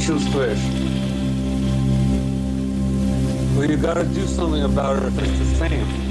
чувствуешь? Well, you gotta do something about it if it's the same.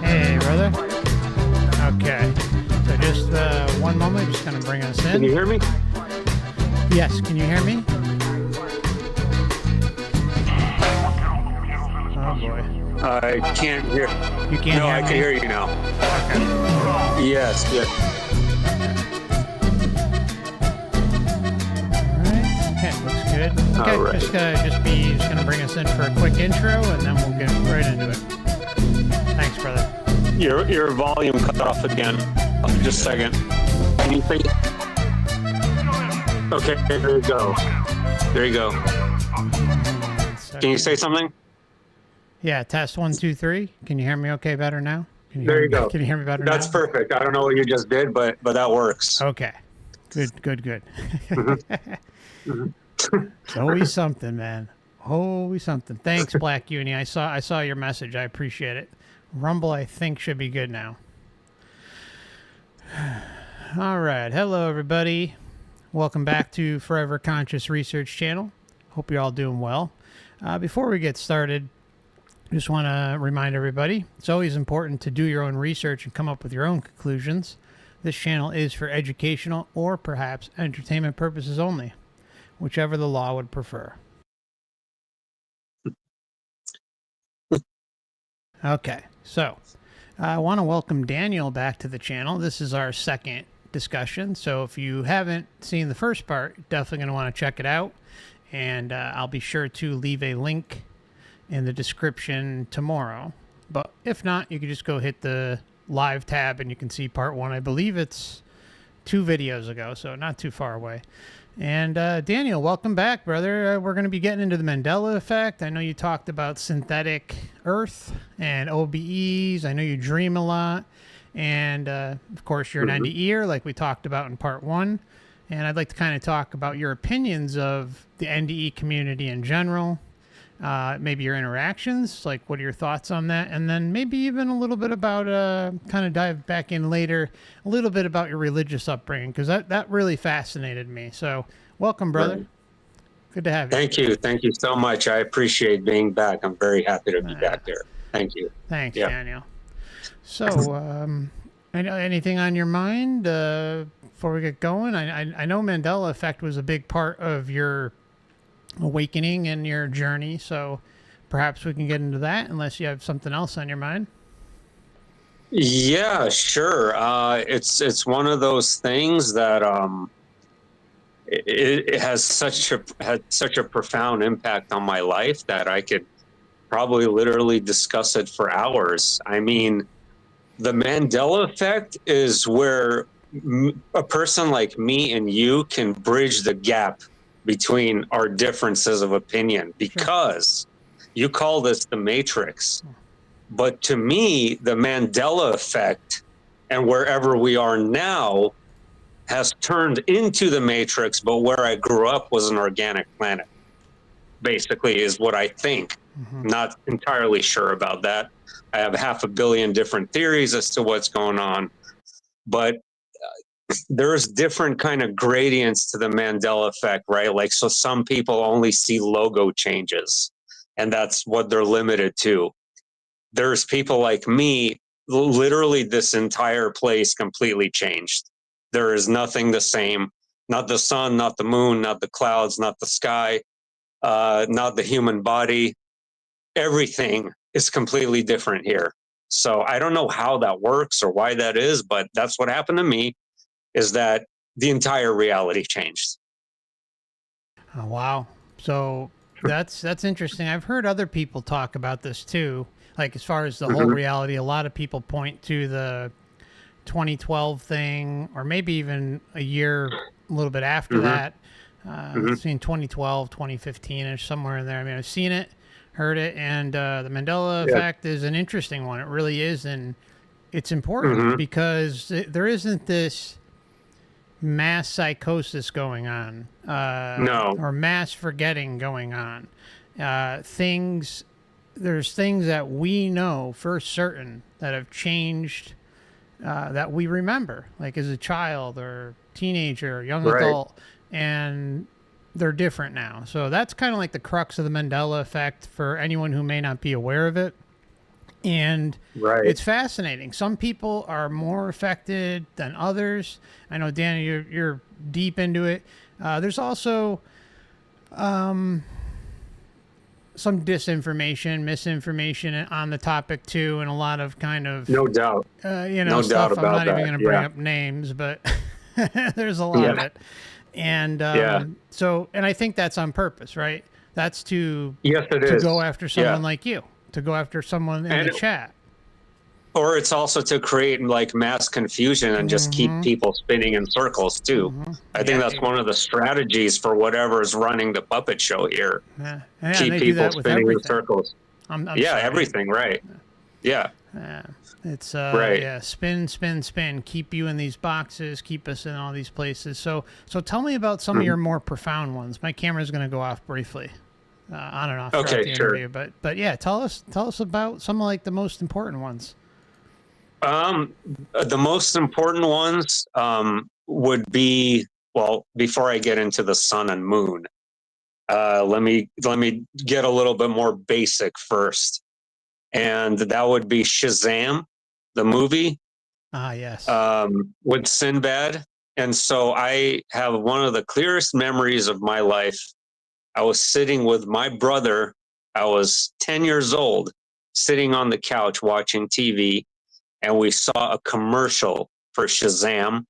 Hey, brother. Okay. So just one moment. Just going to bring us in. Can you hear me? Yes. Can you hear me? Oh, boy. I can't hear. You can't No, hear I me? can hear you now. Okay. Yes, yes. All right. Okay. Looks good. Okay. All right. Just gonna bring us in for a quick intro, and then we'll get right into it. Thanks, brother. Your volume cut off again. Just a second. Can you say? Okay, there you go. There you go. Can you say something? Yeah. Test 1, 2, 3. Can you hear me? Okay. Better now. There you go. Can you hear me better now? That's perfect. I don't know what you just did, but that works. Okay. Good. Mhm. It's always something, man. Always something. Thanks, Black Uni. I saw your message. I appreciate it. Rumble, I think, should be good now. All right. Hello, everybody. Welcome back to Forever Conscious Research Channel. Hope you're all doing well. Before we get started, I just want to remind everybody, it's always important to do your own research and come up with your own conclusions. This channel is for educational or perhaps entertainment purposes only, whichever the law would prefer. Okay, so I want to welcome Daniel back to the channel. This is our second discussion, so if you haven't seen the first part, you're definitely going to want to check it out, and I'll be sure to leave a link in the description tomorrow. But if not, you can just go hit the live tab and you can see part 1. I believe it's 2 videos ago, so not too far away. And Daniel, welcome back, brother. We're going to be getting into the Mandela Effect. I know you talked about synthetic Earth and OBEs. I know you dream a lot. And, of course, you're an NDEer, like we talked about in part 1. And I'd like to kind of talk about your opinions of the NDE community in general. Maybe your interactions, like what are your thoughts on that? And then maybe even a little bit about, kind of dive back in later, a little bit about your religious upbringing, because that really fascinated me. So welcome, brother. Right. Good to have you. Thank you. Thank you so much. I appreciate being back. I'm very happy to be back there. Thank you. Thanks, Daniel. So, anything on your mind before we get going? I know Mandela Effect was a big part of your awakening and your journey, so perhaps we can get into that unless you have something else on your mind. Yeah, sure. It's one of those things that it has such a profound impact on my life that I could probably literally discuss it for hours. I mean, the Mandela Effect is where a person like me and you can bridge the gap between our differences of opinion, because you call this the Matrix. But to me, the Mandela Effect and wherever we are now has turned into the Matrix, but where I grew up was an organic planet, basically, is what I think. Not entirely sure about that. I have 500 million different theories as to what's going on, but there's different kind of gradients to the Mandela Effect, right? Like, so some people only see logo changes, and that's what they're limited to. There's people like me, literally this entire place completely changed. There is nothing the same. Not the sun, not the moon, not the clouds, not the sky, not the human body. Everything is completely different here. So I don't know how that works or why that is, but that's what happened to me, is that the entire reality changed. Oh, wow. So That's interesting. I've heard other people talk about this too. Like as far as the whole Mm-hmm. reality, a lot of people point to the 2012 thing, or maybe even a year, a little bit after Mm-hmm. that. Mm-hmm. Seen 2012, 2015 ish, somewhere in there. I mean, I've seen it, heard it, and the Mandela Yeah. Effect is an interesting one. It really is, and it's important Mm-hmm. because there isn't this mass psychosis going on, No. or mass forgetting going on. Things There's things that we know for certain that have changed, that we remember, like as a child or teenager, or young Right. adult, and they're different now. So that's kind of like the crux of the Mandela effect for anyone who may not be aware of it. And Right. it's fascinating. Some people are more affected than others. I know, Danny, you're deep into it. There's also some disinformation, misinformation on the topic too, and a lot of kind of No doubt. No stuff. doubt I'm about not even that. going to bring Yeah. up names, but there's a lot of Yeah. it. And Yeah. and I think that's on purpose, right? That's to Yes, it to is. go after Yeah. someone like you, to go after someone in And the chat. or it's also to create like mass confusion and just keep people spinning in circles too. I think Yeah. that's one of the strategies for whatever is running the puppet show here. Yeah, and Keep they do people that with spinning in everything. circles. I'm Yeah, sorry. everything, right. Yeah, It's right. yeah, spin, spin, spin. Keep you in these boxes. Keep us in all these places. So tell me about some of your more profound ones. My camera's going to go off briefly, on and off throughout Okay, the sure. interview. But yeah, tell us about some of like the most important ones. The most important ones would be, well, before I get into the sun and moon, let me get a little bit more basic first, and that would be Shazam, the movie, Ah, yes. with Sinbad. And so I have one of the clearest memories of my life. I was sitting with my brother. I was 10 years old, sitting on the couch watching TV, and we saw a commercial for Shazam.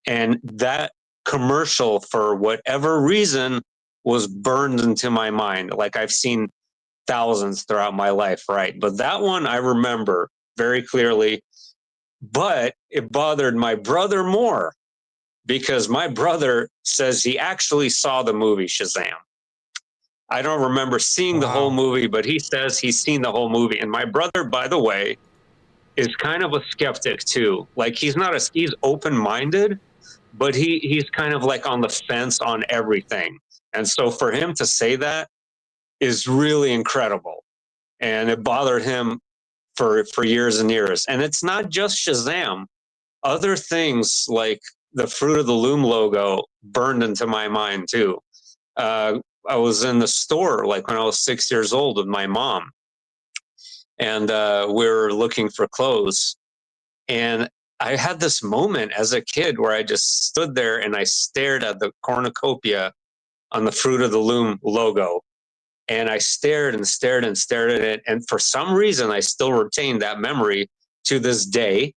And that commercial, for whatever reason, was burned into my mind. Like I've seen thousands throughout my life, right? But that one I remember very clearly. But it bothered my brother more because my brother says he actually saw the movie Shazam. I don't remember seeing the whole Wow. movie, but he says he's seen the whole movie. And my brother, by the way, is kind of a skeptic too. Like he's open-minded, but he's kind of like on the fence on everything. And so for him to say that is really incredible. And it bothered him for years and years. And it's not just Shazam. Other things like the Fruit of the Loom logo burned into my mind too. I was in the store like when I was 6 years old with my mom, and we were looking for clothes. And I had this moment as a kid where I just stood there and I stared at the cornucopia on the Fruit of the Loom logo. And I stared and stared and stared at it. And for some reason, I still retain that memory to this day.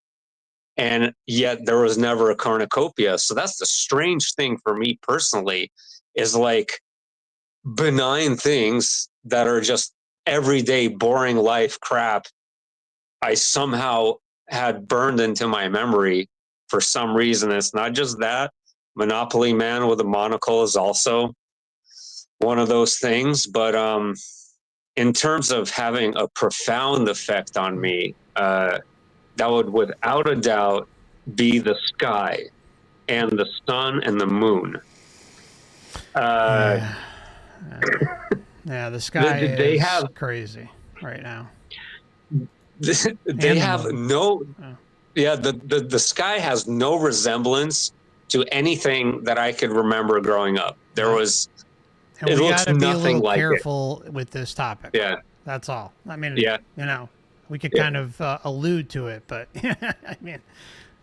And yet there was never a cornucopia. So that's the strange thing for me personally, is like benign things that are just everyday boring life crap. I somehow had burned into my memory for some reason. It's not just that. Monopoly Man with a monocle is also one of those things. But in terms of having a profound effect on me, that would without a doubt be the sky and the sun and the moon. Yeah, the sky They is have crazy right now. they And the have moon. no Oh. yeah, the sky has no resemblance to anything that I could remember growing up. Yeah. And It we looks got to be a nothing little like it. careful with this topic. Yeah, That's all. I mean, yeah, we could Yeah. kind of allude to it, but I mean,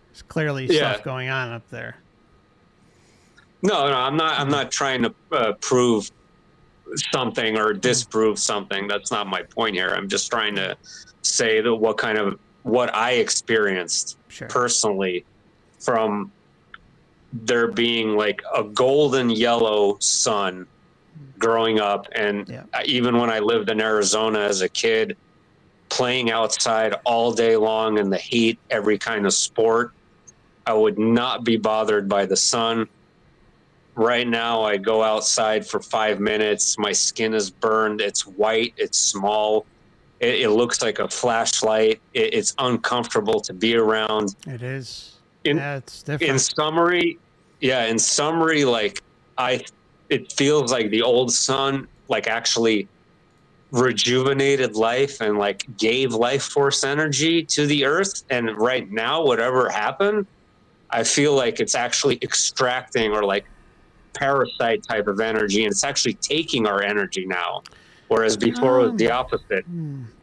there's clearly Yeah. stuff going on up there. no, I'm not trying to prove something or disprove something. That's not my point here. I'm just trying to say that what I experienced Sure. personally from there being like a golden yellow sun growing up. And Yeah. even when I lived in Arizona as a kid, playing outside all day long in the heat, every kind of sport, I would not be bothered by the sun. Right now, I go outside for 5 minutes. My skin is burned. It's white. It's small. It looks like a flashlight. It's uncomfortable to be around. It is. In Yeah, it's in different. summary, yeah, in summary, like it feels like the old sun, like actually rejuvenated life and like gave life force energy to the earth. And right now, whatever happened, I feel like it's actually extracting or like parasite type of energy, and it's actually taking our energy now, whereas before it was the opposite.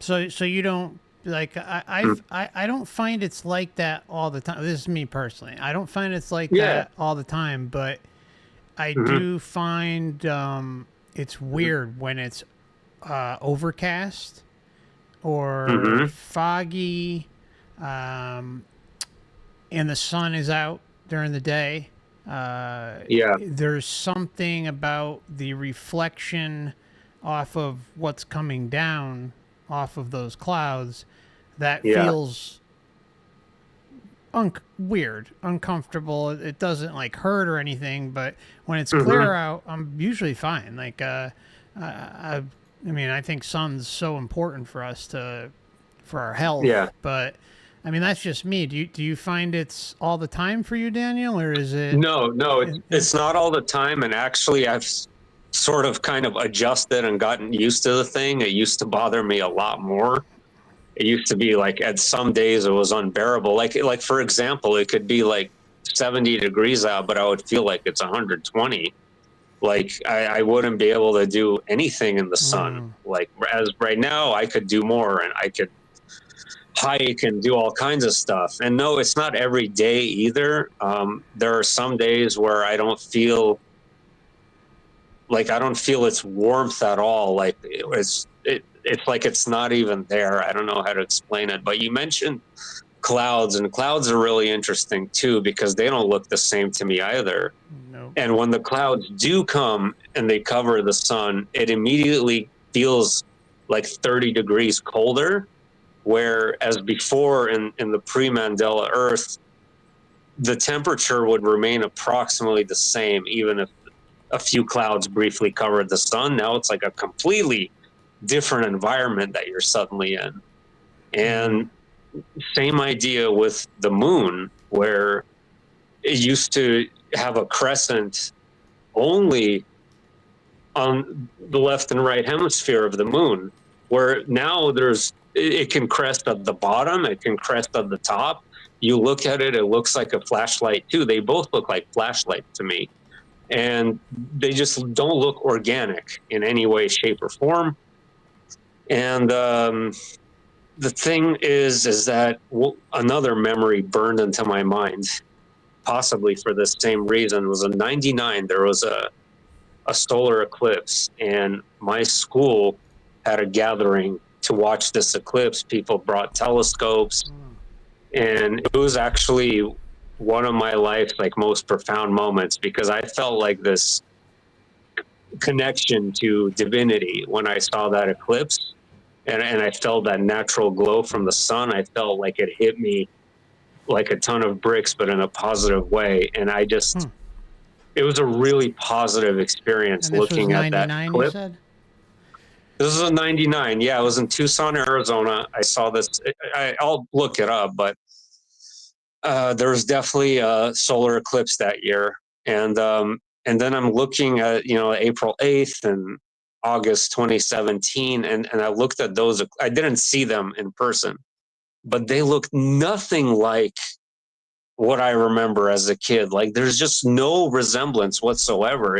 So you don't like I don't find it's like that all the time. This is me personally. I don't find it's like Yeah. that all the time, but I do find it's weird when it's overcast or foggy, and the sun is out during the day. Yeah. There's something about the reflection off of what's coming down off of those clouds that Yeah. feels weird, uncomfortable. It doesn't like hurt or anything, but when it's clear out, I'm usually fine. Like, I mean, I think sun's so important for us for our health. Yeah. But I mean, that's just me. Do you find it's all the time for you, Daniel, or is it? No, it's not all the time. And actually, I've sort of kind of adjusted and gotten used to the thing. It used to bother me a lot more. It used to be like at some days it was unbearable. Like for example, it could be like 70 degrees out, but I would feel like it's 120. Like I wouldn't be able to do anything in the sun. Like as right now, I could do more, and I could hike and do all kinds of stuff. And no, it's not every day either. There are some days where I don't feel its warmth at all. Like it's like it's not even there. I don't know how to explain it. But you mentioned clouds, and clouds are really interesting too, because they don't look the same to me either. No. And when the clouds do come and they cover the sun, it immediately feels like 30 degrees colder. Whereas before in the pre-Mandela Earth, the temperature would remain approximately the same, even if a few clouds briefly covered the sun. Now it's like a completely different environment that you're suddenly in. And same idea with the moon, where it used to have a crescent only on the left and right hemisphere of the moon, where now it can crest at the bottom, it can crest at the top. You look at it, it looks like a flashlight too. They both look like flashlights to me. And they just don't look organic in any way, shape, or form. And the thing is that another memory burned into my mind, possibly for this same reason, was in '99. There was a solar eclipse, and my school had a gathering to watch this eclipse. People brought telescopes, and it was actually one of my life's like most profound moments, because I felt like this connection to divinity when I saw that eclipse, and I felt that natural glow from the sun. I felt like it hit me like a ton of bricks, but in a positive way. And I just, it was a really positive experience looking at that eclipse. You said? This is a '99. Yeah, it was in Tucson, Arizona. I saw this. I'll look it up, but there was definitely a solar eclipse that year. And then I'm looking at, April 8th and August 2017, and I looked at those. I didn't see them in person, but they looked nothing like what I remember as a kid. Like there's just no resemblance whatsoever.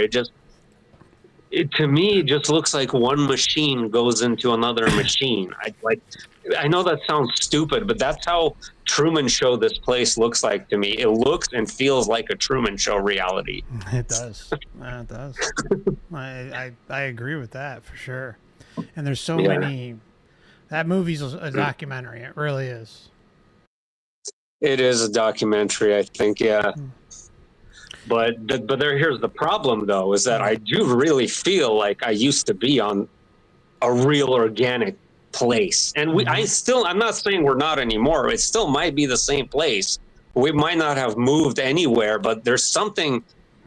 To me, it just looks like one machine goes into another machine. I know that sounds stupid, but that's how Truman Show this place looks like to me. It looks and feels like a Truman Show reality. It does. It does. I agree with that for sure. And there's so many. That movie's a documentary. It really is. It is a documentary, I think. Yeah. But here's the problem, though, is that I do really feel like I used to be on a real organic place. And I'm not saying we're not anymore. It still might be the same place. We might not have moved anywhere, but there's something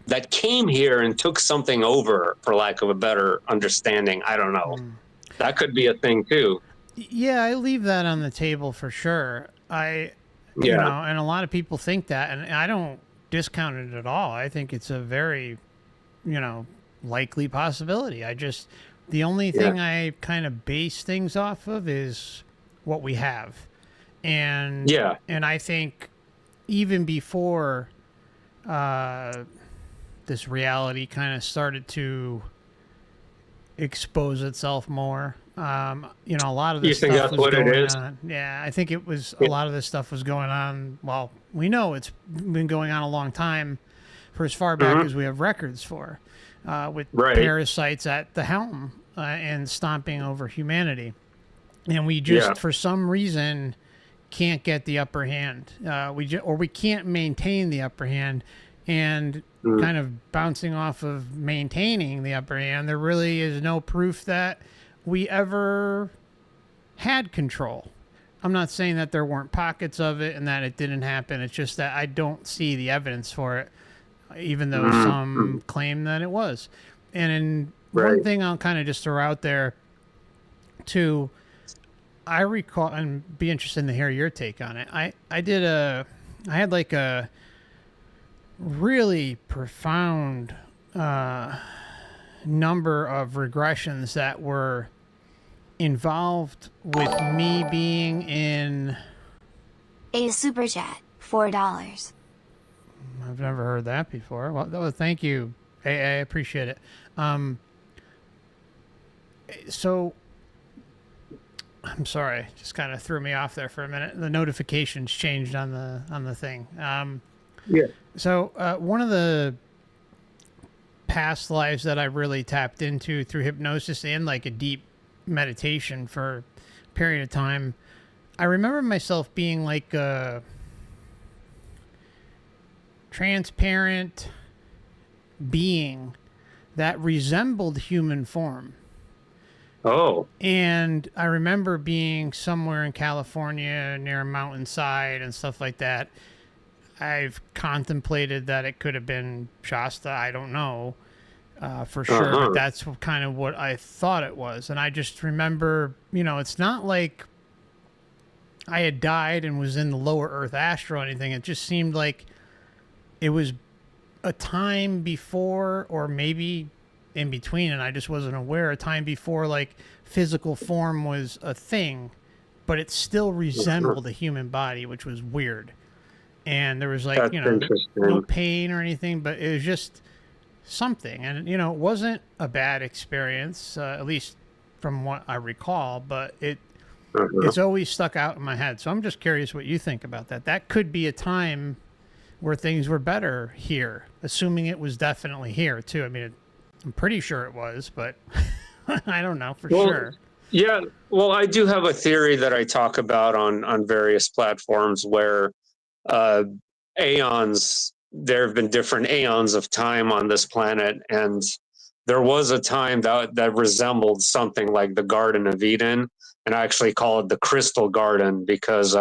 that came here and took something over, for lack of a better understanding. I don't know. That could be a thing too. Yeah, I leave that on the table for sure. You know, and a lot of people think that, and I don't discount it at all. I think it's a very, you know, likely possibility. The only thing I kind of base things off of is what we have. And I think even before this reality kind of started to expose itself more, you know, a lot of this stuff was going on. Yeah, I think it was a lot of this stuff was going on. Well, we know it's been going on a long time, for as far back as we have records for, with parasites at the helm and stomping over humanity, and we just for some reason can't get the upper hand. We can't maintain the upper hand, and kind of bouncing off of maintaining the upper hand, there really is no proof that we ever had control. I'm not saying that there weren't pockets of it and that it didn't happen. It's just that I don't see the evidence for it, even though some claim that it was. And one thing I'll kind of just throw out there too, I recall, and be interested to hear your take on it. I had like a really profound number of regressions that were involved with me being in a super chat, $4. I've never heard that before. Well, thank you. I appreciate it. So I'm sorry, just kind of threw me off there for a minute. The notifications changed on the thing. So one of the past lives that I really tapped into through hypnosis and like a deep meditation for a period of time, I remember myself being like a transparent being that resembled human form. Oh. And I remember being somewhere in California near a mountainside and stuff like that. I've contemplated that it could have been Shasta. I don't know for sure, but that's kind of what I thought it was. And I just remember, you know, it's not like I had died and was in the lower Earth astral or anything. It just seemed like it was a time before, or maybe in between, and I just wasn't aware, a time before like physical form was a thing, but it still resembled a human body, which was weird. And there was like, that's, you know, no pain or anything, but it was just something. And, you know, it wasn't a bad experience, at least from what I recall, but it's always stuck out in my head. So I'm just curious what you think about that. That could be a time where things were better here, assuming it was definitely here too. I mean, I'm pretty sure it was, but I don't know for sure. Yeah. Well, I do have a theory that I talk about on various platforms where aeons, there have been different aeons of time on this planet. And there was a time that resembled something like the Garden of Eden. And I actually call it the Crystal Garden because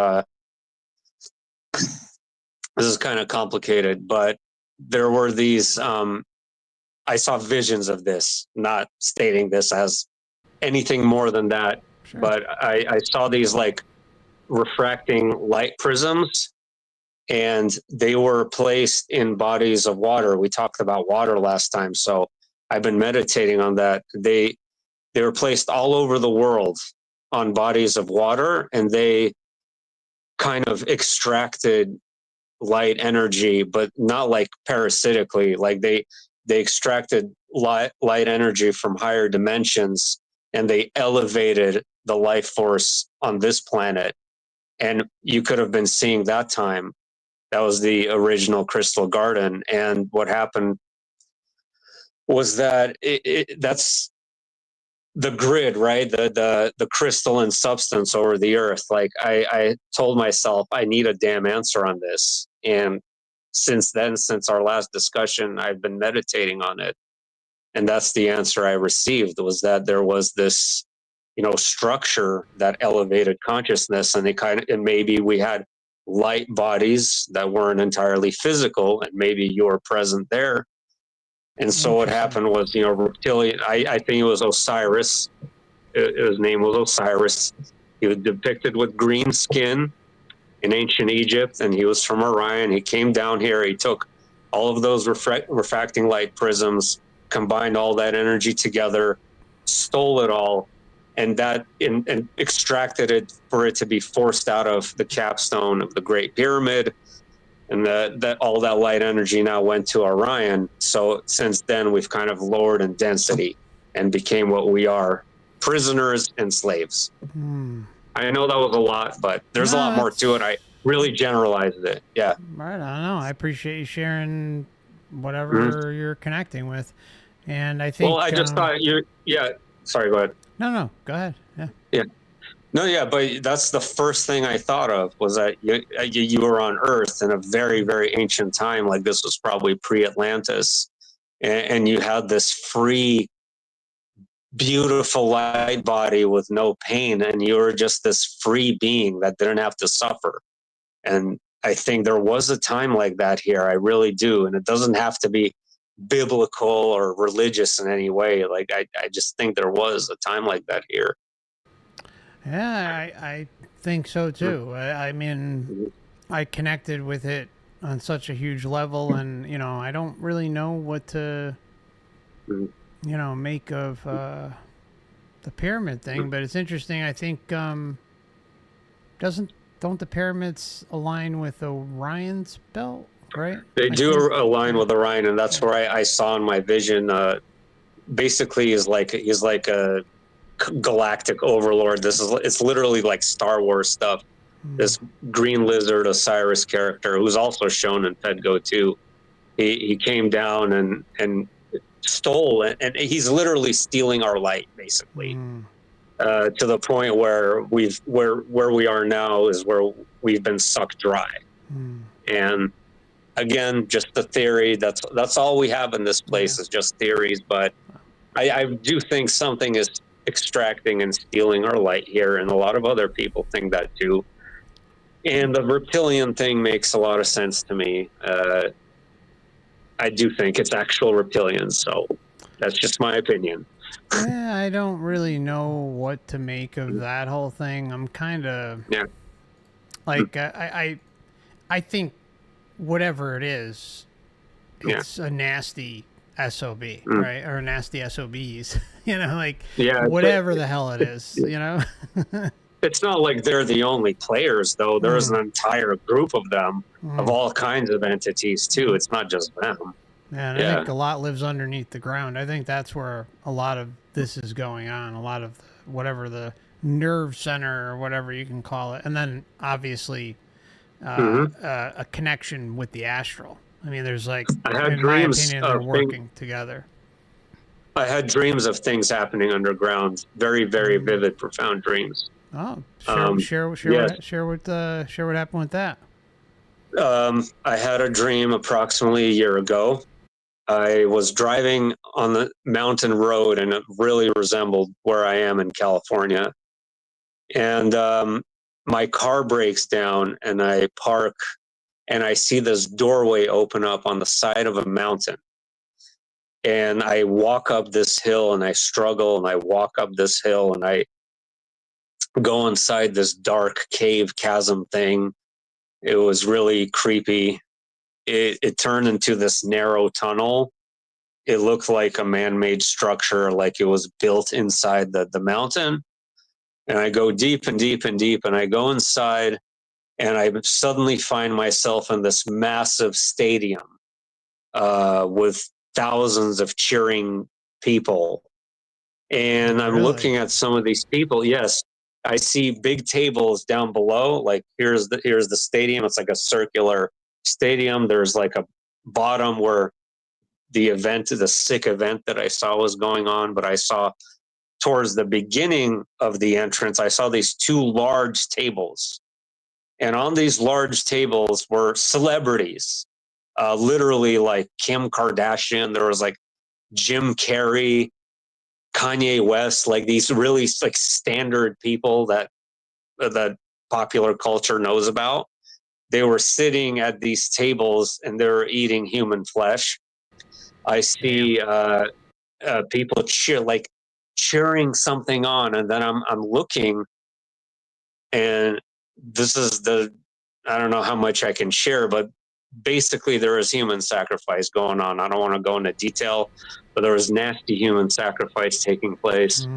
this is kind of complicated, but there were these, I saw visions of this, not stating this as anything more than that, but I saw these like refracting light prisms, and they were placed in bodies of water. We talked about water last time, so I've been meditating on that. They were placed all over the world on bodies of water, and they kind of extracted light energy, but not like parasitically. Like they extracted light energy from higher dimensions, and they elevated the life force on this planet. And you could have been seeing that time. That was the original Crystal Garden. And what happened was that that's the grid, right? The crystalline substance over the earth. Like I told myself, I need a damn answer on this. And since then, since our last discussion, I've been meditating on it. And that's the answer I received, was that there was this, structure that elevated consciousness, and and maybe we had light bodies that weren't entirely physical, and maybe you were present there. And so what happened was, reptilian, I think it was Osiris. His name was Osiris. He was depicted with green skin in ancient Egypt, and he was from Orion. He came down here. He took all of those refracting light prisms, combined all that energy together, stole it all, and extracted it for it to be forced out of the capstone of the Great Pyramid. And that all that light energy now went to Orion. So since then, we've kind of lowered in density and became what we are: prisoners and slaves. I know that was a lot, but there's a lot more to it. I really generalized it. Yeah. Right. I don't know. I appreciate you sharing whatever you're connecting with. And I think. Well, I just thought yeah. Sorry, go ahead. No, go ahead. Yeah. Yeah. No, yeah, but that's the first thing I thought of, was that you were on Earth in a very, very ancient time. Like, this was probably pre-Atlantis. And you had this free, beautiful light body with no pain. And you were just this free being that didn't have to suffer. And I think there was a time like that here. I really do. And it doesn't have to be biblical or religious in any way. Like, I just think there was a time like that here. Yeah, I think so too. I mean, I connected with it on such a huge level, and I don't really know what to make of the pyramid thing, but it's interesting. I think don't the pyramids align with Orion's belt, right? They do align with Orion, and that's where I saw in my vision. Basically, he's like a galactic overlord. It's literally like Star Wars stuff. This green lizard Osiris character, who's also shown in Pt2 2, he came down and stole it, and he's literally stealing our light, basically, to the point where where we are now is where we've been sucked dry. And again, just the theory. That's all we have in this place is just theories. But I do think something is extracting and stealing our light here, and a lot of other people think that too. And the reptilian thing makes a lot of sense to me. I do think it's actual reptilians, so that's just my opinion. Yeah, I don't really know what to make of that whole thing. I'm kind of like I think whatever it is, it's a nasty SOB, right? Or nasty SOBs, whatever the hell it is, It's not like they're the only players, though. There's an entire group of them, of all kinds of entities, too. It's not just them. Yeah, and I think a lot lives underneath the ground. I think that's where a lot of this is going on, a lot of whatever the nerve center or whatever you can call it. And then, obviously, a connection with the astral. I mean, there's like, in my opinion, they're working together. I had dreams of things happening underground. Very, very vivid, profound dreams. Oh, share what happened with that. I had a dream approximately a year ago. I was driving on the mountain road, and it really resembled where I am in California. And my car breaks down, and I park, and I see this doorway open up on the side of a mountain. And I walk up this hill, and I struggle, and I walk up this hill, and I go inside this dark cave chasm thing. It was really creepy. It turned into this narrow tunnel. It looked like a man-made structure, like it was built inside the mountain. And I go deep and deep and deep, and I go inside, and I suddenly find myself in this massive stadium with thousands of cheering people. And I'm looking at some of these people. Yes, I see big tables down below. Like here's the stadium. It's like a circular stadium. There's like a bottom where the sick event that I saw was going on. But I saw towards the beginning of the entrance, I saw these two large tables. And on these large tables were celebrities. literally like Kim Kardashian. There was like Jim Carrey, Kanye West, like these really like standard people that popular culture knows about. They were sitting at these tables and they were eating human flesh. I see people cheering something on, and then I'm looking, and this is I don't know how much I can share, but basically there was human sacrifice going on. I don't want to go into detail, but there was nasty human sacrifice taking place.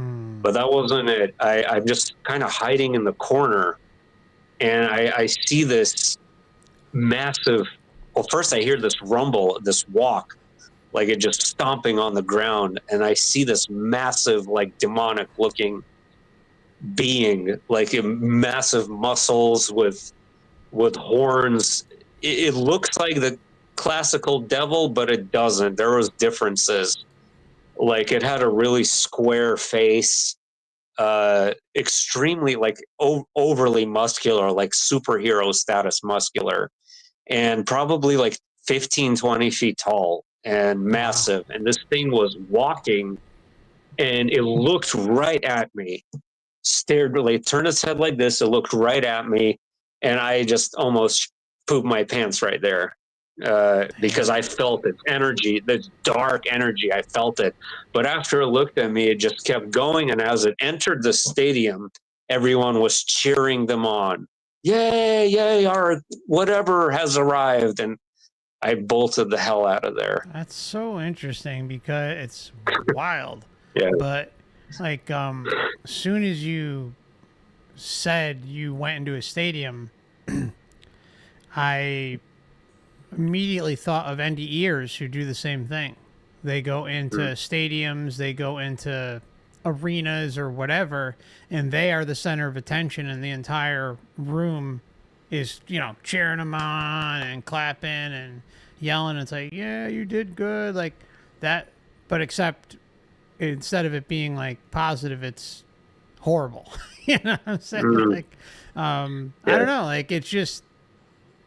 But that wasn't it. I'm just kind of hiding in the corner, and I see this massive. Well, first I hear this rumble, this walk, like it just stomping on the ground, and I see this massive, like demonic looking being, like massive muscles with horns. It looks like the classical devil, but it doesn't. There was differences. Like it had a really square face, extremely like overly muscular, like superhero status muscular, and probably like 15, 20 feet tall and massive. Wow. And this thing was walking, and it looked right at me, stared, really turned its head like this. It looked right at me, and I just almost pooped my pants right there, because I felt its energy, the dark energy. I felt it. But after it looked at me, it just kept going. And as it entered the stadium, everyone was cheering them on. Yay, yay, our whatever has arrived. And I bolted the hell out of there. That's so interesting because it's wild. Yeah. But like, as soon as you said you went into a stadium, I immediately thought of NDEers who do the same thing. They go into stadiums, they go into arenas or whatever, and they are the center of attention, and the entire room is, cheering them on and clapping and yelling. It's like, yeah, you did good, like that. But except instead of it being like positive, it's horrible. You know what I'm saying? Like, I don't know. Like,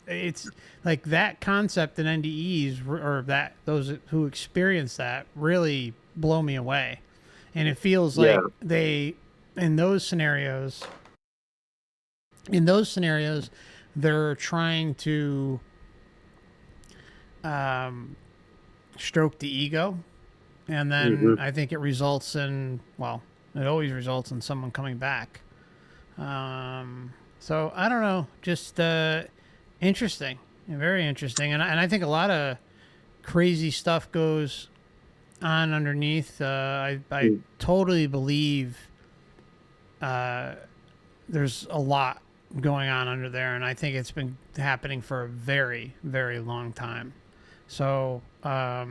it's like that concept in NDEs, or that those who experience that really blow me away. And it feels like they, in those scenarios, they're trying to stroke the ego. And then I think it results in, well, it always results in someone coming back. So I don't know, just interesting, very interesting. And I think a lot of crazy stuff goes on underneath. I totally believe there's a lot going on under there, and I think it's been happening for a very, very long time. So I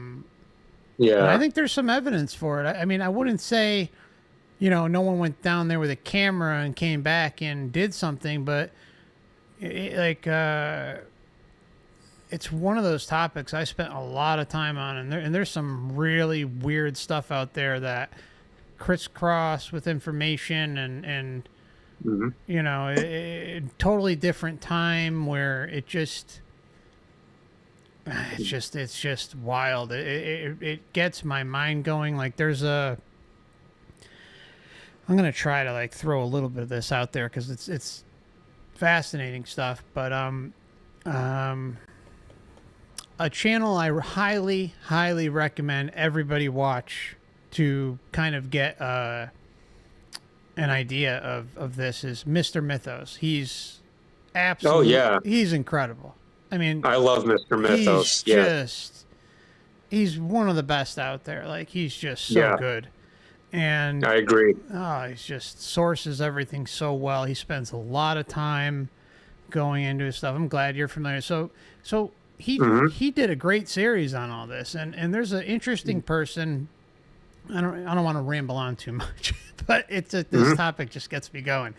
think there's some evidence for it. I mean, I wouldn't say, no one went down there with a camera and came back and did something, but it's one of those topics I spent a lot of time on, and there's some really weird stuff out there that crisscross with information, and totally different time where it's just wild. It gets my mind going. Like I'm gonna try to like throw a little bit of this out there because it's fascinating stuff. But a channel I highly, highly recommend everybody watch to kind of get an idea of this is Mr. Mythos. He's absolutely he's incredible. I mean, I love Mr. Mythos. He's one of the best out there. Like, he's just so good. And I agree. He's just sources everything so well. He spends a lot of time going into his stuff. I'm glad you're familiar. So he did a great series on all this, and there's an interesting person. I don't want to ramble on too much, but this topic just gets me going.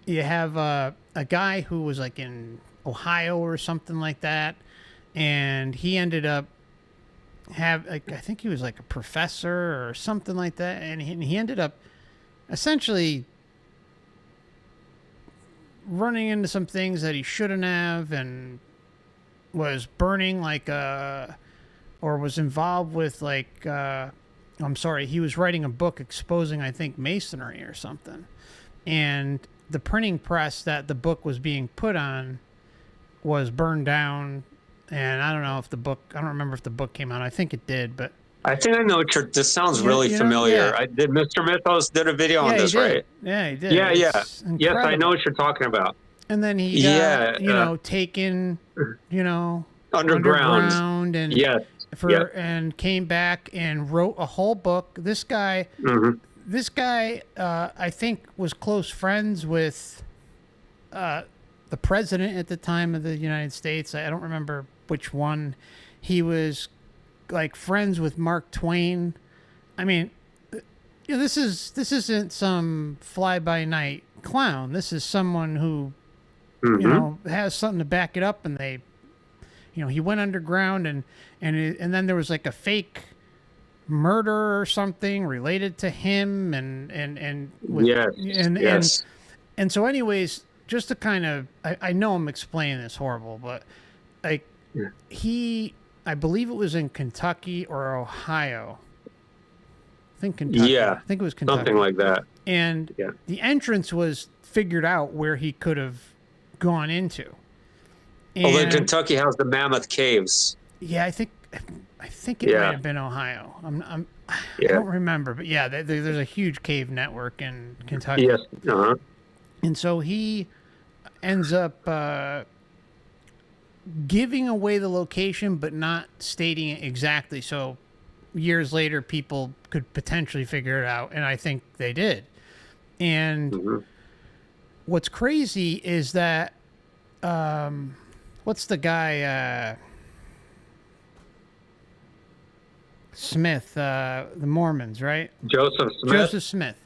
You have a guy who was like in Ohio or something like that, and he ended up I think he was like a professor or something like that, and he ended up essentially running into some things that he shouldn't have, and was burning like a, or was involved with like, I'm sorry, he was writing a book exposing, I think, masonry or something. And the printing press that the book was being put on was burned down. And I don't know if the book, I don't remember if the book came out. I think it did, but. I think I know what this sounds really familiar. Yeah. Did Mr. Mythos did a video on this, right? Yeah, he did. Yeah, It's yeah. Yes, I know what you're talking about. And then he got, taken, underground and and came back and wrote a whole book. This guy, I think was close friends with the president at the time of the United States. I don't remember which one. He was like friends with Mark Twain. I mean, this isn't some fly-by-night clown. This is someone who has something to back it up, and they, he went underground, and then there was like a fake murder or something related to him, and so anyways, just to kind of, I know I'm explaining this horrible, but like I believe it was in Kentucky or Ohio. I think Kentucky. Yeah, I think it was Kentucky. Something like that. And the entrance was figured out where he could have gone into. Although Kentucky has the Mammoth Caves. Yeah, I think it might have been Ohio. I don't remember, but yeah, there's a huge cave network in Kentucky. Yes. And so he ends up giving away the location, but not stating it exactly. So years later, people could potentially figure it out, and I think they did. And what's crazy is that, what's the guy, Smith, the Mormons, right? Joseph Smith.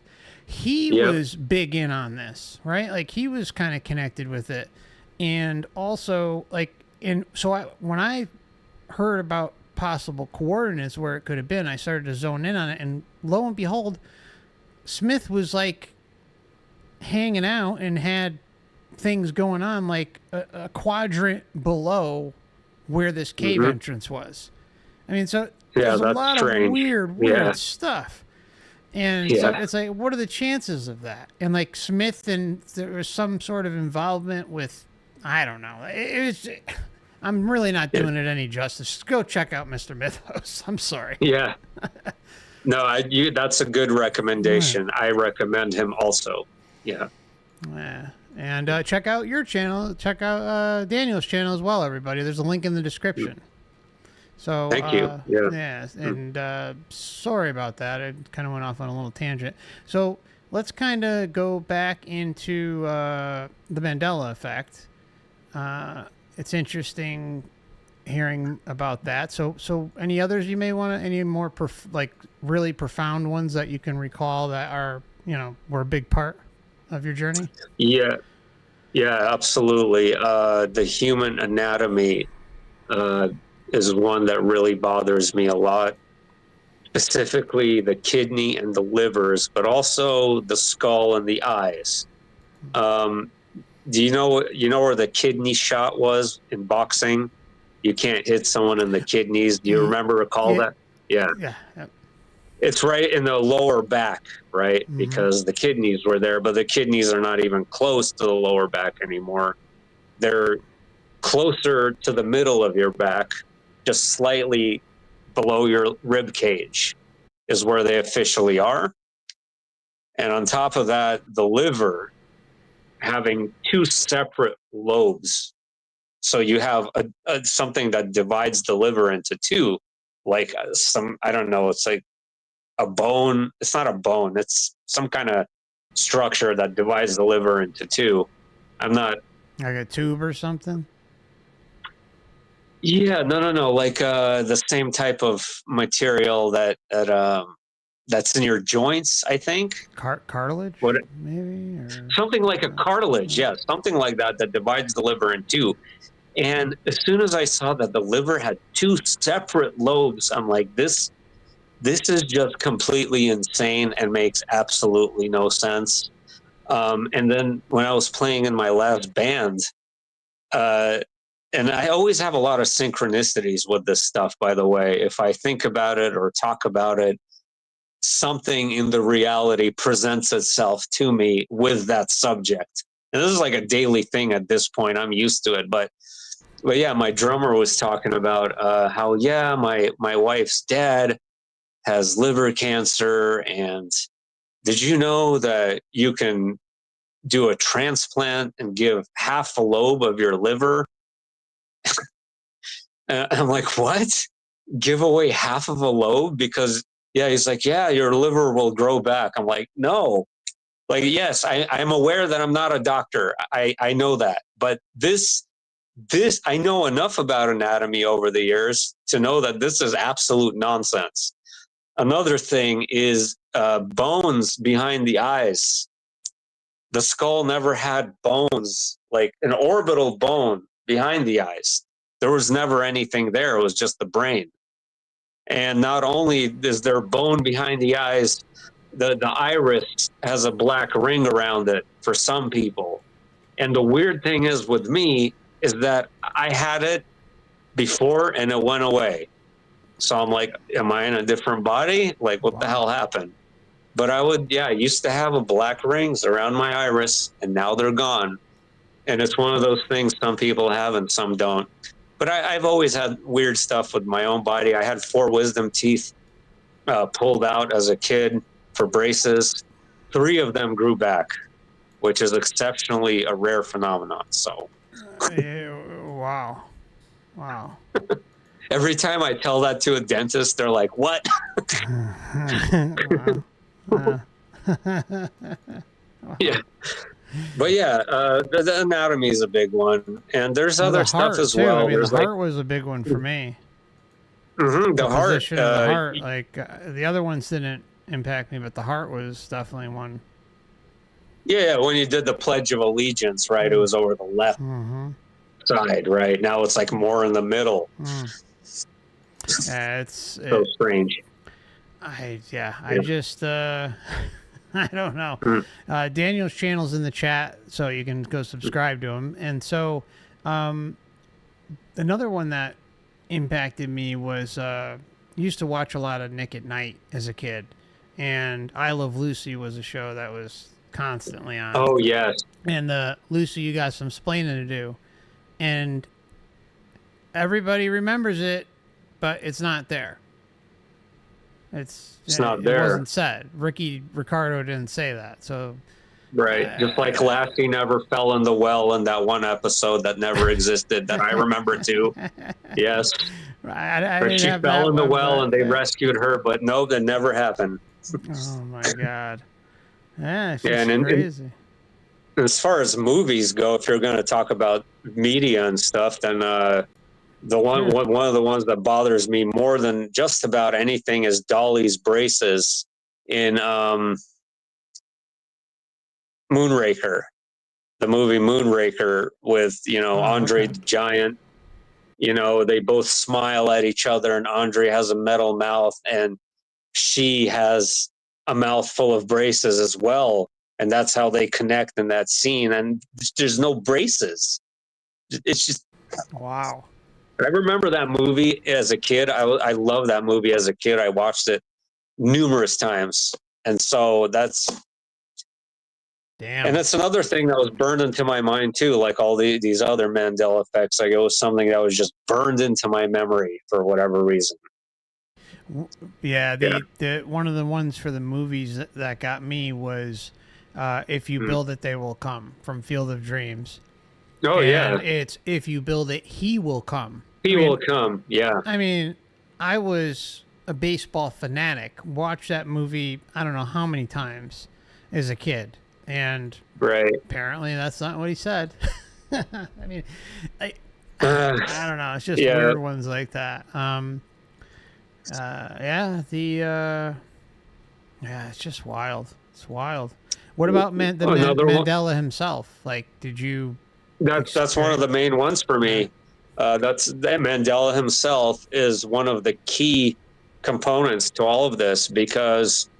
He was big in on this, right? Like, he was kind of connected with it. And also, like, when I heard about possible coordinates where it could have been, I started to zone in on it, and lo and behold, Smith was like hanging out and had things going on like a quadrant below where this cave entrance was. I mean, so there's a lot of weird stuff. And so it's like, what are the chances of that? And like Smith, and there was some sort of involvement with, I don't know. I'm really not doing it any justice. Just go check out Mr. Mythos. I'm sorry. Yeah. No, that's a good recommendation. I recommend him also. Yeah. Yeah. And check out your channel. Check out Daniel's channel as well, everybody. There's a link in the description. So thank you. And sorry about that. I kind of went off on a little tangent. So let's kind of go back into the Mandela Effect. It's interesting hearing about that. So any others you may want to, any more really profound ones that you can recall that are, were a big part of your journey? Yeah, absolutely. The human anatomy is one that really bothers me a lot, specifically the kidney and the livers, but also the skull and the eyes. Do you know where the kidney shot was in boxing? You can't hit someone in the kidneys. Do you recall that? Yeah. It's right in the lower back, right? Because the kidneys were there, but the kidneys are not even close to the lower back anymore. They're closer to the middle of your back, just slightly below your rib cage is where they officially are. And on top of that, the liver having two separate lobes. So you have something that divides the liver into two, like I don't know, it's like a bone. It's not a bone. It's some kind of structure that divides the liver into two. I'm not... Like a tube or something? Yeah, no. Like the same type of material that's in your joints, I think. Cartilage? Maybe? Or... Something like a cartilage, yes. Something like that divides the liver in two. And as soon as I saw that the liver had two separate lobes, I'm like, this is just completely insane and makes absolutely no sense. And then when I was playing in my last band, and I always have a lot of synchronicities with this stuff, by the way. If I think about it or talk about it, something in the reality presents itself to me with that subject. And this is like a daily thing at this point. I'm used to it. But yeah, my drummer was talking about how, yeah, my wife's dad has liver cancer. And did you know that you can do a transplant and give half a lobe of your liver? And I'm like, what? Give away half of a lobe? Because, yeah, he's like, yeah, your liver will grow back. I'm like, no. Like, yes, I'm aware that I'm not a doctor. I know that. But this, I know enough about anatomy over the years to know that this is absolute nonsense. Another thing is bones behind the eyes. The skull never had bones, like an orbital bone behind the eyes. There was never anything there. It was just the brain. And not only is there bone behind the eyes, the iris has a black ring around it for some people. And the weird thing is with me is that I had it before and it went away. So I'm like, am I in a different body? Like, what the hell happened? But I used to have a black rings around my iris, and now they're gone. And it's one of those things some people have and some don't. But I've always had weird stuff with my own body. I had 4 wisdom teeth pulled out as a kid for braces. 3 of them grew back, which is exceptionally a rare phenomenon. So, wow. Every time I tell that to a dentist, they're like, "What?" Yeah. But yeah, the anatomy is a big one, and there's other stuff as well. I mean, there's the heart was a big one for me. The heart, position of the heart, like the other ones didn't impact me, but the heart was definitely one. Yeah, when you did the Pledge of Allegiance, right? It was over the left side, right? Now it's like more in the middle. Yeah, it's so strange. I just I don't know. Daniel's channel's in the chat, so you can go subscribe to him. And so, another one that impacted me was used to watch a lot of Nick at Night as a kid, and I Love Lucy was a show that was constantly on. Oh yes. And Lucy, you got some splaining to do, and everybody remembers it, but it's not there. It's not there. It wasn't said. Ricardo didn't say that. So, right. Just like Lassie never fell in the well in that one episode that never existed that I remember too. Yes. She fell in the well and they rescued her, but no, that never happened. Oh my God. Yeah, it's just crazy. And as far as movies go, if you're going to talk about media and stuff, then one of the ones that bothers me more than just about anything is Dolly's braces in Moonraker, the movie Moonraker with, Andre the Giant. They both smile at each other and Andre has a metal mouth and she has a mouth full of braces as well. And that's how they connect in that scene. And there's no braces. It's just... Wow. I remember that movie as a kid. I love that movie as a kid. I watched it numerous times. And so that's... Damn. And that's another thing that was burned into my mind too, like all these other Mandela effects. Like it was something that was just burned into my memory for whatever reason. Yeah, the one of the ones for the movies that got me was If You Build It, They Will Come from Field of Dreams. Oh, and yeah. It's If You Build It, He Will Come. He will come, yeah. I mean, I was a baseball fanatic. Watched that movie I don't know how many times as a kid. And apparently that's not what he said. I mean, I don't know. It's just weird ones like that. It's just wild. It's wild. What about Mandela himself? Like, did you... That's one of the main ones for me. That Mandela himself is one of the key components to all of this, because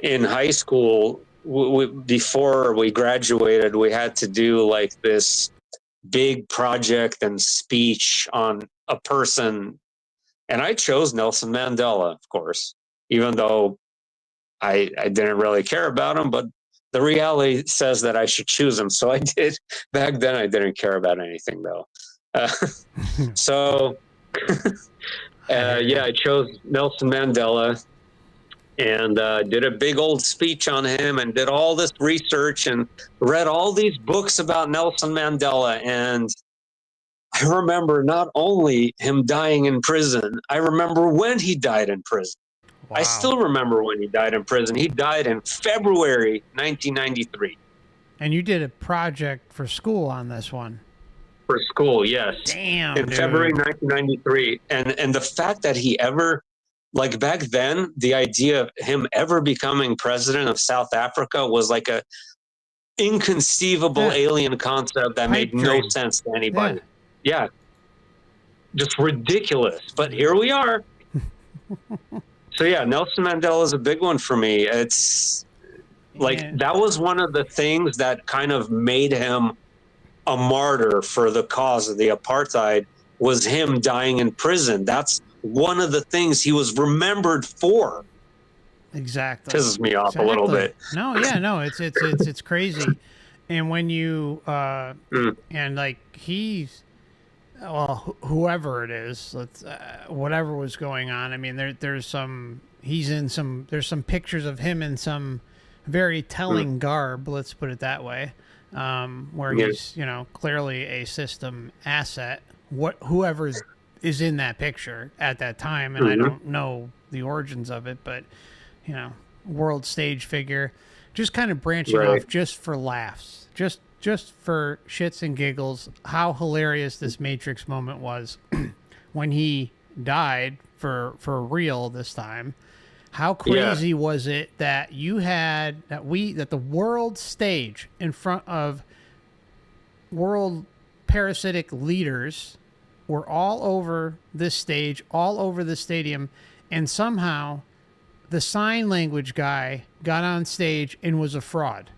in high school, before we graduated, we had to do like this big project and speech on a person. And I chose Nelson Mandela, of course, even though I didn't really care about him, but the reality says that I should choose him. So I did. Back then, I didn't care about anything, though. So, I chose Nelson Mandela and did a big old speech on him and did all this research and read all these books about Nelson Mandela. And I remember not only him dying in prison, I remember when he died in prison. Wow. I still remember when he died in prison. He died in February 1993. And you did a project for school on this one. For school, yes. Damn, in dude. February 1993. And the fact that he ever, like back then, the idea of him ever becoming president of South Africa was like a inconceivable alien concept that made no sense to anybody. Yeah. Just ridiculous. But here we are. So yeah, Nelson Mandela is a big one for me. It's like that was one of the things that kind of made him a martyr for the cause of the apartheid, was him dying in prison. That's one of the things he was remembered for. Exactly. Pisses me off a little bit. No, it's crazy. And when you and like he's, well, whoever it is, let's whatever was going on. I mean, there's some pictures of him in some very telling garb. Let's put it that way, where he's clearly a system asset. Whoever is in that picture at that time, and I don't know the origins of it, but world stage figure, just kind of branching off just for laughs, just for shits and giggles, how hilarious this Matrix moment was when he died for real this time. How crazy was it that that the world stage in front of world parasitic leaders were all over this stage, all over the stadium, and somehow the sign language guy got on stage and was a fraud.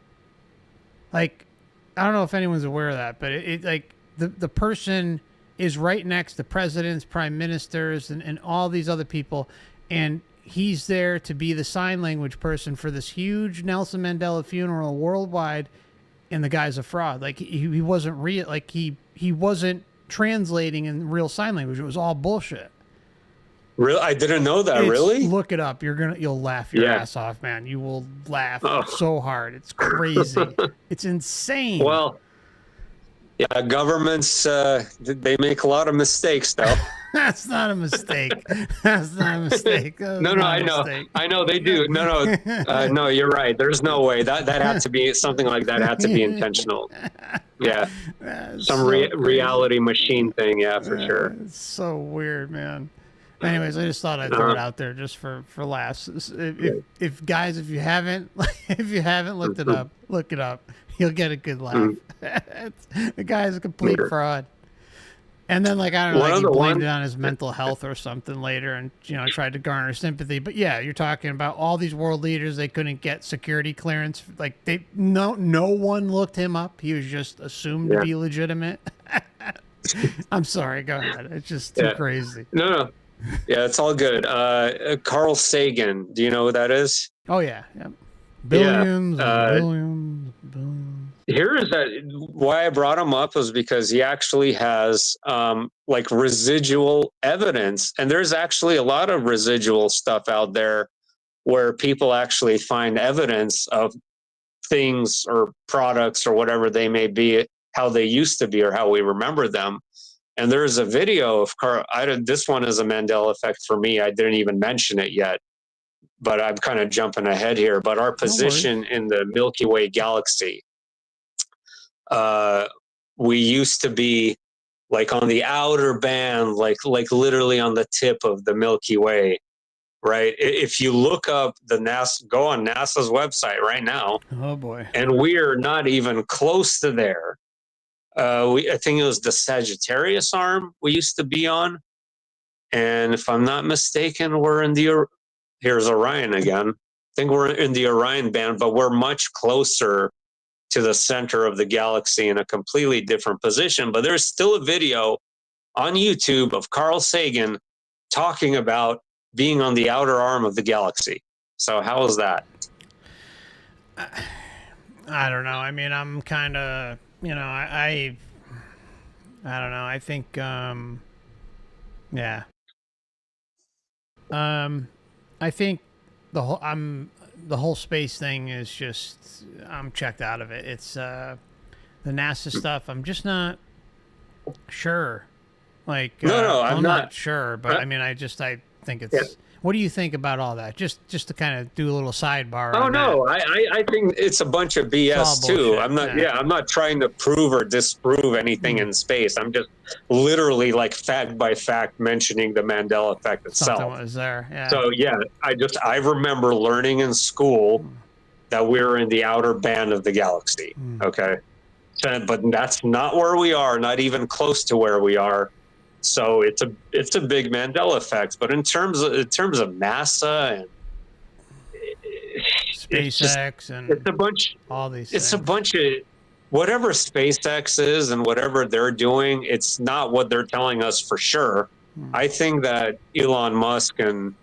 Like, I don't know if anyone's aware of that, but it like the person is right next to presidents, prime ministers, and all these other people, and he's there to be the sign language person for this huge Nelson Mandela funeral worldwide, and the guy's a fraud. Like he wasn't real. Like he wasn't translating in real sign language. It was all bullshit. Really? I didn't know that. Really? Look it up. You'll laugh your ass off, man. You will laugh so hard. It's crazy. It's insane. Well, yeah, governments, they make a lot of mistakes, though. That's not a mistake. That's not a mistake. No, I know. I know they do. No, no, you're right. There's no way. That had to be, something like that had to be intentional. Yeah. Some reality machine thing, for sure. It's so weird, man. Anyways, I just thought I'd throw it out there just for laughs. If guys, if you haven't looked it up, look it up. You'll get a good laugh. The guy's a complete fraud. And then, like, I don't know, like he blamed it on his mental health or something later, and tried to garner sympathy. But yeah, you're talking about all these world leaders. They couldn't get security clearance. Like no one looked him up. He was just assumed to be legitimate. I'm sorry. Go ahead. It's just too crazy. No. Yeah, it's all good. Carl Sagan. Do you know who that is? Oh yeah. Billions, billions. Here is why I brought him up was because he actually has like residual evidence, and there's actually a lot of residual stuff out there where people actually find evidence of things or products or whatever they may be, how they used to be or how we remember them. And there's a video of Carl. This one is a Mandela effect for me. I didn't even mention it yet, but I'm kind of jumping ahead here. But our position in the Milky Way galaxy, we used to be like on the outer band, like literally on the tip of the Milky Way, right? If you look up go on NASA's website right now. Oh boy. And we're not even close to there. I think it was the Sagittarius arm we used to be on. And if I'm not mistaken, we're in here's Orion again. I think we're in the Orion band, but we're much closer to the center of the galaxy in a completely different position. But there's still a video on YouTube of Carl Sagan talking about being on the outer arm of the galaxy. So how is that? I don't know. I mean, I'm kind of, you know, I don't know. I think, yeah. I think the whole space thing is just, I'm checked out of it. It's the NASA stuff. I'm just not sure. Like, No, I'm not sure, but I mean, I think it's. Yeah. What do you think about all that? Just to kind of do a little sidebar. Oh no, I think it's a bunch of BS too. I'm not. Yeah, I'm not trying to prove or disprove anything in space. I'm just literally like fact by fact mentioning the Mandela Effect itself. Something was there. Yeah. So yeah, I remember learning in school that we're in the outer band of the galaxy. Okay, but that's not where we are. Not even close to where we are. So it's a big Mandela effect. But in terms of NASA and SpaceX and it's a bunch, all these. It's things. a bunch of whatever SpaceX is and whatever they're doing. It's not what they're telling us for sure. I think that Elon Musk and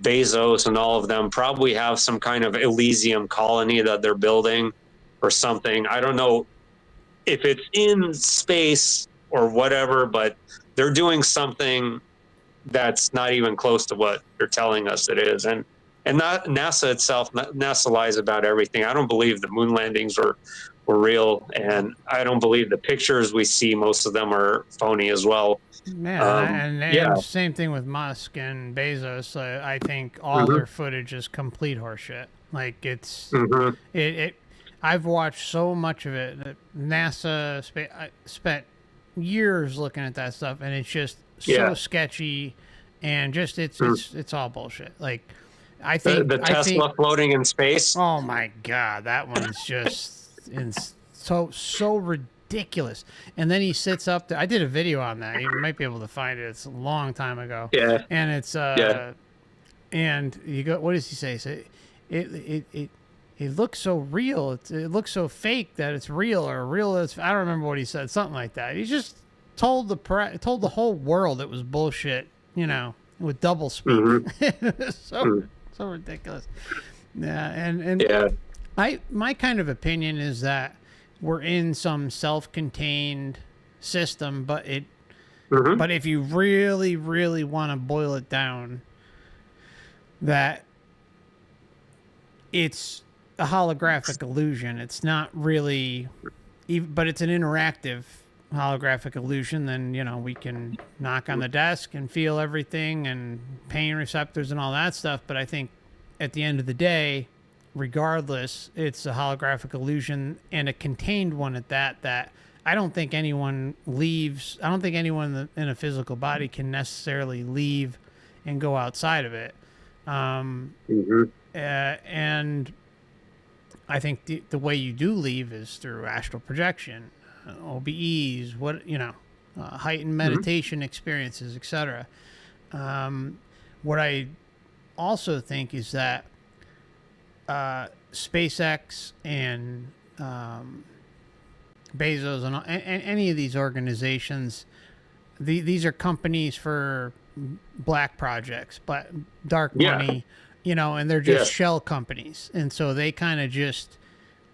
Bezos and all of them probably have some kind of Elysium colony that they're building or something. I don't know if it's in space or whatever, but they're doing something that's not even close to what they're telling us it is. And not NASA itself, NASA lies about everything. I don't believe the moon landings were real. And I don't believe the pictures we see, most of them are phony as well. Yeah, and same thing with Musk and Bezos. I think all their footage is complete horseshit. Like it's, I've watched so much of it that NASA spent years looking at that stuff, and it's just so sketchy, and just it's all bullshit. Like I think the Tesla floating in space. Oh my god, that one's just so ridiculous. And then he sits up there. I did a video on that. You might be able to find it. It's a long time ago. Yeah. And it's and you go. What does he say? So it looks so real. It looks so fake that it's real, or real as I don't remember what he said. Something like that. He just told the whole world it was bullshit. You know, with double speak. so ridiculous. Yeah, and my kind of opinion is that we're in some self-contained system, but but if you really, really want to boil it down, that it's a holographic illusion. It's not really, but it's an interactive holographic illusion. Then, you know, we can knock on the desk and feel everything and pain receptors and all that stuff. But I think at the end of the day, regardless, it's a holographic illusion, and a contained one at that I don't think anyone leaves. I don't think anyone in a physical body can necessarily leave and go outside of it. And I think the way you do leave is through astral projection, OBEs, heightened meditation experiences, etc. What I also think is that SpaceX and Bezos and any of these organizations, these are companies for black projects, dark money. You know, and they're just shell companies. And so they kind of just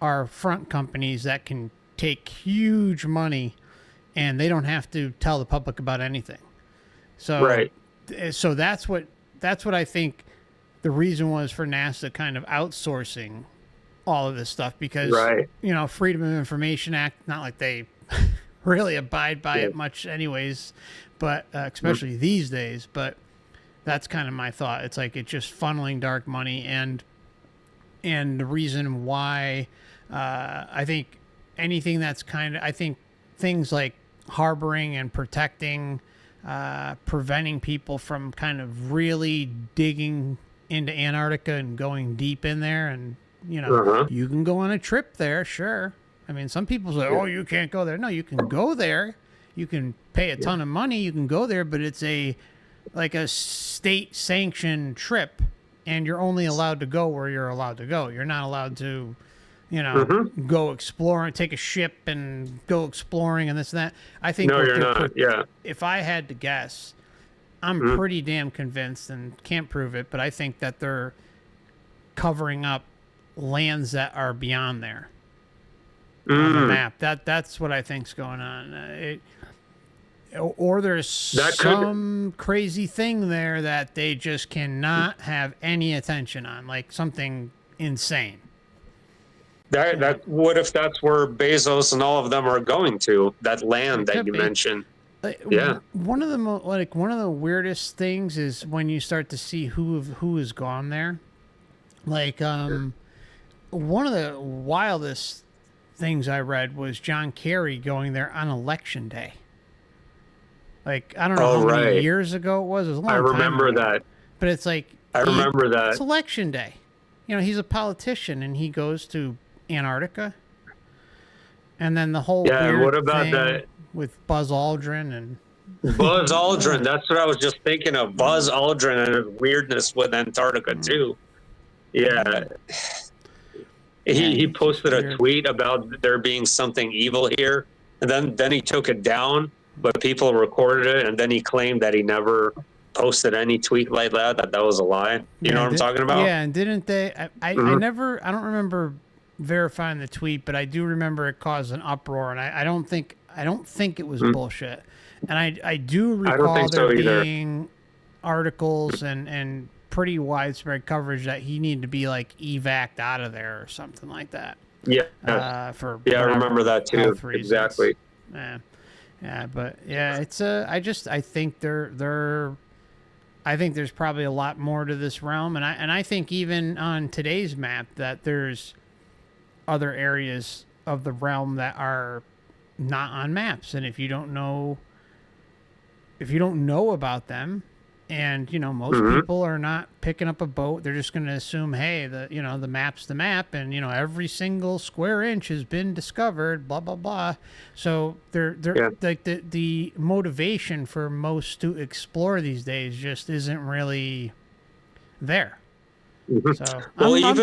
are front companies that can take huge money, and they don't have to tell the public about anything. So, so that's what I think the reason was for NASA kind of outsourcing all of this stuff, because, you know, Freedom of Information Act, not like they really abide by it much anyways, but especially these days, but that's kind of my thought. It's like it's just funneling dark money, and the reason why I think anything that's I think things like harboring and protecting, preventing people from kind of really digging into Antarctica and going deep in there, and you know, you can go on a trip there, sure. I mean, some people say, "Oh, you can't go there." No, you can go there. You can pay a ton of money. You can go there, but it's like a state-sanctioned trip, and you're only allowed to go where you're allowed to go. You're not allowed to you know, go exploring, take a ship and go exploring and this and that. I think No, you're not. Yeah. if I had to guess, I'm pretty damn convinced, and can't prove it, but I think that they're covering up lands that are beyond there on the map. That's what I think's going on. Or there's some crazy thing there that they just cannot have any attention on, like something insane. That what if that's where Bezos and all of them are going to, that land that you mentioned? Yeah. One of the weirdest things is when you start to see who has gone there. Like one of the wildest things I read was John Kerry going there on election day. Like, I don't know how many years ago it was. It was a long time ago. I remember that. But it's like, I remember that. It's election day. You know, he's a politician and he goes to Antarctica. And then the whole what about thing that with Buzz Aldrin and Buzz Aldrin? That's what I was just thinking of. Buzz Aldrin and his weirdness with Antarctica too. Yeah. He posted a tweet about there being something evil here, and then he took it down, but people recorded it, and then he claimed that he never posted any tweet like that was a lie. You know what I'm talking about? Yeah, and didn't they? I don't remember verifying the tweet, but I do remember it caused an uproar, and I don't think it was bullshit. And I do recall there being articles and pretty widespread coverage that he needed to be like evac'd out of there or something like that. Yeah. I remember that too. Exactly. But it's I think I think there's probably a lot more to this realm, and I think even on today's map that there's other areas of the realm that are not on maps, and if you don't know about them, and you know most people are not picking up a boat, they're just going to assume, hey, the map's the map, and you know every single square inch has been discovered, blah blah blah. So they're like the motivation for most to explore these days just isn't really there. So I'm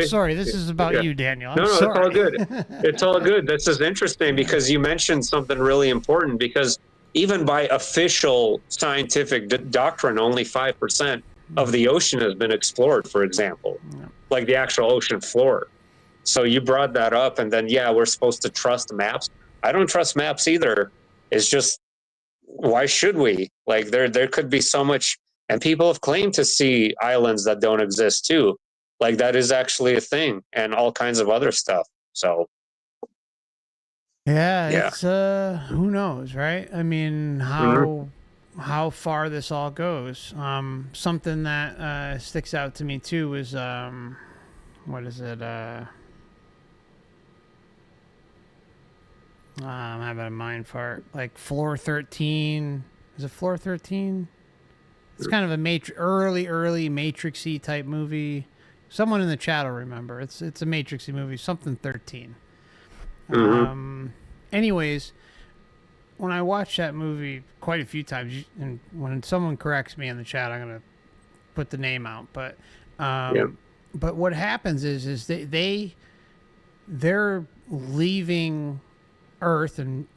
sorry, this is about you, Daniel. No, it's all good. It's all good. This is interesting because you mentioned something really important, because even by official scientific doctrine, only 5% of the ocean has been explored, for example, like the actual ocean floor. So you brought that up, and then, we're supposed to trust maps. I don't trust maps either. It's just, why should we? Like, there could be so much, and people have claimed to see islands that don't exist too. Like, that is actually a thing, and all kinds of other stuff. So. It's who knows, right? I mean, how far this all goes. Something that sticks out to me too is what is it? I'm having a mind fart. Like Floor 13. Is it Floor 13? It's kind of a early Matrix-y type movie. Someone in the chat will remember. It's a Matrix-y movie. Something 13. Anyways, when I watched that movie quite a few times, and when someone corrects me in the chat, I'm gonna put the name out. But what happens is they're leaving Earth, and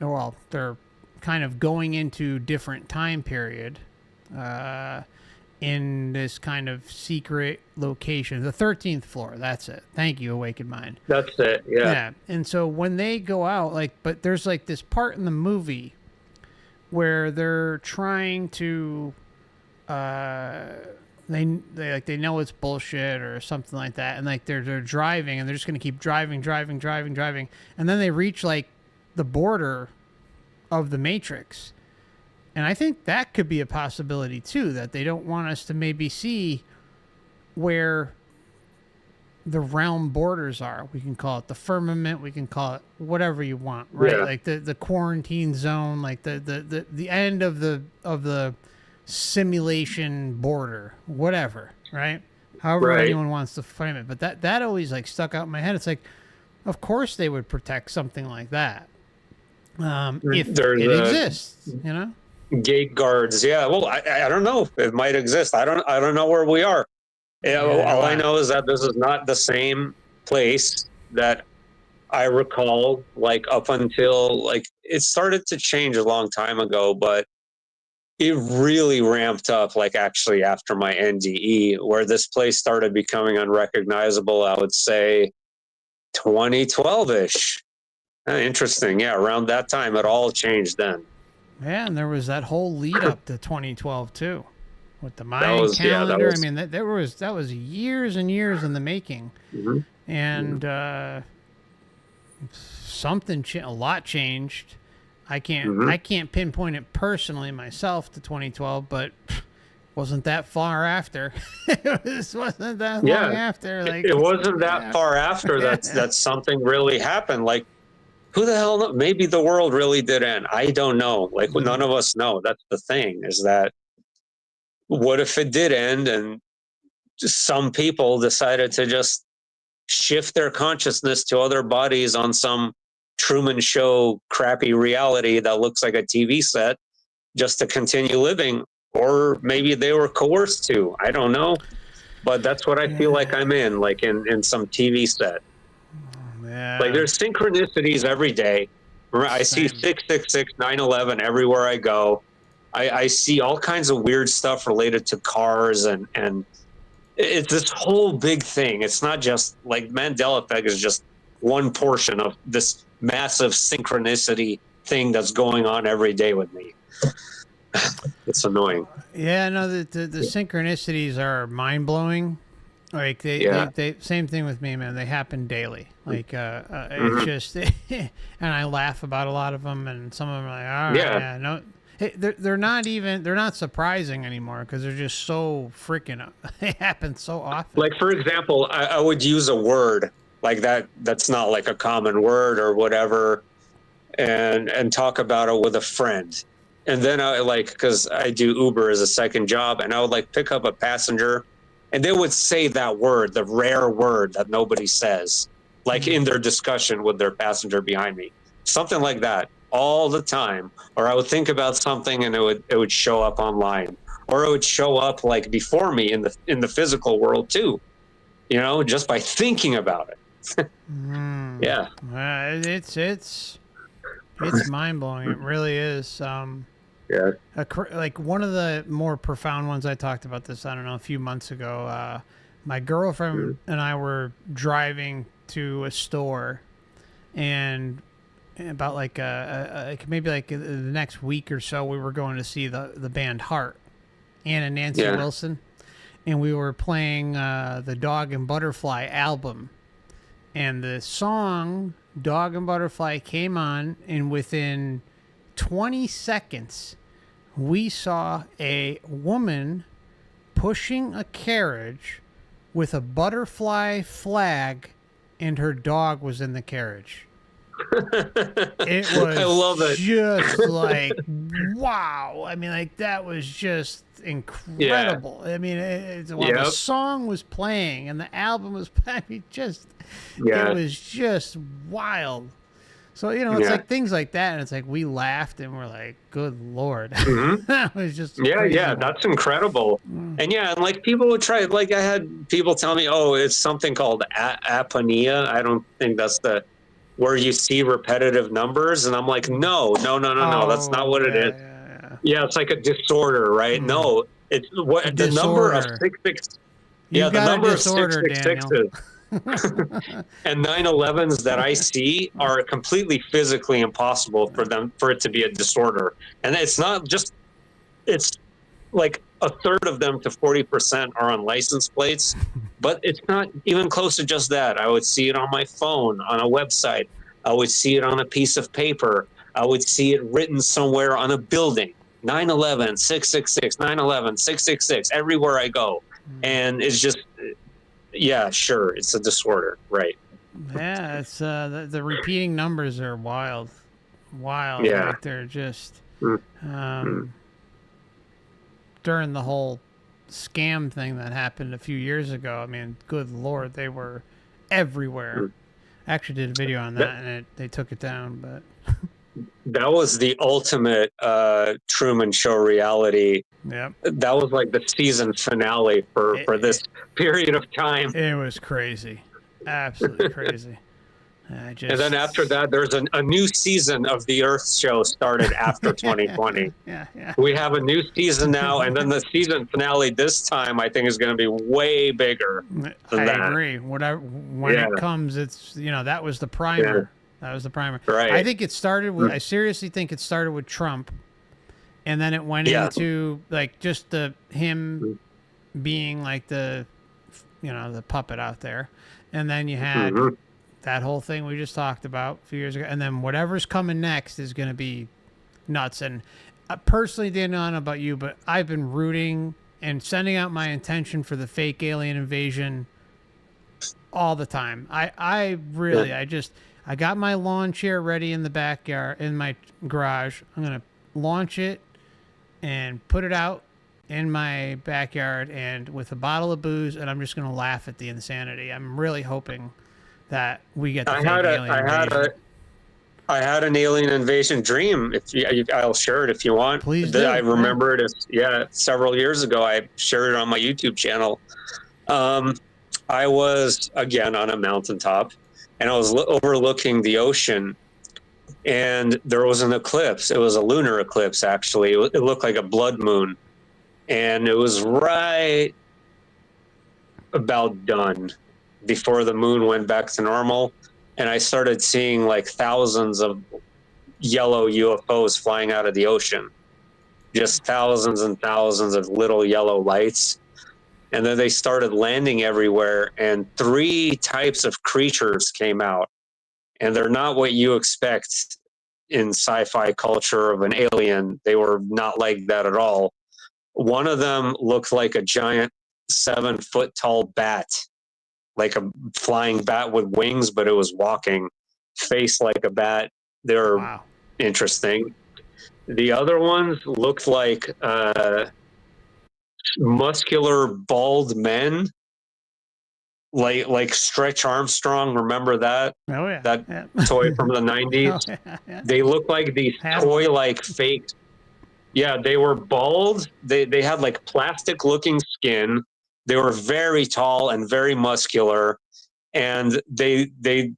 they're kind of going into different time period in this kind of secret location, the 13th floor. That's it. Thank you, Awakened Mind. That's it. Yeah. And so when they go out, but there's like this part in the movie where they're trying to, they know it's bullshit or something like that, and like they're driving, and they're just gonna keep driving, and then they reach like the border of the Matrix. And I think that could be a possibility, too, that they don't want us to maybe see where the realm borders are. We can call it the firmament. We can call it whatever you want, right? Yeah. Like the quarantine zone, like the end of the simulation border, whatever, right? However anyone wants to frame it. But that always like stuck out in my head. It's like, of course they would protect something like that if it exists, you know? Gate guards. Yeah. Well, I don't know. It might exist. I don't know where we are. All I know is that this is not the same place that I recall, like up until like it started to change a long time ago, but it really ramped up like actually after my NDE, where this place started becoming unrecognizable. I would say 2012-ish. Interesting. Yeah, around that time it all changed then. Yeah, and there was that whole lead up to 2012 too, with the Mayan was- yeah, that calendar. was- I mean, that was years and years in the making, Mhm. and a lot changed. I can't pinpoint it personally myself to 2012, but wasn't that far after. It wasn't that Yeah, long after. Like it wasn't that far after that something really happened. Like, who the hell knows? Maybe the world really did end. I don't know. Like, none of us know. That's the thing, is that what if it did end and just some people decided to just shift their consciousness to other bodies on some Truman Show crappy reality that looks like a TV set just to continue living? Or maybe they were coerced to. I don't know. But that's what I feel like I'm in, like in some TV set. Yeah. Like there's synchronicities every day. I see 666, 9/11 everywhere I go. I see all kinds of weird stuff related to cars, and it's this whole big thing. It's not just like Mandela Effect is just one portion of this massive synchronicity thing that's going on every day with me. It's annoying. Yeah, no, the synchronicities are mind blowing. Like they same thing with me, man. They happen daily. Like it's just, and I laugh about a lot of them, and some of them are like, all right, yeah, no, they're not surprising anymore because they're just so freaking. They happen so often. Like for example, I would use a word like that's not like a common word or whatever, and talk about it with a friend. And then I like, because I do Uber as a second job, and I would like pick up a passenger, and they would say that word, the rare word that nobody says, like in their discussion with their passenger behind me, something like that all the time. Or I would think about something and it would show up online, or it would show up like before me in the physical world too, you know, just by thinking about it. Yeah. It's mind blowing. It really is. Yeah. Like one of the more profound ones, I talked about this, I don't know, a few months ago. My girlfriend and I were driving to a store, and about like maybe like the next week or so, we were going to see the band Heart, Ann and Nancy Wilson, and we were playing the Dog and Butterfly album, and the song Dog and Butterfly came on, and within 20 seconds, we saw a woman pushing a carriage with a butterfly flag, and her dog was in the carriage. It was I love it. just like, wow. I mean, like, that was just incredible. Yeah. I mean, while the song was playing and the album was playing, it was just wild. So, you know, it's like things like that, and it's like we laughed and we're like, good Lord. That was just crazy. That's incredible. And and like people would try, like I had people tell me, oh, it's something called aponia. I don't think that's where you see repetitive numbers. And I'm like, no, that's not what it is. Yeah, it's like a disorder, right? No, it's what the number of 66. Yeah, the number of 666 and 9/11s that I see are completely physically impossible for it to be a disorder. And it's not just, it's like a third of them to 40% are on license plates, but it's not even close to just that. I would see it on my phone, on a website. I would see it on a piece of paper. I would see it written somewhere on a building. 9/11, 666, 9/11, 666, everywhere I go. And it's just, yeah, sure, it's a disorder, right? Yeah, it's the repeating numbers are wild. Yeah, like they're just during the whole scam thing that happened a few years ago. I mean, good Lord, they were everywhere. I actually did a video on that, and they took it down, but that was the ultimate Truman Show reality. Yep. That was like the season finale for this period of time. It was crazy. Absolutely crazy. And then after that, there's a new season of the Earth show started after 2020. Yeah. We have a new season now, and then the season finale this time, I think, is going to be way bigger than that. I agree. When it comes, it's, that was the primer. Yeah. That was the primer. Right. I think it started with, I seriously think it started with Trump, and then it went into like just him being like the puppet out there. And then you had that whole thing we just talked about a few years ago. And then whatever's coming next is going to be nuts. And personally, Daniel, I don't know about you, but I've been rooting and sending out my intention for the fake alien invasion all the time. I got my lawn chair ready in the backyard, in my garage. I'm going to launch it and put it out in my backyard and with a bottle of booze, and I'm just going to laugh at the insanity. I'm really hoping that we get the fake alien invasion. I had an alien invasion dream. I'll share it if you want. Please do. I remember it. Several years ago, I shared it on my YouTube channel. I was again on a mountaintop, and I was overlooking the ocean, and there was an eclipse. It was a lunar eclipse, actually. It looked like a blood moon, and it was right about done before the moon went back to normal. And I started seeing like thousands of yellow UFOs flying out of the ocean, just thousands and thousands of little yellow lights. And then they started landing everywhere, and 3 types of creatures came out. And they're not what you expect in sci-fi culture of an alien. They were not like that at all. One of them looked like a giant 7-foot tall bat, like a flying bat with wings, but it was walking, face like a bat. They're interesting. The other ones looked like muscular bald men, like Stretch Armstrong. Remember that? Oh yeah, that toy from the 90s. Oh, yeah. They looked like these toy-like fake. Yeah, they were bald. They had like plastic-looking skin. They were very tall and very muscular, and I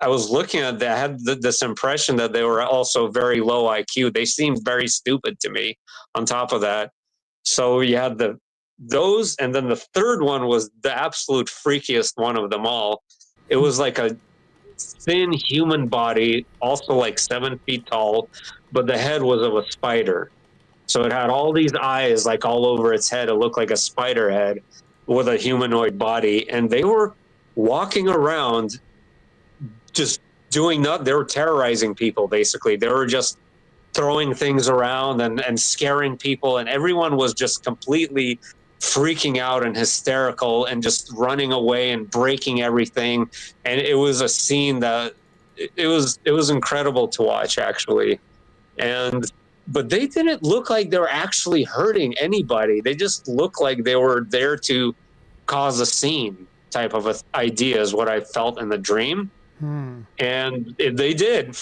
was looking at that. I had this impression that they were also very low IQ. They seemed very stupid to me. On top of that, so you had those, and then the third one was the absolute freakiest one of them all. It was like a thin human body, also like 7 feet tall, but the head was of a spider. So it had all these eyes like all over its head. It looked like a spider head with a humanoid body, and they were walking around just doing nothing. They were terrorizing people, basically. They were just throwing things around and scaring people, and everyone was just completely freaking out and hysterical and just running away and breaking everything. And it was a scene that it was incredible to watch, actually. But they didn't look like they were actually hurting anybody. They just looked like they were there to cause a scene type of an idea is what I felt in the dream. And they did.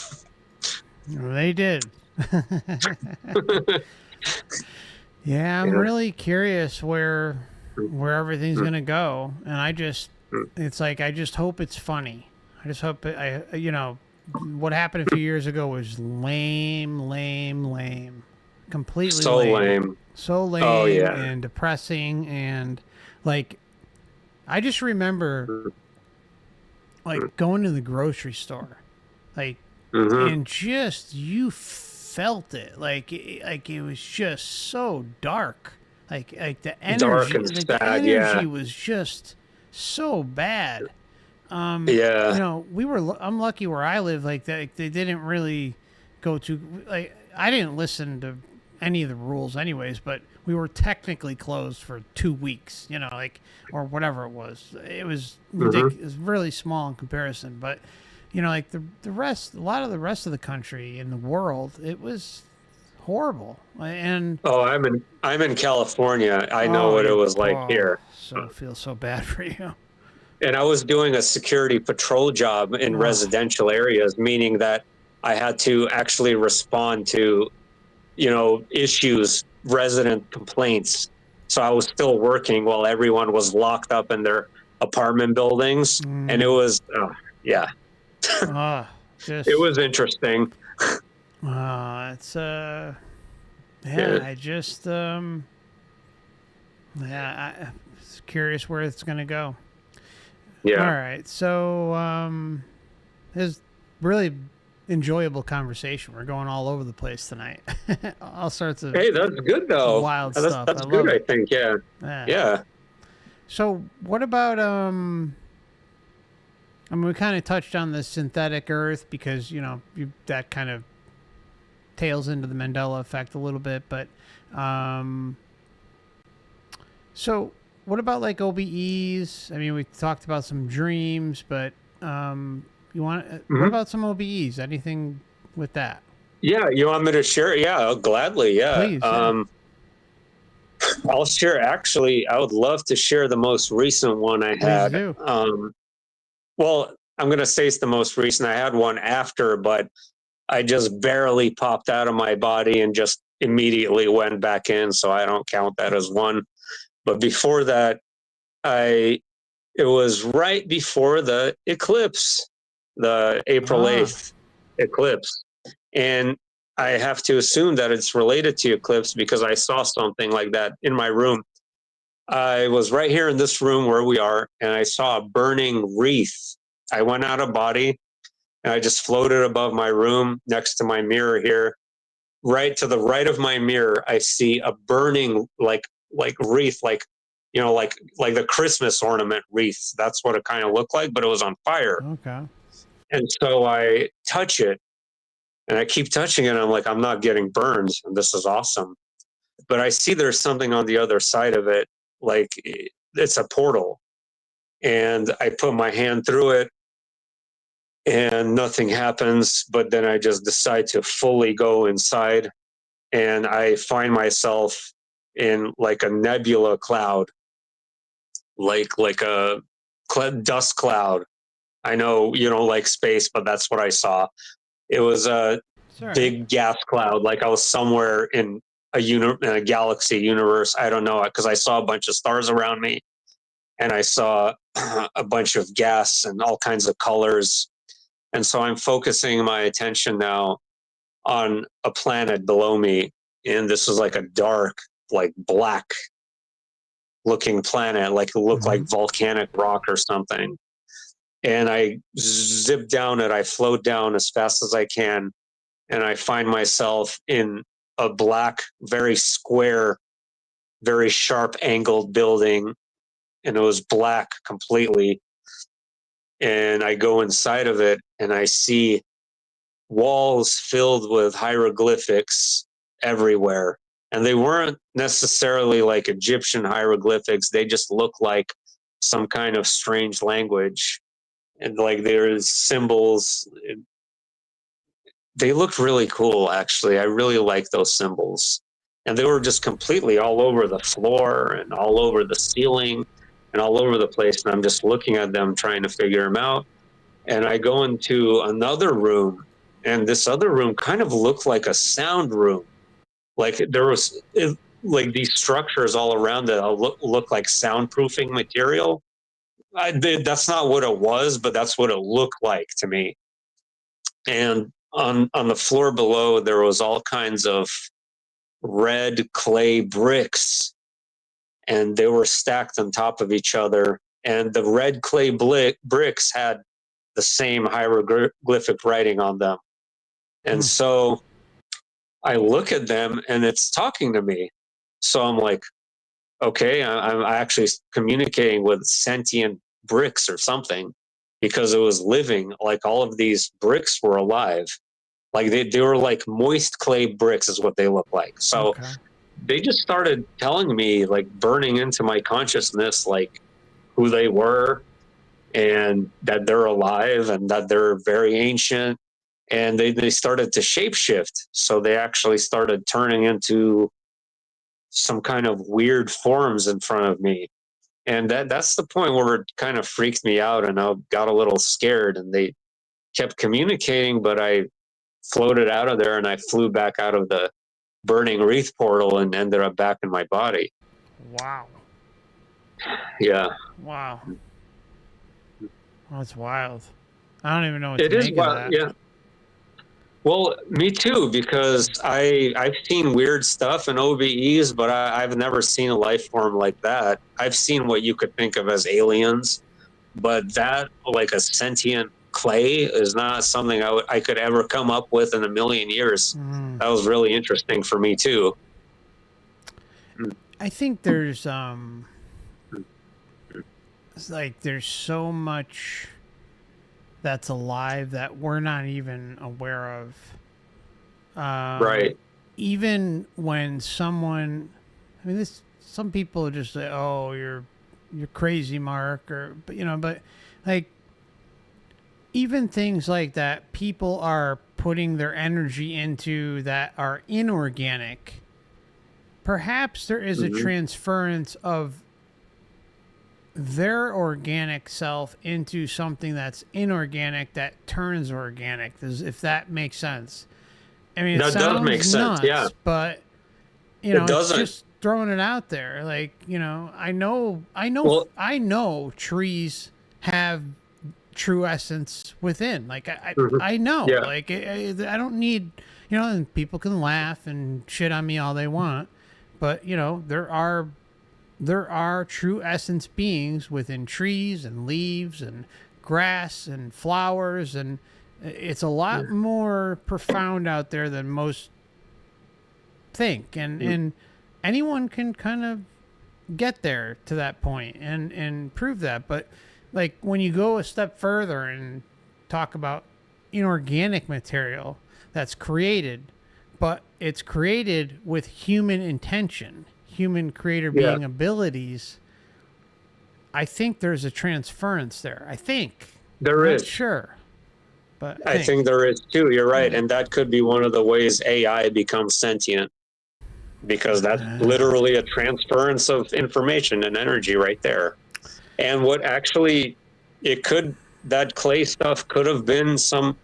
They did. Yeah, I'm really curious where everything's going to go. And it's like, I just hope it's funny. I just hope what happened a few years ago was lame, completely lame. So lame. Oh, yeah. And depressing. And like, I just remember like going to the grocery store, like, and just, you felt it. Like it was just so dark. Like the energy, dark and sad, the energy was just so bad. I'm lucky where I live. Like they didn't really go to, like, I didn't listen to any of the rules anyways, but we were technically closed for 2 weeks, or whatever it was. It was ridiculous. It was really small in comparison, but like a lot of the rest of the country and the world, it was horrible. And I'm in California. I know what it was like here. So I feel so bad for you. And I was doing a security patrol job in residential areas, meaning that I had to actually respond to, issues, resident complaints. So I was still working while everyone was locked up in their apartment buildings. And it was, Just It was interesting. it's Yeah. I just yeah, I'm curious where it's gonna go. All Yeah. right, so it's really enjoyable conversation. We're going all over the place tonight. All sorts of Hey, that's good though. wild That's stuff. I that's good, love I it. think. Yeah. Yeah. Yeah. So what about I mean, we kind of touched on the synthetic Earth because that kind of tails into the Mandela effect a little bit, but um, so what about like OBEs? I mean, we talked about some dreams, but you want what Hmm. about some OBEs? Anything with that? Yeah. You want me to share? Yeah, I'll gladly. Yeah. Please, yeah. I'll share. Actually, I would love to share the most recent one I Please had. do. Well, I'm going to say it's the most recent. I had one after, but I just barely popped out of my body and just immediately went back in. So I don't count that as one. But before that, it was right before the eclipse, the April Ah, 8th eclipse. And I have to assume that it's related to eclipse because I saw something like that in my room. I was right here in this room where we are, and I saw a burning wreath. I went out of body and I just floated above my room next to my mirror here. Right to the right of my mirror, I see a burning like wreath, like the Christmas ornament wreaths. That's what it kind of looked like, but it was on fire. okay. And so I touch it, and I keep touching it. And I'm like, I'm not getting burned, and this is awesome. But I see there's something on the other side of it, like it's a portal. And I put my hand through it, and nothing happens. But then I just decide to fully go inside, and I find myself in like a nebula cloud, like a dust cloud. I know you don't like space, but that's what I saw. It was a It's all right. big gas cloud, like I was somewhere in in a galaxy universe. I don't know, because I saw a bunch of stars around me, and I saw a bunch of gas and all kinds of colors. And so I'm focusing my attention now on a planet below me, and this was like a dark, like black looking planet, like it looked like Mm-hmm. volcanic rock or something. And I zip down it, I float down as fast as I can, and I find myself in a black, very square, very sharp angled building, and it was black completely. And I go inside of it, and I see walls filled with hieroglyphics everywhere. And they weren't necessarily like Egyptian hieroglyphics, they just look like some kind of strange language. And like there's symbols. They looked really cool, actually. I really like those symbols. And they were just completely all over the floor and all over the ceiling and all over the place. And I'm just looking at them, trying to figure them out. And I go into another room, and this other room kind of looked like a sound room. Like there was like these structures all around it look like soundproofing material. That's not what it was, but that's what it looked like to me. And on the floor below, there was all kinds of red clay bricks, and they were stacked on top of each other. And the red clay bricks had the same hieroglyphic writing on them. And Hmm. so I look at them, and it's talking to me. So I'm like, okay, I'm actually communicating with sentient bricks or something, because it was living. Like all of these bricks were alive. Like they were like moist clay bricks is what they look like. So Okay. they just started telling me, like burning into my consciousness, like who they were, and that they're alive, and that they're very ancient. And they started to shapeshift. So they actually started turning into some kind of weird forms in front of me. And that's the point where it kind of freaked me out, and I got a little scared. And they kept communicating, but I floated out of there, and I flew back out of the burning wreath portal and ended up back in my body. Wow. Yeah. Wow. That's wild. I don't even know what It to is make of wild, that. yeah. Well, me too, because I've seen weird stuff in OBEs, but I've never seen a life form like that. I've seen what you could think of as aliens, but that, like a sentient clay, is not something I could ever come up with in a million years. That was really interesting for me too. I think there's it's like there's so much that's alive that we're not even aware of. Right. Even when someone, I mean, some people just say, "Oh, you're crazy, Mark," or but like even things like that, people are putting their energy into that are inorganic. Perhaps there is a Hmm. transference of their organic self into something that's inorganic that turns organic, if that makes sense. I mean, it That does make sounds sense. Yeah. nuts, but It it's doesn't. just throwing it out there. Like, Well, I know trees have true essence within. Like, mhm. I know. Yeah. Like, I don't need, and people can laugh and shit on me all they want, but there are true essence beings within trees and leaves and grass and flowers, and it's a lot more profound out there than most think, and anyone can kind of get there to that point and prove that. But like when you go a step further and talk about inorganic material that's created, but it's created with human intention, human creator Yeah. being abilities, I think there's a transference there. I think. There Not is. sure, but I think there is too. You're right. Yeah. And that could be one of the ways AI becomes sentient, because that's literally a transference of information and energy right there. And what actually, that clay stuff could have been some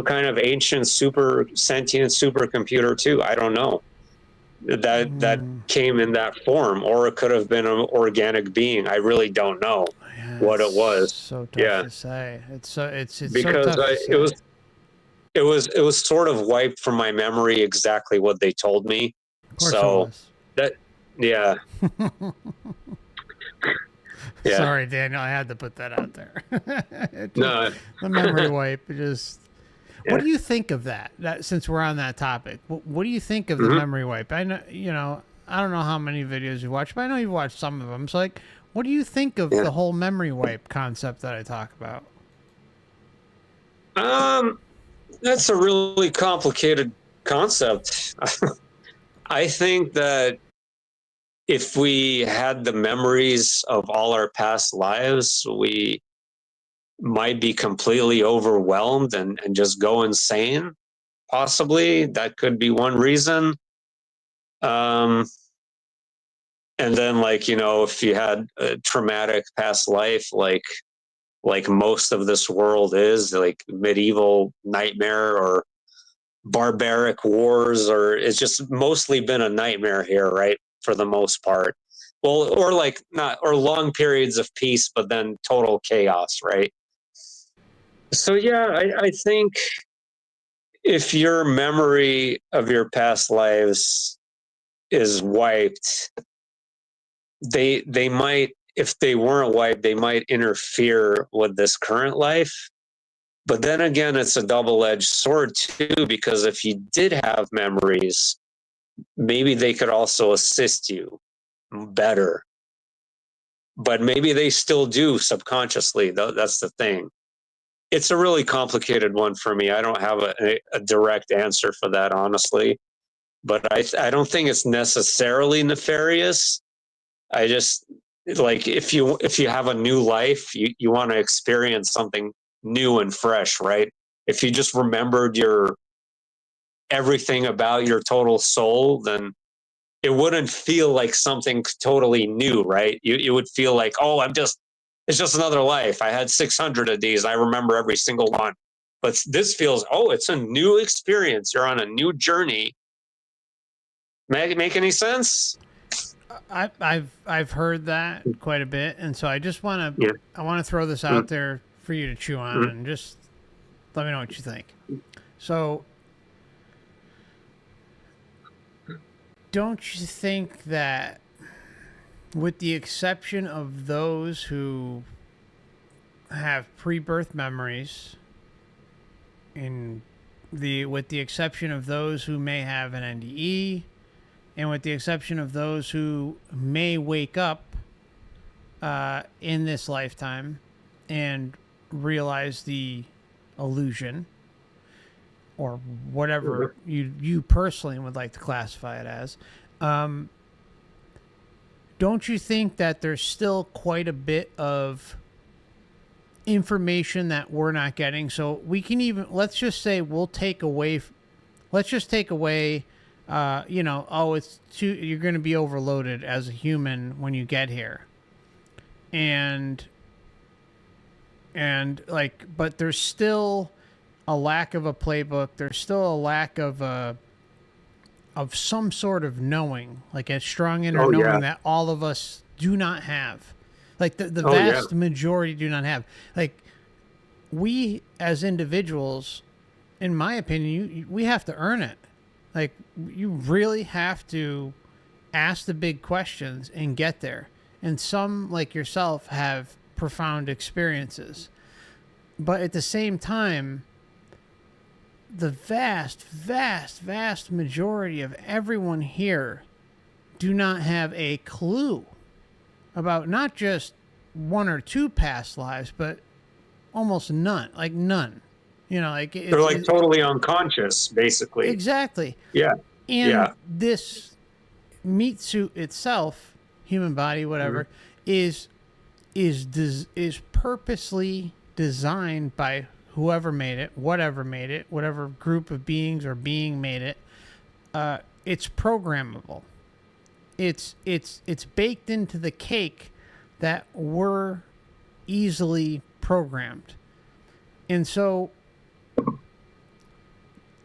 kind of ancient super sentient supercomputer too. I don't know. That came in that form, or it could have been an organic being. I really don't know Yeah, what it's it was. so tough Yeah. to say. It's so Because tough to it say. was sort of wiped from my memory exactly what they told me. Of course it So was. that, yeah, yeah. Sorry, Daniel. I had to put that out there. No, The memory wipe. Just. yeah. What do you think of that? Since we're on that topic, what do you think of the Mhm. memory wipe? I know, I don't know how many videos you watch, but I know you've watched some of them. So, like, what do you think of Yeah. the whole memory wipe concept that I talk about? That's a really complicated concept. I think that if we had the memories of all our past lives, we might be completely overwhelmed and just go insane. Possibly that could be one reason. Um, and then, like, if you had a traumatic past life, like most of this world is, like medieval nightmare or barbaric wars, or it's just mostly been a nightmare here, right? For the most part. Well, or like not, or long periods of peace, but then total chaos, right? So yeah, I think if your memory of your past lives is wiped, they might, if they weren't wiped, they might interfere with this current life. But then again, it's a double-edged sword too, because if you did have memories, maybe they could also assist you better. But maybe they still do subconsciously. That's the thing. It's a really complicated one for me. I don't have a direct answer for that, honestly. But I don't think it's necessarily nefarious. I just, like, if you have a new life, you want to experience something new and fresh, right? If you just remembered everything about your total soul, then it wouldn't feel like something totally new, right? You would feel like, oh, it's just another life. I had 600 of these. I remember every single one. But this feels, oh, it's a new experience. You're on a new journey. Make any sense? I've heard that quite a bit, and so I just want to Yeah. throw this out there for you to chew on, and just let me know what you think. So, don't you think that, with the exception of those who have pre-birth memories, with the exception of those who may have an NDE, and with the exception of those who may wake up in this lifetime and realize the illusion, or whatever you personally would like to classify it as, don't you think that there's still quite a bit of information that we're not getting? So we can even, let's just say we'll take away, you know, oh, you're going to be overloaded as a human when you get here. And like, but there's still a lack of a playbook. There's still a lack of some sort of knowing, like a strong inner knowing that all of us do not have. Like the vast majority do not have. Like, we as individuals, in my opinion, we have to earn it. Like, you really have to ask the big questions and get there. And some, like yourself, have profound experiences. But at the same time, the vast, vast, vast majority of everyone here do not have a clue about not just one or two past lives, but almost none. Like, none. You know, like they're like totally unconscious, basically. Exactly. Yeah. And this meat suit itself, human body, whatever, is purposely designed by whoever made it, whatever group of beings or being made it. It's programmable. It's baked into the cake that we're easily programmed. And so,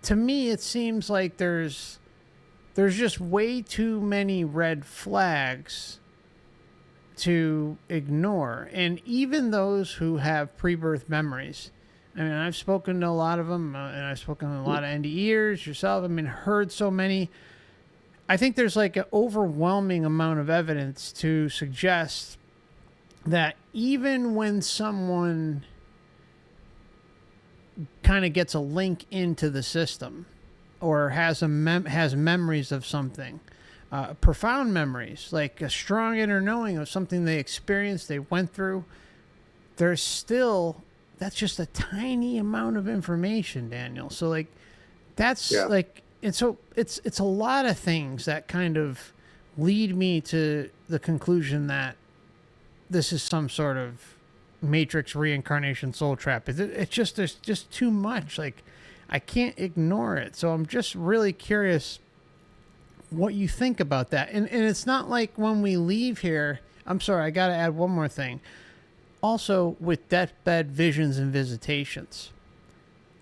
to me, it seems like there's just way too many red flags to ignore. And even those who have pre-birth memories, I mean, I've spoken to a lot of them, and I've spoken to a lot of NDEers, yourself. I mean, heard so many. I think there's like an overwhelming amount of evidence to suggest that even when someone kind of gets a link into the system, or has has memories of something, profound memories, like a strong inner knowing of something they experienced, they went through, there's still, that's just a tiny amount of information, Daniel. So like, that's like, and so it's a lot of things that kind of lead me to the conclusion that this is some sort of Matrix reincarnation soul trap. It's just, there's just too much. Like, I can't ignore it. So I'm just really curious what you think about that. And it's not like when we leave here, I'm sorry, I got to add one more thing. Also, with deathbed visions and visitations,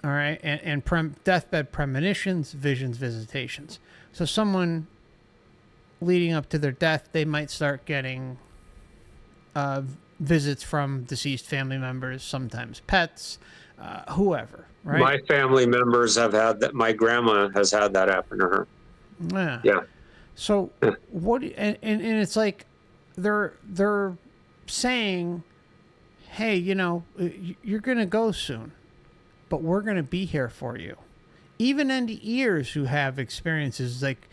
all right, and deathbed premonitions, visions, visitations. So someone leading up to their death, they might start getting visits from deceased family members, sometimes pets, whoever, right? My family members have had that. My grandma has had that happen to her. Yeah. So what? And it's like they're saying, hey, you know, you're gonna go soon, but we're gonna be here for you. Even NDEers who have experiences, like,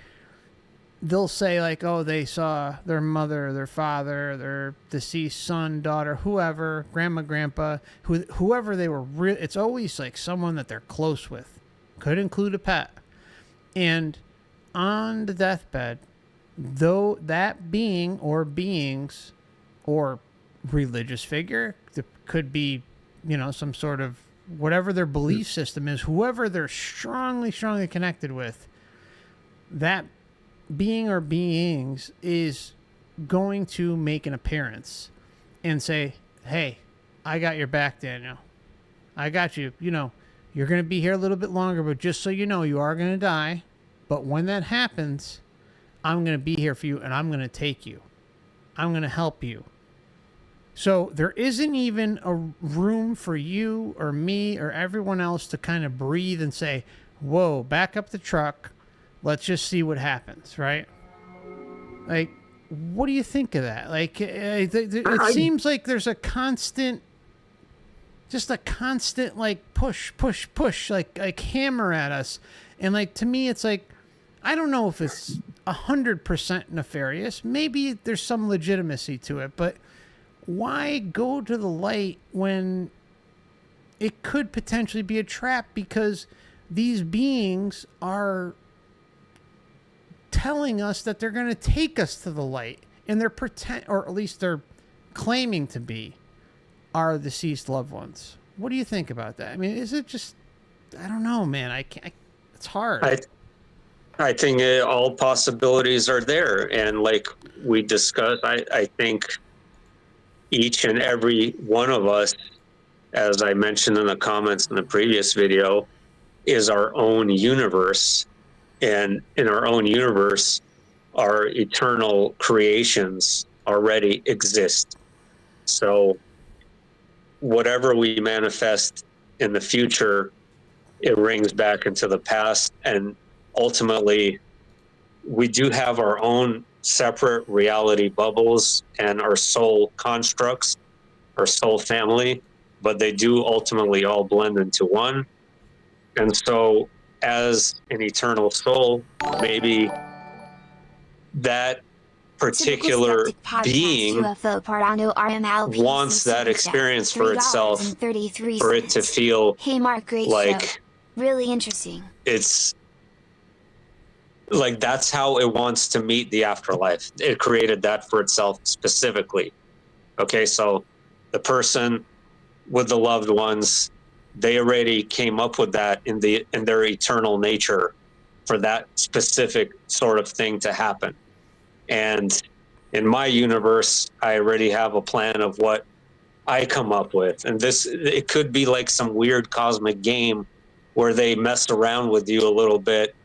they'll say like, oh, they saw their mother, their father, their deceased son, daughter, whoever, grandma, grandpa, whoever they were. It's always like someone that they're close with. Could include a pet. And on the deathbed, though that being or beings or religious figure, could be, you know, some sort of whatever their belief system is, whoever they're strongly connected with, that being or beings is going to make an appearance and say, hey, I got your back, Daniel. I got you. You know, you're going to be here a little bit longer, but just so you know, you are going to die. But when that happens, I'm going to be here for you, and I'm going to take you. I'm going to help you. So there isn't even a room for you or me or everyone else to kind of breathe and say, whoa, back up the truck. Let's just see what happens, right? Like, what do you think of that? Like, it seems like there's a constant, like push, like hammer at us. And like, to me, it's like, I don't know if it's 100% nefarious. Maybe there's some legitimacy to it, but why go to the light when it could potentially be a trap? Because these beings are telling us that they're going to take us to the light, and they're or at least they're claiming to be our deceased loved ones. What do you think about that? I mean, is it just, I don't know, man. It's hard. I think all possibilities are there. And like we discussed, I think each and every one of us, as I mentioned in the comments in the previous video, is our own universe. And in our own universe, our eternal creations already exist. So whatever we manifest in the future, it rings back into the past. And ultimately, we do have our own separate reality bubbles and our soul constructs, our soul family, but they do ultimately all blend into one. And so as an eternal soul, maybe that particular being wants that experience for itself, for it to feel like really interesting. It's like that's how it wants to meet the afterlife. It created that for itself specifically. Okay, so the person with the loved ones, they already came up with that in their eternal nature for that specific sort of thing to happen. And in my universe, I already have a plan of what I come up with. And it could be like some weird cosmic game where they mess around with you a little bit.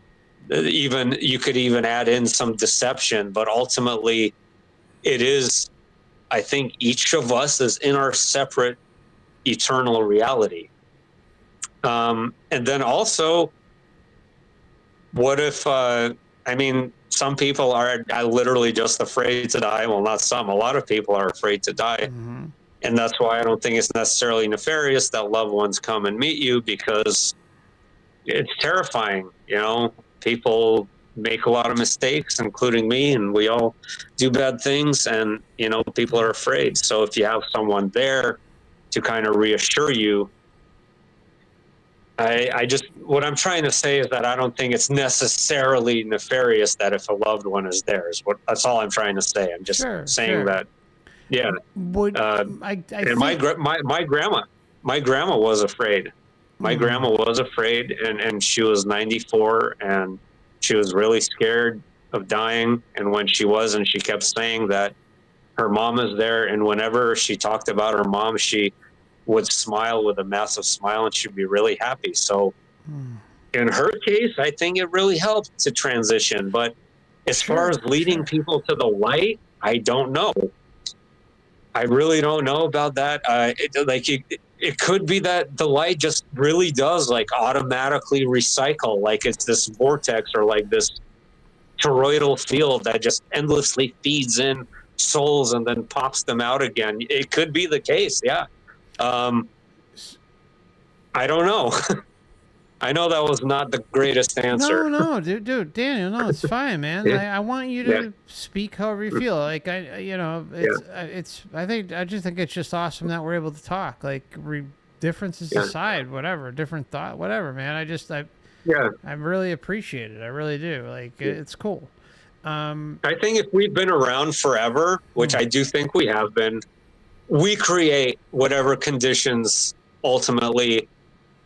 Even you could even add in some deception, but ultimately it is, I think each of us is in our separate eternal reality. And then also, what if, some people are literally just afraid to die. Well, not some, a lot of people are afraid to die. Mm-hmm. And that's why I don't think it's necessarily nefarious that loved ones come and meet you, because it's terrifying. You know, people make a lot of mistakes, including me, and we all do bad things, and, you know, people are afraid. So if you have someone there to kind of reassure you, what I'm trying to say is that I don't think it's necessarily nefarious that if a loved one is there. That's all I'm trying to say. I'm just saying that, yeah. And my grandma was afraid. My grandma was afraid, and she was 94, and she was really scared of dying. And when she was, and she kept saying that her mom is there, and whenever she talked about her mom, she would smile with a massive smile, and she'd be really happy. So in her case, I think it really helped to transition. But as far as leading people to the light, I don't know. I really don't know about that. It could be that the light just really does like automatically recycle, like it's this vortex or like this toroidal field that just endlessly feeds in souls and then pops them out again. It could be the case, yeah. I don't know. I know that was not the greatest answer. No, dude, Daniel, no, it's fine, man. I want you to speak however you feel. Like I just think it's just awesome that we're able to talk. Like differences aside, whatever, different thought, whatever, man. I really appreciate it. I really do. Like it's cool. I think if we've been around forever, which I do think we have been, we create whatever conditions ultimately.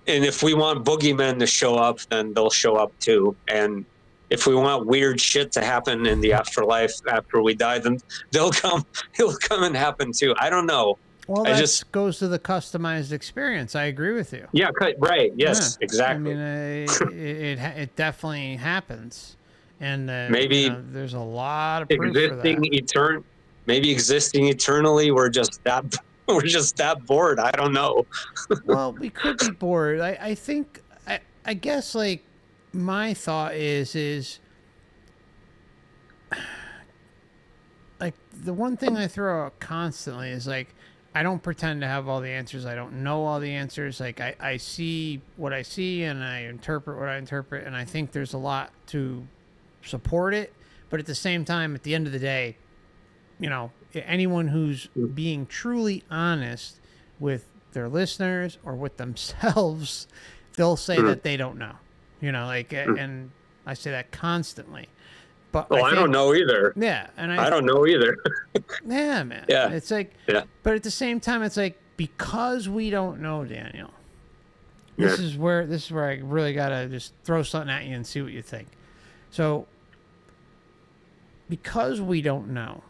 And if we want boogeymen to show up, then they'll show up too. And if we want weird shit to happen in the afterlife after we die, then it'll come and happen too. I don't know. Well, that just goes to the customized experience. I agree with you. Yeah, right. Yes, exactly. I mean, it definitely happens. And maybe there's a lot of proof for that. maybe existing eternally. We're just that bored. I don't know. Well, we could be bored. I think, I guess, like, my thought is like, the one thing I throw out constantly is, like, I don't pretend to have all the answers. I don't know all the answers. Like, I see what I see and I interpret what I interpret, and I think there's a lot to support it. But at the same time, at the end of the day, you know, anyone who's being truly honest with their listeners or with themselves, they'll say that they don't know. You know, like, and I say that constantly. But Well, I don't know either. Yeah, and I don't know either. Yeah, man. Yeah. It's like, but at the same time, it's like, because we don't know, Daniel. This is where I really gotta just throw something at you and see what you think. So, because we don't know,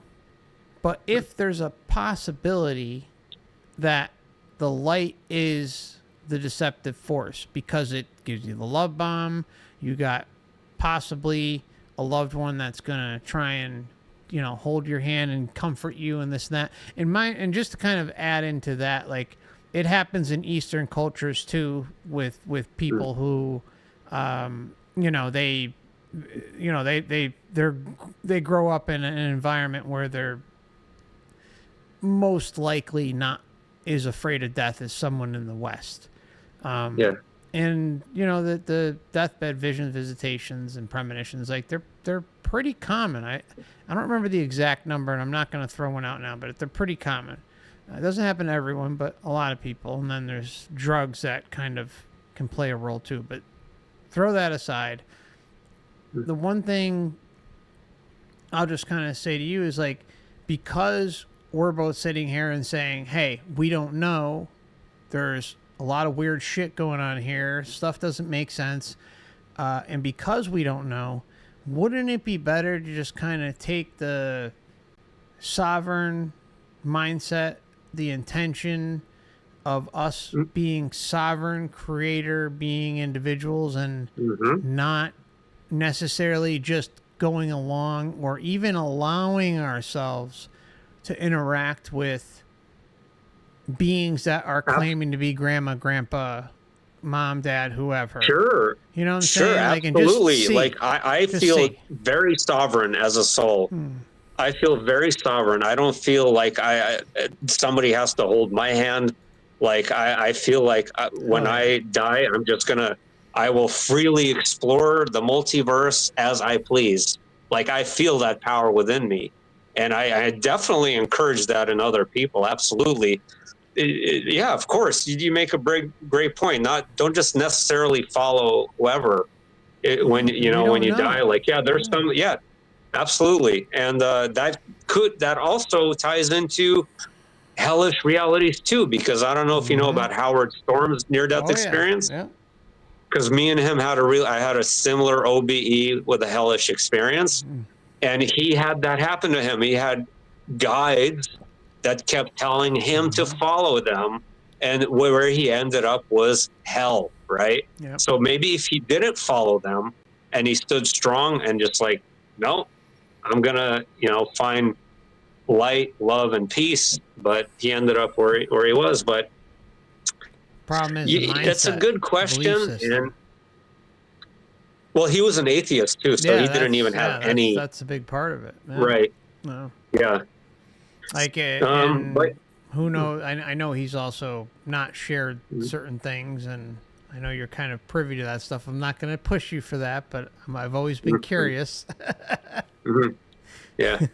but if there's a possibility that the light is the deceptive force because it gives you the love bomb, you got possibly a loved one that's gonna try and, you know, hold your hand and comfort you and this and that. And just to kind of add into that, like, it happens in Eastern cultures too with people who, you know, they grow up in an environment where they're most likely not as afraid of death as someone in the West. And, you know, the deathbed vision visitations and premonitions, like, they're pretty common. I don't remember the exact number, and I'm not going to throw one out now, but they're pretty common. It doesn't happen to everyone, but a lot of people. And then there's drugs that kind of can play a role too. But throw that aside. The one thing I'll just kind of say to you is, like, because we're both sitting here and saying, hey, we don't know, there's a lot of weird shit going on here, stuff doesn't make sense, and because we don't know, wouldn't it be better to just kind of take the sovereign mindset, the intention of us being sovereign creator, being individuals, and not necessarily just going along or even allowing ourselves to interact with beings that are claiming to be grandma, grandpa, mom, dad, whoever. Sure. You know what I'm saying? Absolutely. Just see. Like, I feel very sovereign as a soul. I feel very sovereign. I don't feel like somebody has to hold my hand. Like, I feel like when I die, I will freely explore the multiverse as I please. Like, I feel that power within me. And I definitely encourage that in other people. Absolutely. Yeah, of course. You make a great point. Don't just necessarily follow whoever when you die. Like, there's some. Yeah, absolutely. And that also ties into hellish realities too, because I don't know if you know about Howard Storm's near-death experience. Yeah. Because me and him I had a similar OBE with a hellish experience, and he had that happen to him. He had guides that kept telling him to follow them, and where he ended up was hell, right? Yep. So maybe if he didn't follow them and he stood strong and just like, no, I'm gonna, find light, love, and peace, but he ended up where he was. But problem is, that's a good question. And well, he was an atheist too, so he didn't even have any. That's a big part of it, man. Right? No. Yeah. Like, but who knows? I know he's also not shared certain things, and I know you're kind of privy to that stuff. I'm not going to push you for that, but I've always been curious. Yeah.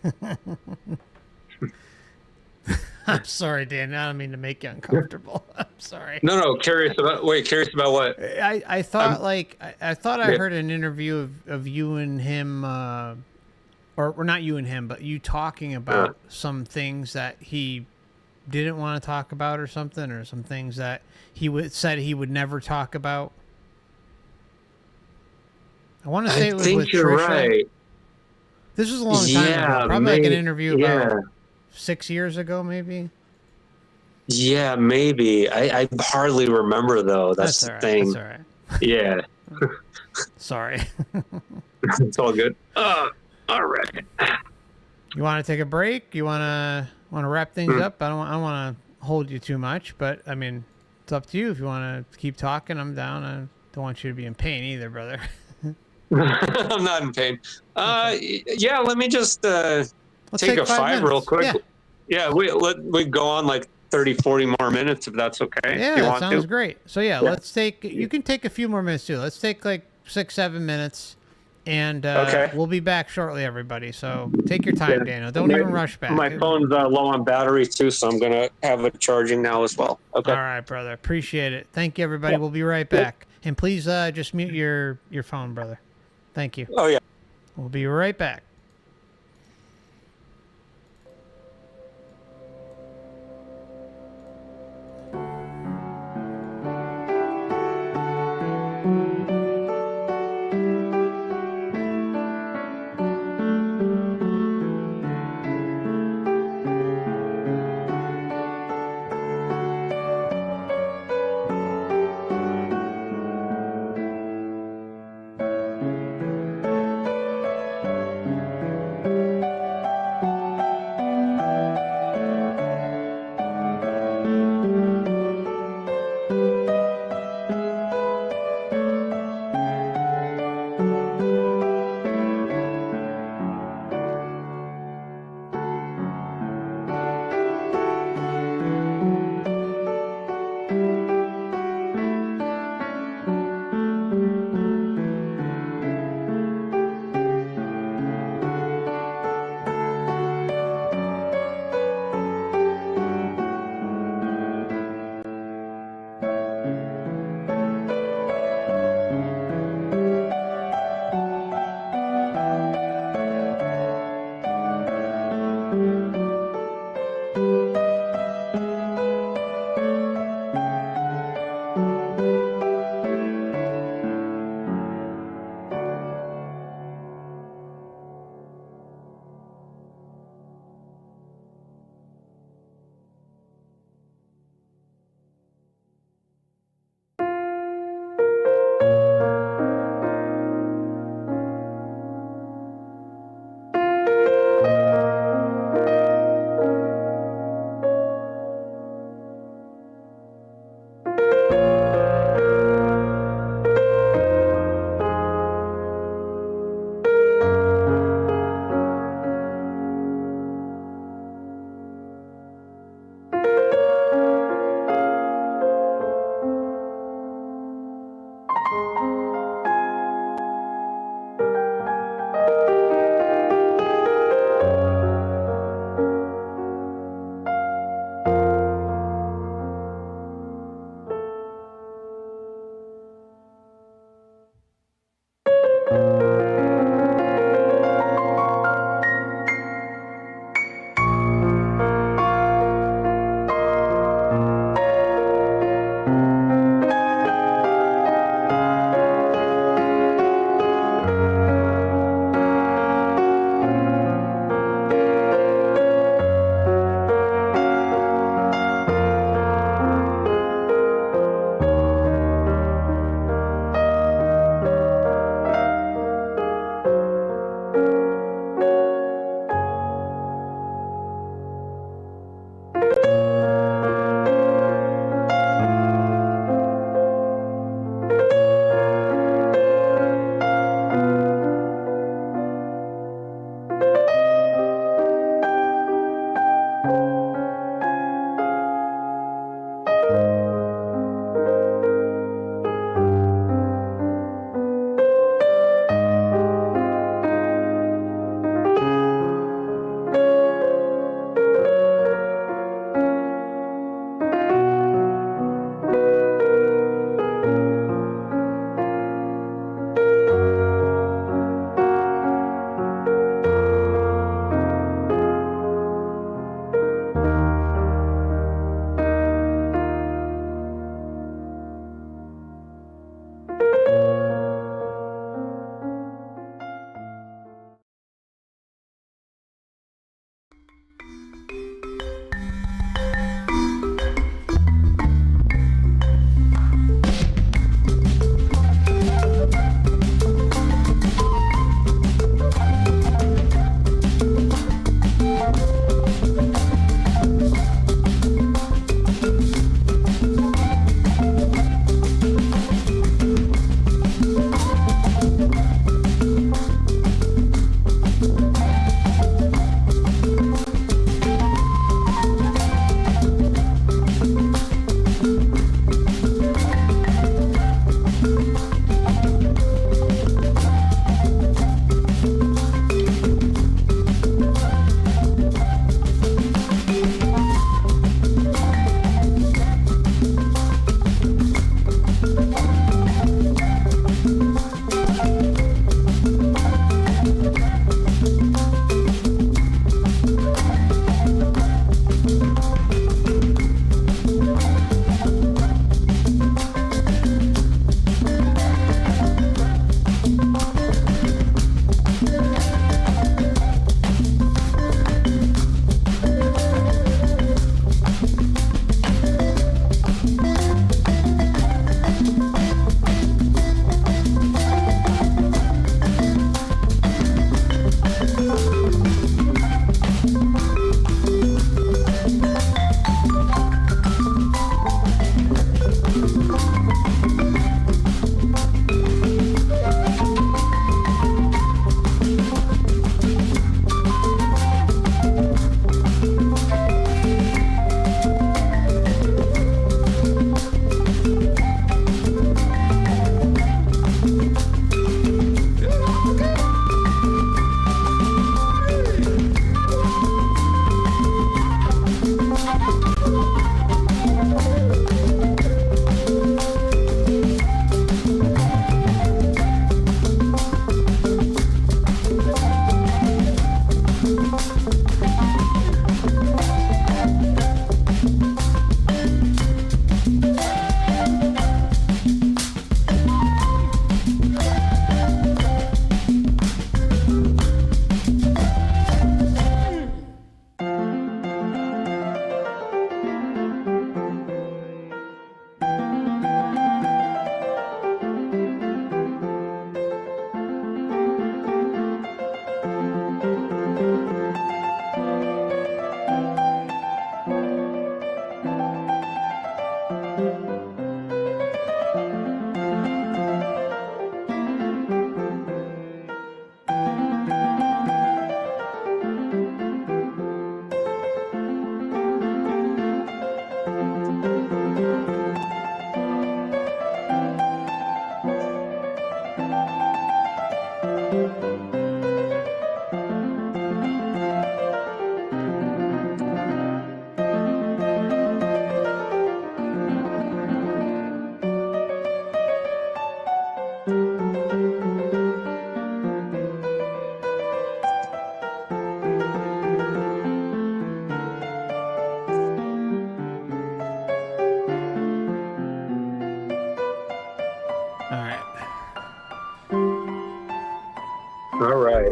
I'm sorry, Dan. I don't mean to make you uncomfortable. I'm sorry. No. Curious about what? I thought I heard an interview of you and him, or not you and him, but you talking about some things that he didn't want to talk about, or something, or some things that he said he would never talk about. I want to say it was with you're Trisha. Right. This was a long time ago. Probably like an interview about 6 years ago, maybe. Yeah, maybe. I hardly remember though. That's the thing. That's all right. Yeah. Sorry. It's all good. All right. You want to take a break? You want to wrap things up? I don't want to hold you too much, but I mean, it's up to you. If you want to keep talking, I'm down. I don't want you to be in pain either, brother. I'm not in pain. Yeah, let me just take a 5 real quick. Yeah, we go on like 30, 40 more minutes if that's okay. Yeah, that sounds great. So yeah, let's take. You can take a few more minutes too. Let's take like 6, 7 minutes, and we'll be back shortly, everybody. So take your time, Daniel. Don't even rush back. My phone's low on battery too, so I'm gonna have it charging now as well. Okay. All right, brother. Appreciate it. Thank you, everybody. We'll be right back. And please just mute your phone, brother. Thank you. Oh yeah. We'll be right back.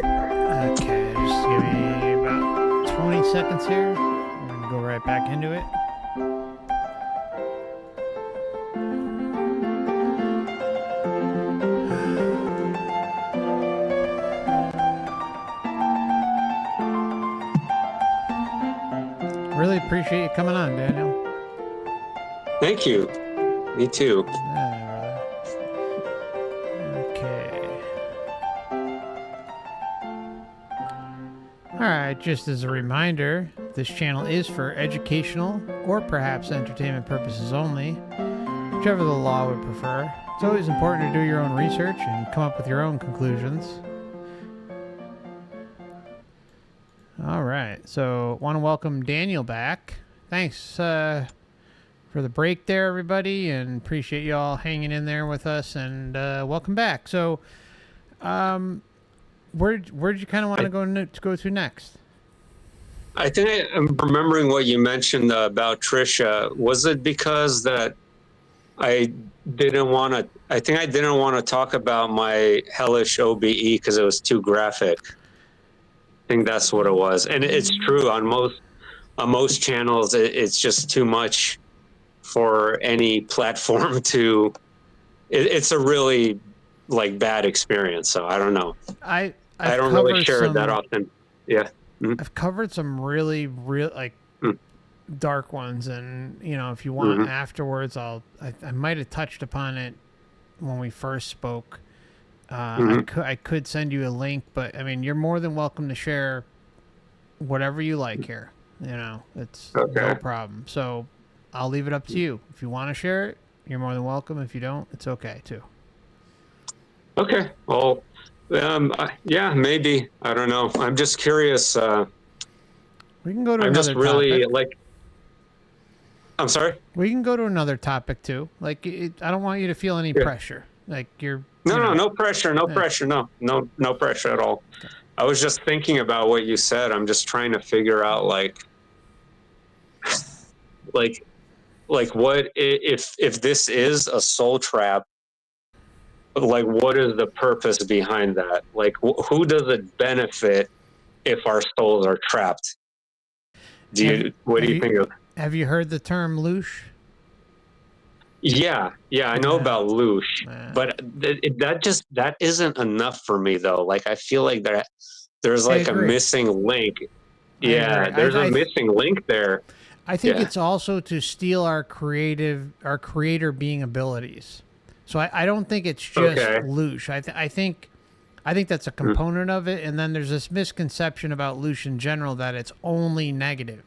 Right. Okay, just give me about 20 seconds here. We're going to go right back into it. Really appreciate you coming on, Daniel. Thank you. Me too. Okay. All right, just as a reminder, this channel is for educational or perhaps entertainment purposes only, whichever the law would prefer. It's always important to do your own research and come up with your own conclusions. All right, so want to welcome Daniel back. Thanks for the break there, everybody, and appreciate you all hanging in there with us, and welcome back. So where'd you kind of want to go to next? I think I'm remembering what you mentioned about Trisha. Was it because that I didn't want to talk about my hellish OBE because it was too graphic? I think that's what it was. And it's true on most channels, it's just too much for any platform to, it's a really like bad experience. So I don't know. I don't really share it that often. Yeah. Mm-hmm. I've covered some really dark ones, and if you want afterwards, I might have touched upon it when we first spoke. I could send you a link, but I mean, you're more than welcome to share whatever you like here. It's no problem. So I'll leave it up to you. If you want to share it, you're more than welcome. If you don't, it's okay too. Okay. Well, yeah, maybe. I don't know. I'm just curious. We can go to I'm another just really topic. I'm sorry? We can go to another topic too. I don't want you to feel any pressure. Like you're. No pressure. No pressure. No pressure at all. Okay. I was just thinking about what you said. I'm just trying to figure out like what if this is a soul trap, like what is the purpose behind that? Like who does it benefit if our souls are trapped? What do you think of? Have you heard the term loosh? Yeah, I know about loosh, but that isn't enough for me though. Like I feel like there's like a missing link. Yeah, there's a missing link there. I think it's also to steal our creator being abilities. So I don't think it's just loosh. I think that's a component of it, and then there's this misconception about loosh in general that it's only negative,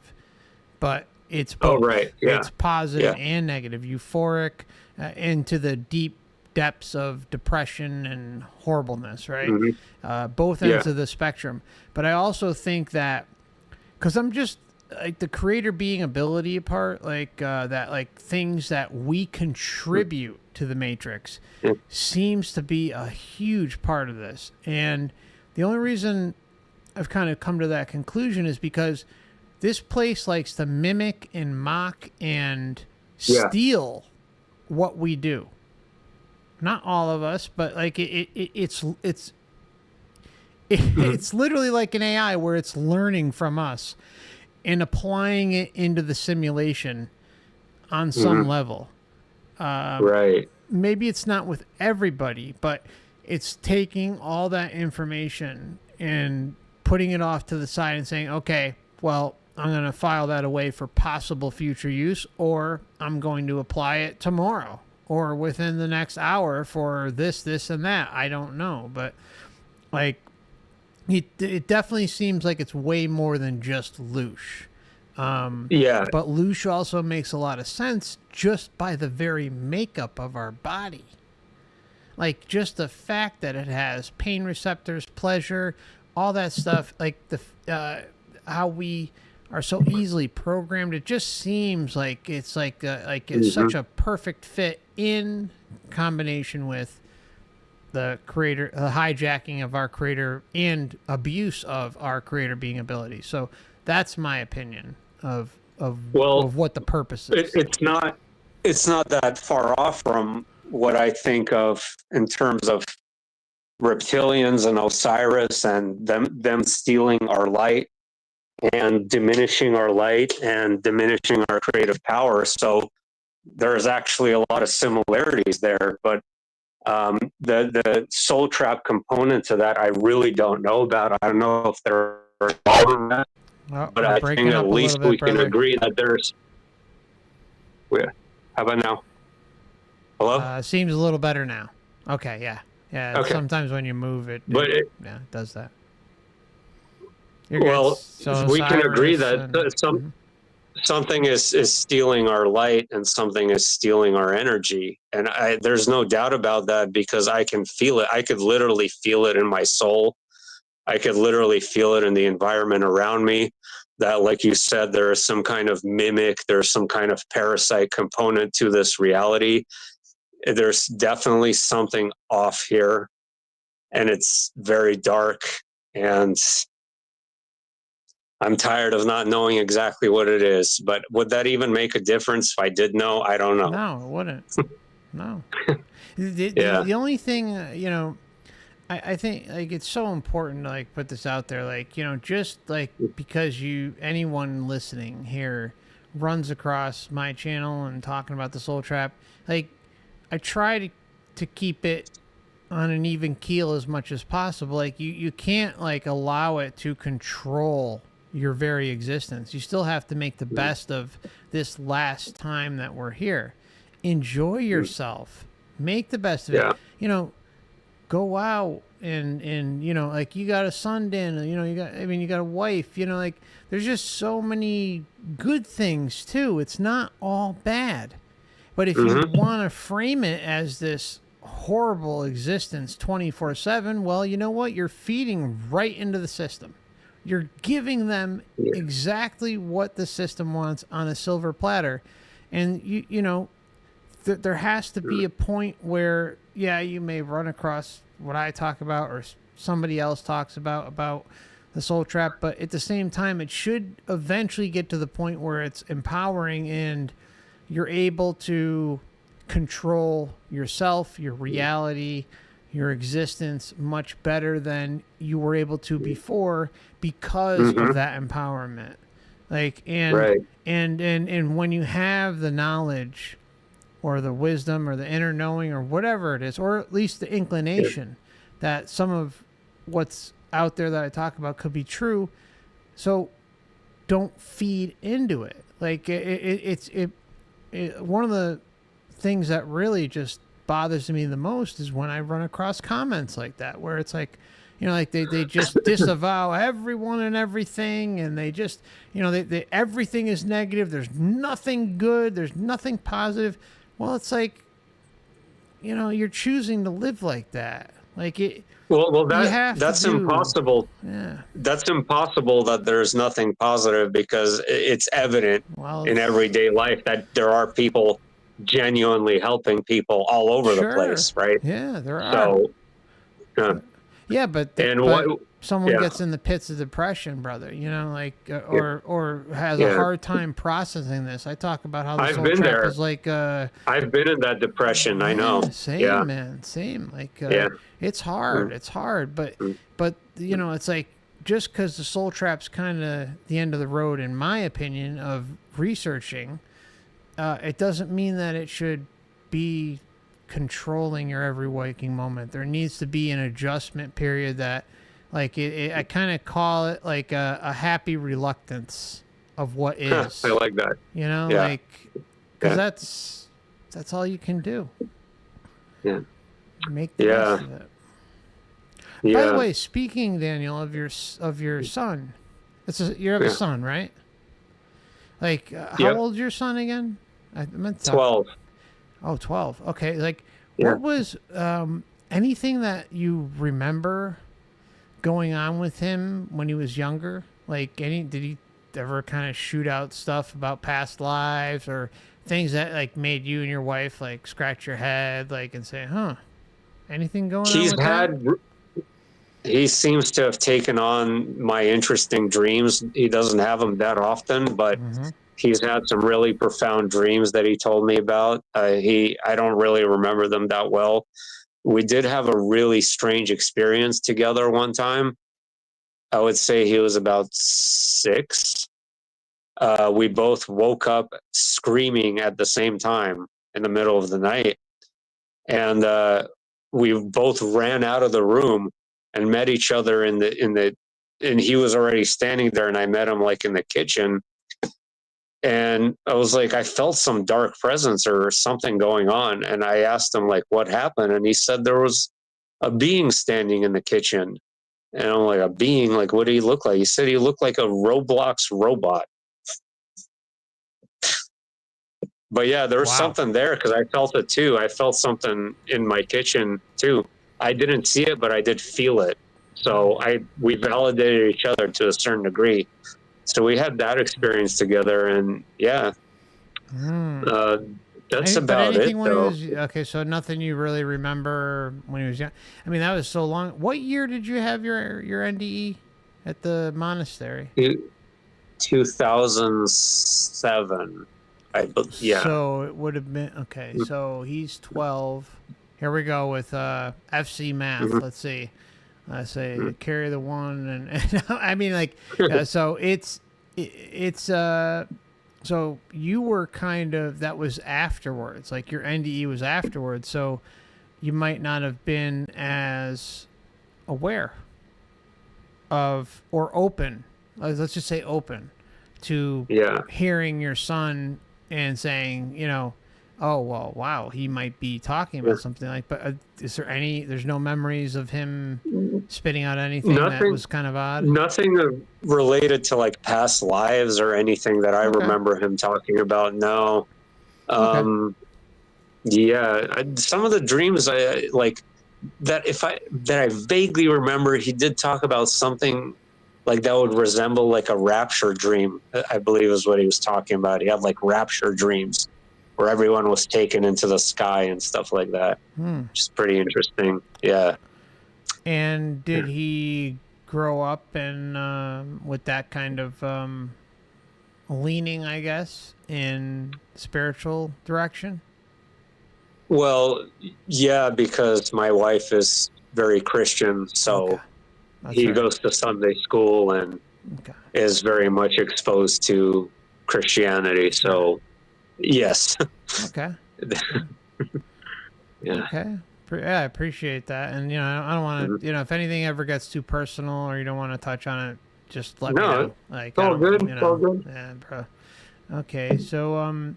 but it's both. Oh, right. Yeah. It's positive and negative, euphoric, into the deep depths of depression and horribleness, right? Both ends of the spectrum. But I also think that, because I'm just like the creator being ability part, that like things that we contribute to the matrix seems to be a huge part of this. And the only reason I've kind of come to that conclusion is because this place likes to mimic and mock and steal what we do. Not all of us, but like it's literally like an AI where it's learning from us and applying it into the simulation on some level. Right. Maybe it's not with everybody, but it's taking all that information and putting it off to the side and saying, okay, well, I'm going to file that away for possible future use, or I'm going to apply it tomorrow or within the next hour for this, and that. I don't know, but like it definitely seems like it's way more than just loosh. But loosh also makes a lot of sense just by the very makeup of our body. Like just the fact that it has pain receptors, pleasure, all that stuff, like how we are so easily programmed. It just seems like it's it's such a perfect fit in combination with the creator, the hijacking of our creator and abuse of our creator being ability. So that's my opinion of what the purpose is. It's not that far off from what I think of in terms of reptilians and Osiris and them stealing our light and diminishing our light and diminishing our creative power. So there's actually a lot of similarities there, but the soul trap component to that, I really don't know about. I don't know if they're involved in that, but I think at least we can agree that there's. How about now? Hello? Seems a little better now. Okay, yeah. Yeah, Okay. Sometimes when you move it, it does that. Well, so we can agree Osiris that something is stealing our light and something is stealing our energy. And there's no doubt about that, because I can feel it. I could literally feel it in my soul. I could literally feel it in the environment around me. That, like you said, there is some kind of mimic, there's some kind of parasite component to this reality. There's definitely something off here, and it's very dark, and I'm tired of not knowing exactly what it is. But would that even make a difference if I did know? I don't know. No, it wouldn't. No. The only thing, I think, like, it's so important to, like, put this out there, like, just like because anyone listening here runs across my channel and talking about the soul trap, like, I try to keep it on an even keel as much as possible. Like, you can't, like, allow it to control your very existence. You still have to make the best of this last time that we're here. Enjoy yourself. Make the best of it. Go out and like, you got a son, Dan, you got a wife, like, there's just so many good things too. It's not all bad. But if you want to frame it as this horrible existence 24/7, well, you know what? You're feeding right into the system. You're giving them exactly what the system wants on a silver platter. And there has to be a point where, you may run across what I talk about or somebody else talks about the soul trap, but at the same time, it should eventually get to the point where it's empowering and you're able to control yourself, your reality, your existence much better than you were able to before, because of that empowerment. Like, and when you have the knowledge or the wisdom or the inner knowing or whatever it is, or at least the inclination that some of what's out there that I talk about could be true, so don't feed into it. Like, it's one of the things that really just bothers me the most is when I run across comments like that, where it's like, like they just disavow everyone and everything, and they just, they everything is negative. There's nothing good. There's nothing positive. Well, it's like, you're choosing to live like that. Like, it. Well, that's impossible. Yeah. That's impossible that there's nothing positive, because it's evident in everyday life that there are people genuinely helping people all over the place, right? Yeah, there are. So, but someone gets in the pits of depression, brother, or has a hard time processing this. I talk about how the soul trap is like, I've been in that depression. I know. Same, man. Same. Like, it's hard. It's hard. But it's like, just because the soul trap's kind of the end of the road, in my opinion, of researching, it doesn't mean that it should be controlling your every waking moment. There needs to be an adjustment period that, like, I kind of call it like a happy reluctance of what is. I like that. Like, because that's all you can do. Yeah. Make the best of it. Yeah. By the way, speaking, Daniel, of your son, you have a son, right? Like, how old is your son again? I meant 12. Oh, 12. Okay. Like, what was anything that you remember going on with him when he was younger? Like, did he ever kind of shoot out stuff about past lives or things that, like, made you and your wife, like, scratch your head, like, and say, anything going on with that? He seems to have taken on my interesting dreams. He doesn't have them that often, but he's had some really profound dreams that he told me about. I don't really remember them that well, we did have a really strange experience together one time. I would say he was about 6. We both woke up screaming at the same time in the middle of the night. And we both ran out of the room and met each other and he was already standing there, and I met him like in the kitchen. And I was like, I felt some dark presence or something going on. And I asked him, like, what happened? And he said there was a being standing in the kitchen. And I'm like, a being? Like, what did he look like? He said he looked like a Roblox robot. But yeah, there was something there because I felt it too. I felt something in my kitchen too. I didn't see it, but I did feel it. So we validated each other to a certain degree. So we had that experience together, and yeah, that's about it. Though. Okay, so nothing you really remember when he was young. I mean, that was so long. What year did you have your NDE at the monastery? 2007. Yeah. So it would have been okay. So he's 12. Here we go with FC math. Mm-hmm. Let's see. I say carry the one, and I mean like so it's so you were kind of, that was afterwards. Like your NDE was afterwards, so you might not have been as aware of or open. Let's just say open to hearing your son and saying, you know, oh, well, wow, he might be talking about something like, but is there there's no memories of him spitting out anything that was kind of odd? Nothing related to like past lives or anything that I remember him talking about. No. Yeah. Some of the dreams I like that I vaguely remember, he did talk about something like that would resemble like a rapture dream, I believe is what he was talking about. He had like rapture dreams where everyone was taken into the sky and stuff like that. Which is pretty interesting. Yeah. And did he grow up in with that kind of leaning, I guess, in spiritual direction? Well, yeah, because my wife is very Christian, so he goes to Sunday school and is very much exposed to Christianity. So, yes. Okay. Yeah. Okay. Yeah, I appreciate that. And, you know, I don't want to, you know, if anything ever gets too personal or you don't want to touch on it, just let me know. Like, it's all good. You know, it's all good. Yeah, bro. Okay. So,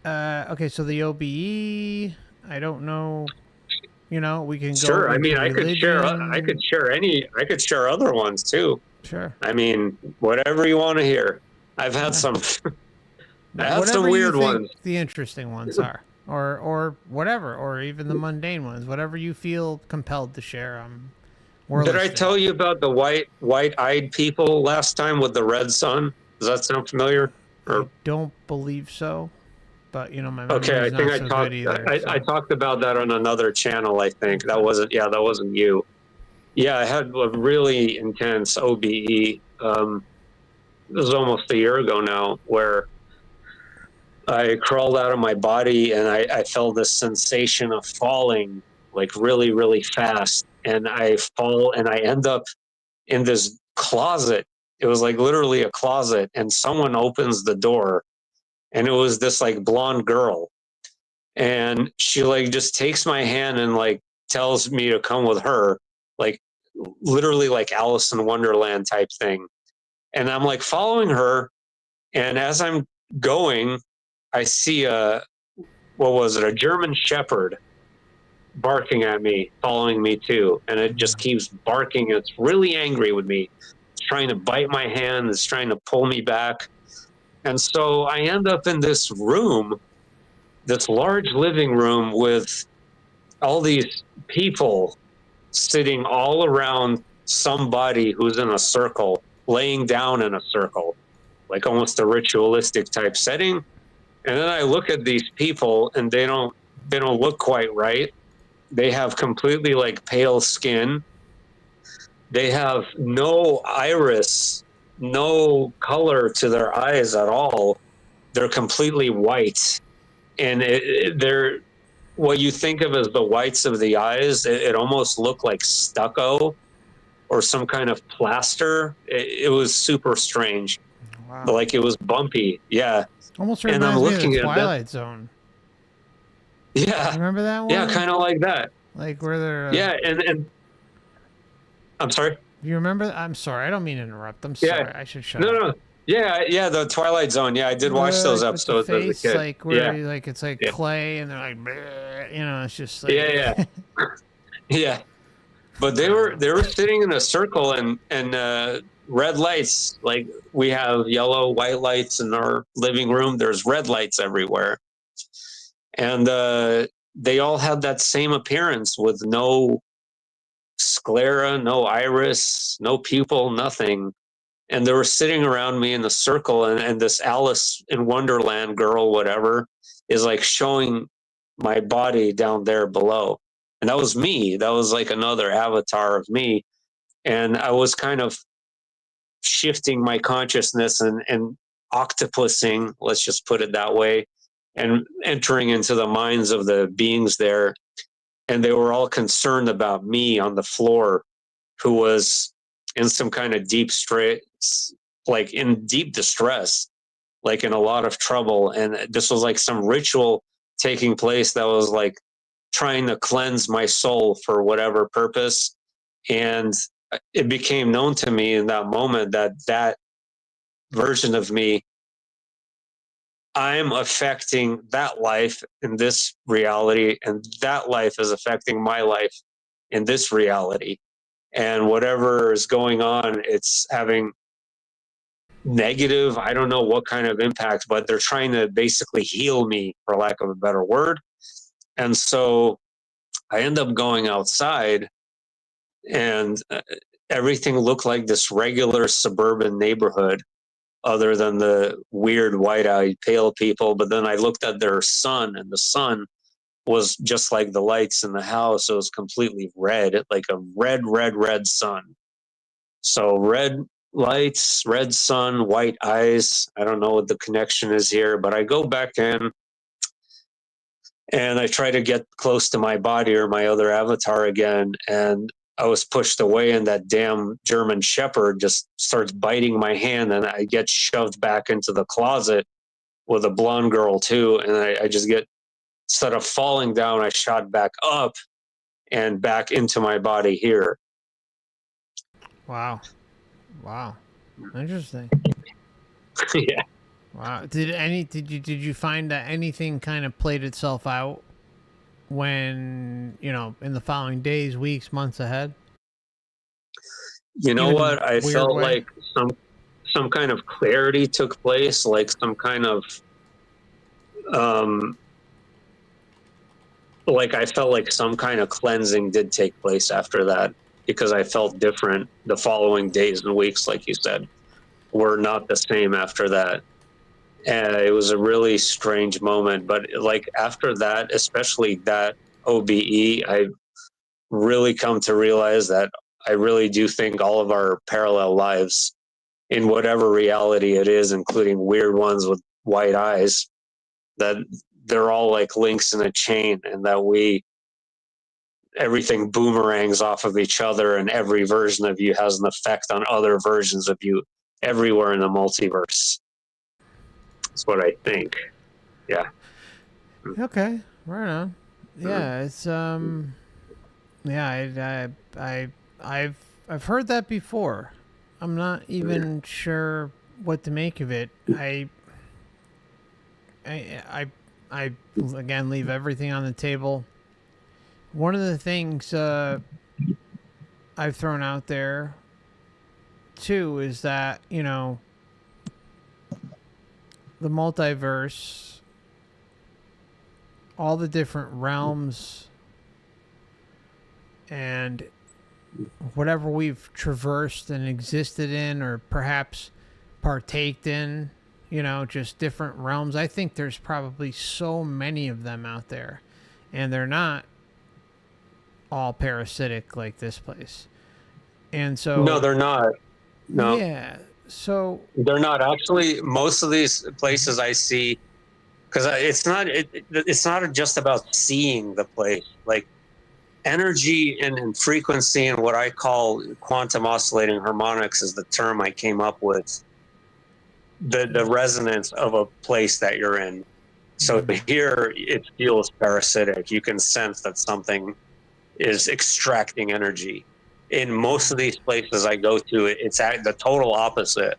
okay. So the OBE, I don't know, you know, we can go. Sure. I mean, I could share other ones too. Sure. I mean, whatever you want to hear. I've had some, I have some weird ones. The interesting ones are. Or whatever, or even the mundane ones, whatever you feel compelled to share. Did I tell you about the white-eyed people last time with the red sun? Does that sound familiar? I don't believe so, but you know my memory's I think not so good either. I talked about that on another channel. I think that wasn't you. Yeah, I had a really intense OBE. It was almost a year ago now, where I crawled out of my body and I felt this sensation of falling like really, really fast. And I fall and I end up in this closet. It was like literally a closet, and someone opens the door, and it was this like blonde girl. And she like just takes my hand and like tells me to come with her, like literally like Alice in Wonderland type thing. And I'm like following her. And as I'm going, I see a German Shepherd barking at me, following me too. And it just keeps barking. It's really angry with me. It's trying to bite my hand. It's trying to pull me back. And so I end up in this room, this large living room with all these people sitting all around somebody who's in a circle, laying down in a circle, like almost a ritualistic type setting. And then I look at these people, and they don't look quite right. They have completely like pale skin. They have no iris, no color to their eyes at all. They're completely white, and what you think of as the whites of the eyes, it almost looked like stucco or some kind of plaster. It was super strange. Wow. Like it was bumpy. Yeah. Almost And I'm reminds me of looking the at that. Twilight Zone. Yeah. You remember that one? Yeah, kind of like that. Like where they're. Yeah, and I'm sorry. You remember? I'm sorry. I don't mean to interrupt. I'm Yeah. sorry. I should shut No, up. no. Yeah, the Twilight Zone. Yeah, I did watch those Like, with the episodes as a face, kid. like where Yeah. like it's like Yeah. clay, and they're like, "Bleh," you know, it's just like. Yeah. Yeah. But they were sitting in a circle and red lights. Like we have yellow, white lights in our living room. There's red lights everywhere, and they all had that same appearance with no sclera, no iris, no pupil, nothing. And they were sitting around me in the circle, and this Alice in Wonderland girl, whatever, is like showing my body down there below. And that was me. That was like another avatar of me. And I was kind of shifting my consciousness and octopusing, let's just put it that way, and entering into the minds of the beings there. And they were all concerned about me on the floor, who was in some kind of deep stress, like in deep distress, like in a lot of trouble. And this was like some ritual taking place that was like trying to cleanse my soul for whatever purpose. And it became known to me in that moment that that version of me, I'm affecting that life in this reality, and that life is affecting my life in this reality. And whatever is going on, it's having negative, I don't know what kind of impact, but they're trying to basically heal me, for lack of a better word. And so I end up going outside, and everything looked like this regular suburban neighborhood, other than the weird white-eyed pale people. But then I looked at their sun, and the sun was just like the lights in the house. It was completely red, like a red sun. So red lights, red sun, white eyes. I don't know what the connection is here, but I go back in and I try to get close to my body or my other avatar again. And I was pushed away, and that damn German Shepherd just starts biting my hand, and I get shoved back into the closet with a blonde girl too. And I just get, instead of falling down, I shot back up and back into my body here. Wow. Interesting. Yeah. Wow. Did you find that anything kind of played itself out when, in the following days, weeks, months ahead? You know Even what? I weird felt way? like some kind of clarity took place, like some kind of like I felt like some kind of cleansing did take place after that, because I felt different. The following days and weeks, like you said, were not the same after that. And it was a really strange moment. But like after that, especially that OBE, I really come to realize that I really do think all of our parallel lives, in whatever reality it is, including weird ones with white eyes, that they're all like links in a chain, and that everything boomerangs off of each other, and every version of you has an effect on other versions of you everywhere in the multiverse. That's what I think. Yeah. Okay, right on. Yeah, it's yeah, I've heard that before. I'm not even sure what to make of it. I again leave everything on the table. One of the things I've thrown out there too is that, the multiverse, all the different realms, and whatever we've traversed and existed in, or perhaps partaked in, just different realms. I think there's probably so many of them out there, and they're not all parasitic like this place. And so No, they're not. No. Yeah. So They're not. Actually, most of these places I see because it's not just about seeing the place. Like energy and frequency and what I call quantum oscillating harmonics is the term I came up with. The resonance of a place that you're in. So here it feels parasitic. You can sense that something is extracting energy. In most of these places I go to, it's the total opposite,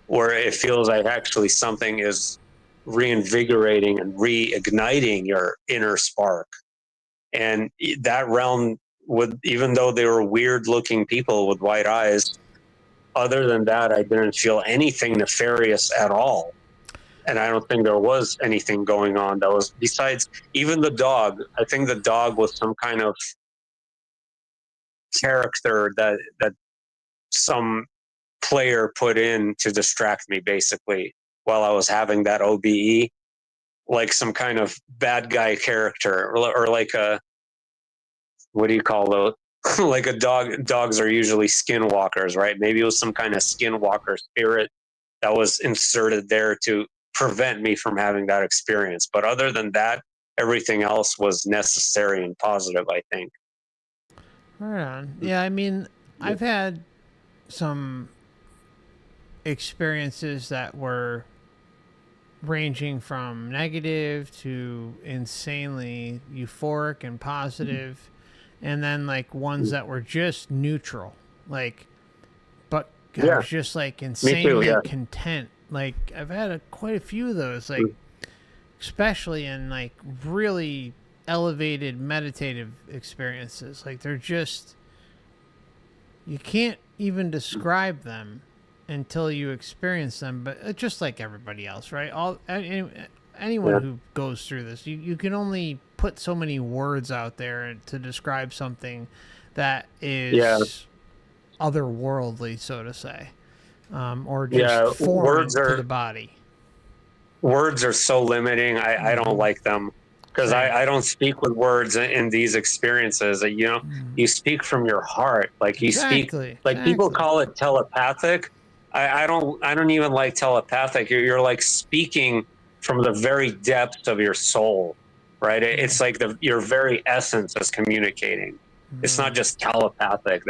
where it feels like actually something is reinvigorating and reigniting your inner spark. And that realm, even though they were weird looking people with white eyes, other than that, I didn't feel anything nefarious at all. And I don't think there was anything going on that was, besides even the dog. I think the dog was some kind of character that some player put in to distract me, basically, while I was having that OBE, like some kind of bad guy character, or like a, what do you call those? Like a dog. Dogs are usually skinwalkers, right? Maybe it was some kind of skinwalker spirit that was inserted there to prevent me from having that experience. But other than that, everything else was necessary and positive, I think. Right on. Yeah, I mean, I've had some experiences that were ranging from negative to insanely euphoric and positive, and then like ones that were just neutral, like, but I was just like insanely content. Like I've had quite a few of those, like especially in like really elevated meditative experiences. Like they're just, you can't even describe them until you experience them, but just like everybody else, right? Anyone who goes through this, you can only put so many words out there to describe something that is otherworldly, so to say, or just foreign to the body. Words are so limiting. I don't like them, because I don't speak with words in these experiences. You know, you speak from your heart. Like you speak, like people call it telepathic. I don't even like telepathic. You're like speaking from the very depths of your soul, right? It's like your very essence is communicating. It's not just telepathic.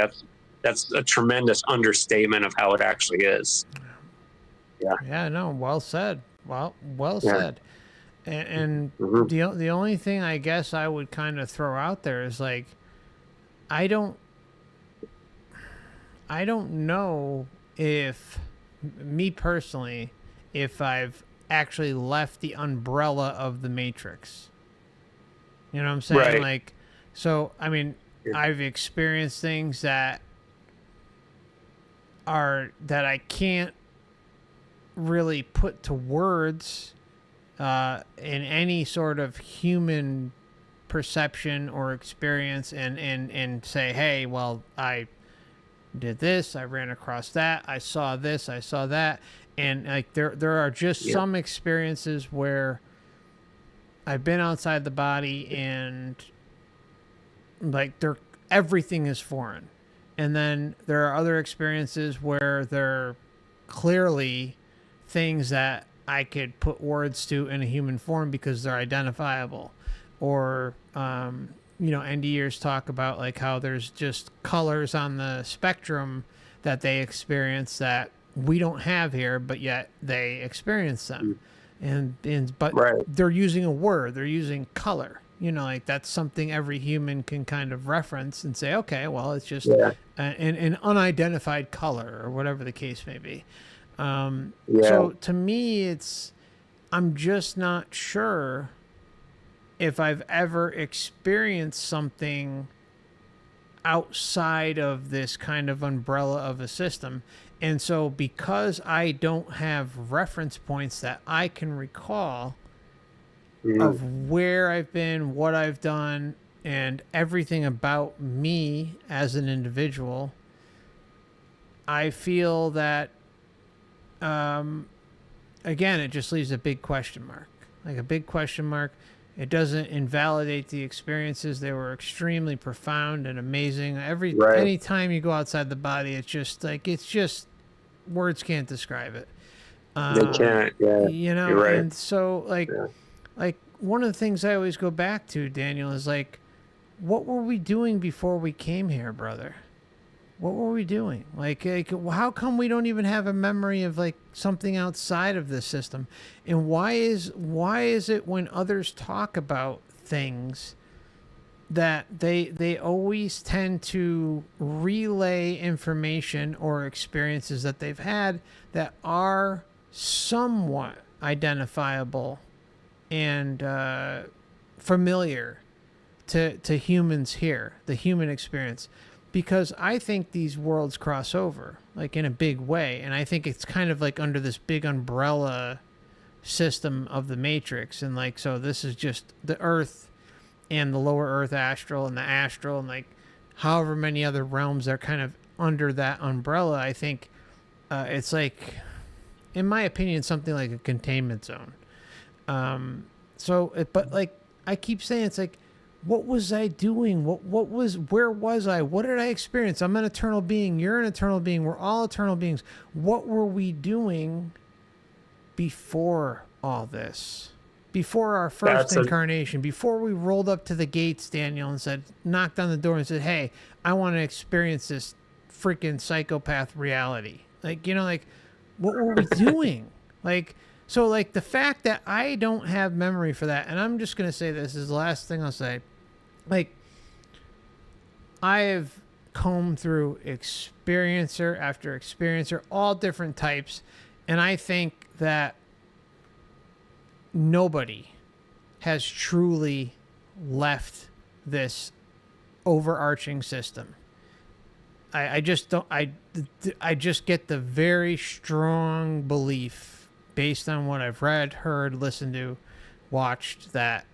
That's a tremendous understatement of how it actually is. Yeah, no, well said. Well said. And the only thing I guess I would kind of throw out there is like, I don't know if, me personally, if I've actually left the umbrella of the Matrix. You know what I'm saying? Right. Like, so, I mean, I've experienced things that I can't really put to words in any sort of human perception or experience, and say, hey, well, I did this, I ran across that, I saw this, I saw that. And like there are just some experiences where I've been outside the body and like everything is foreign. And then there are other experiences where they're clearly things that I could put words to in a human form because they're identifiable. Or NDers talk about like how there's just colors on the spectrum that they experience that we don't have here, but yet they experience them. But they're using a word, they're using color. You know, like that's something every human can kind of reference and say, okay, well, it's just an unidentified color or whatever the case may be. So to me, I'm just not sure if I've ever experienced something outside of this kind of umbrella of a system. And so because I don't have reference points that I can recall of where I've been, what I've done, and everything about me as an individual, I feel that, again, it just leaves a big question mark. Like a big question mark. It doesn't invalidate the experiences. They were extremely profound and amazing. Any time you go outside the body, it's just words can't describe it. They can't. Yeah, you know, you're right. and so like like one of the things I always go back to, Daniel, is like, what were we doing before we came here, brother? What were we doing? Like, how come we don't even have a memory of like something outside of this system? And why is it when others talk about things that they always tend to relay information or experiences that they've had that are somewhat identifiable and familiar to humans here, the human experience? Because I think these worlds cross over, like in a big way. And I think it's kind of like under this big umbrella system of the Matrix. And like, so this is just the Earth and the lower Earth astral and the astral and like however many other realms are kind of under that umbrella. I think it's like, in my opinion, something like a containment zone. But like I keep saying, it's like, what was I doing? Where was I? What did I experience? I'm an eternal being. You're an eternal being. We're all eternal beings. What were we doing before all this? Before our first incarnation, before we rolled up to the gates, Daniel, and said, knocked on the door and said, hey, I want to experience this freaking psychopath reality. Like, you know, like, what were we doing? Like, so like the fact that I don't have memory for that, and I'm just going to say this is the last thing I'll say. Like, I have combed through experiencer after experiencer, all different types. And I think that nobody has truly left this overarching system. I just don't, I just get the very strong belief based on what I've read, heard, listened to, watched, that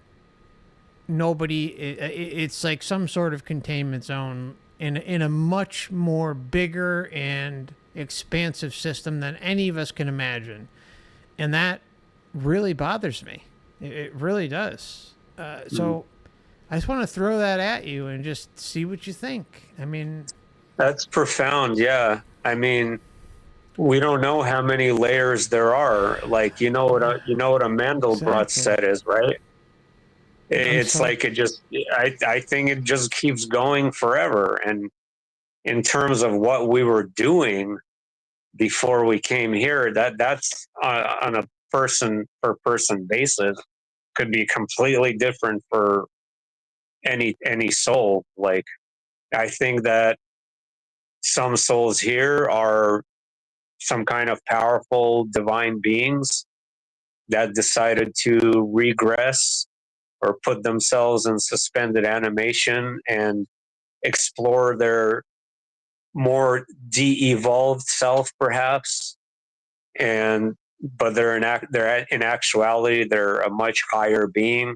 nobody, it's like some sort of containment zone in a much more bigger and expansive system than any of us can imagine. And that really bothers me. It really does. So I just want to throw that at you and just see what you think. I mean, that's profound. Yeah. I mean, we don't know how many layers there are. Like, you know what a Mandelbrot set is, right? It's like it just, I think it just keeps going forever. And in terms of what we were doing before we came here, that's on a person per person basis could be completely different for any soul. Like, I think that some souls here are some kind of powerful divine beings that decided to regress or put themselves in suspended animation and explore their more de-evolved self, perhaps. But they're in actuality, they're a much higher being.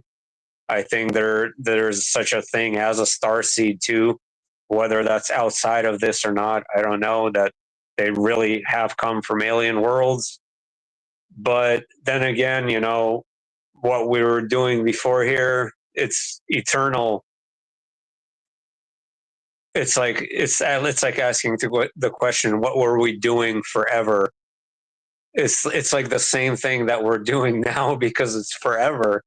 I think there's such a thing as a starseed too, whether that's outside of this or not. I don't know, that they really have come from alien worlds. But then again, you know, what we were doing before here, it's eternal. It's like asking the question, what were we doing forever? It's like the same thing that we're doing now, because it's forever.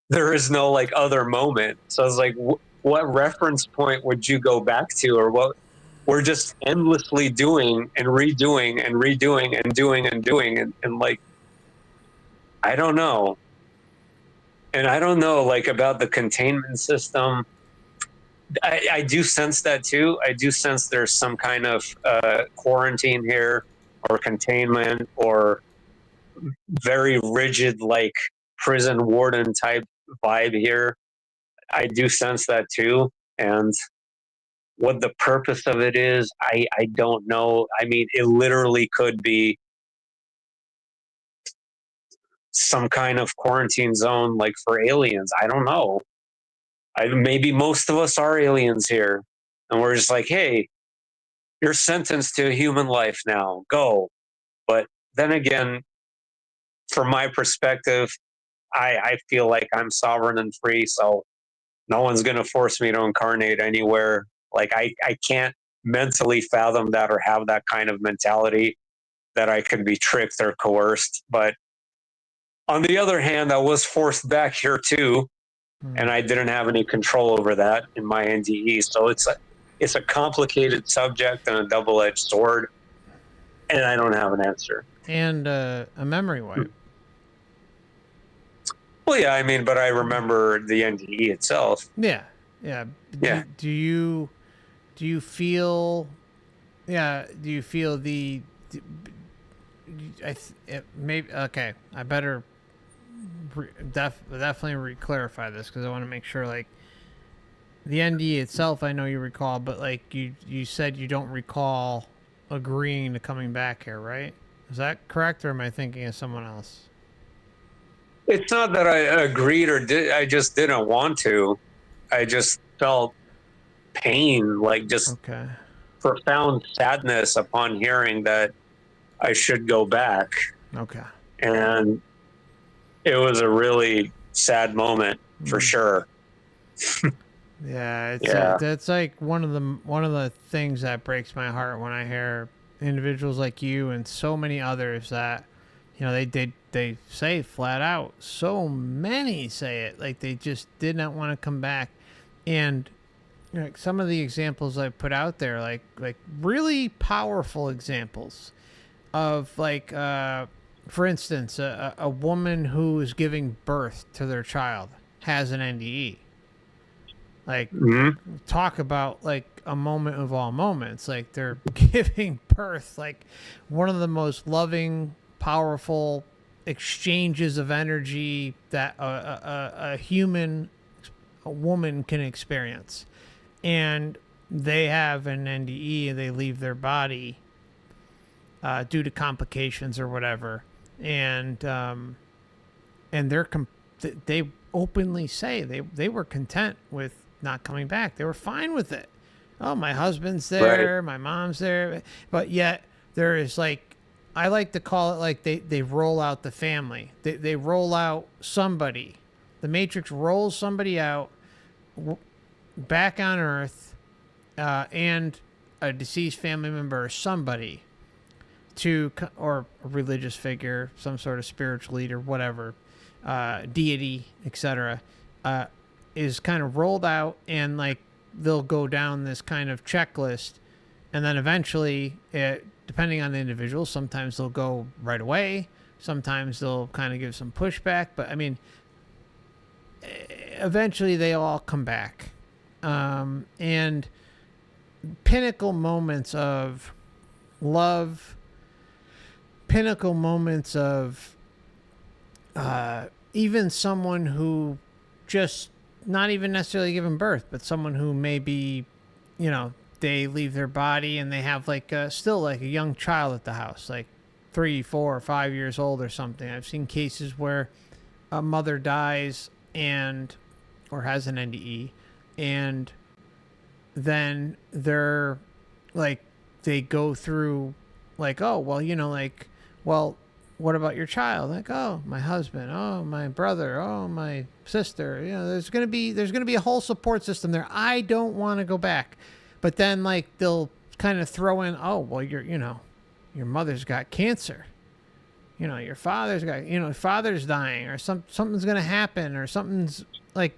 There is no like other moment. So it's like, what reference point would you go back to, or what? We're just endlessly doing and redoing and redoing and doing and doing and like, I don't know. And I don't know, like, about the containment system. I do sense that too. I do sense there's some kind of quarantine here, or containment, or very rigid, like prison warden type vibe here. I do sense that too. And what the purpose of it is, I don't know. I mean, it literally could be some kind of quarantine zone, like for aliens. I don't know. Maybe most of us are aliens here, and we're just like, hey, you're sentenced to a human life now. Go. But then again, from my perspective, I feel like I'm sovereign and free, so no one's going to force me to incarnate anywhere. Like, I can't mentally fathom that or have that kind of mentality that I could be tricked or coerced. But On the other hand, I was forced back here too, and I didn't have any control over that in my NDE. So it's a complicated subject and a double-edged sword, and I don't have an answer. And a memory wipe. Well, yeah, I mean, but I remember the NDE itself. Yeah, yeah. Yeah. Do you feel? Yeah. Do you feel the? Maybe okay. I better definitely clarify this because I want to make sure. Like the NDE itself, I know you recall, but like you said you don't recall agreeing to coming back here, right? Is that correct, or am I thinking of someone else? It's not that I agreed or did. I just didn't want to. I just felt pain, like just Okay. profound sadness upon hearing that I should go back. Okay. And it was a really sad moment for sure. Yeah, Yeah. That's like one of the things that breaks my heart when I hear individuals like you and so many others that, you know, they say flat out. So many say it like they just did not want to come back, and like some of the examples I put out there, like really powerful examples of like, for instance, a woman who is giving birth to their child has an NDE. Like, talk about like a moment of all moments. Like they're giving birth, like one of the most loving, powerful exchanges of energy that a woman can experience. And they have an NDE and they leave their body due to complications or whatever. And they openly say they were content with not coming back. They were fine with it. Oh, my husband's there, Right. my mom's there, but yet there is like, I like to call it like they roll out the family. They roll out somebody. The Matrix rolls somebody out back on Earth, and a deceased family member or somebody or a religious figure, some sort of spiritual leader, whatever, deity, etc., is kind of rolled out, and like they'll go down this kind of checklist, and then eventually, depending on the individual, sometimes they'll go right away, sometimes they'll kind of give some pushback, but I mean, eventually they all come back, and pinnacle moments of love, pinnacle moments of even someone who just not even necessarily giving birth, but someone who maybe, you know, they leave their body and they have like still like a young child at the house, like 3, 4, or 5 years old or something. I've seen cases where a mother dies or has an NDE, and then they're like, they go through like, oh, well, you know, like, well, what about your child? Like, oh, my husband, oh, my brother, oh, my sister. You know, there's gonna be a whole support system there. I don't want to go back, but then like they'll kind of throw in, oh, well, your mother's got cancer. You know, your father's dying, or something's gonna happen, or something's like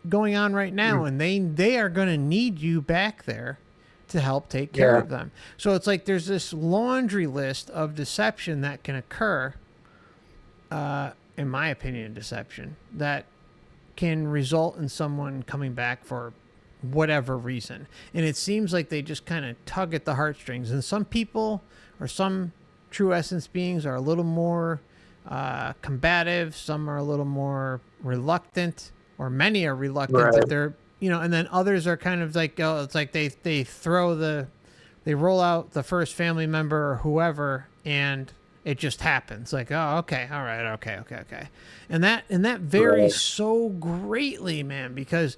going on right now, and they are gonna need you back there to help take care of them. So it's like there's this laundry list of deception that can occur, in my opinion, deception that can result in someone coming back for whatever reason. And it seems like they just kind of tug at the heartstrings. And some people, or some true essence beings, are a little more combative. Some are a little more reluctant, or many are reluctant. Right. That they're, you know, and then others are kind of like, oh, it's like they roll out the first family member or whoever, and it just happens. Like, oh, okay, all right, okay. And that varies so greatly, man, because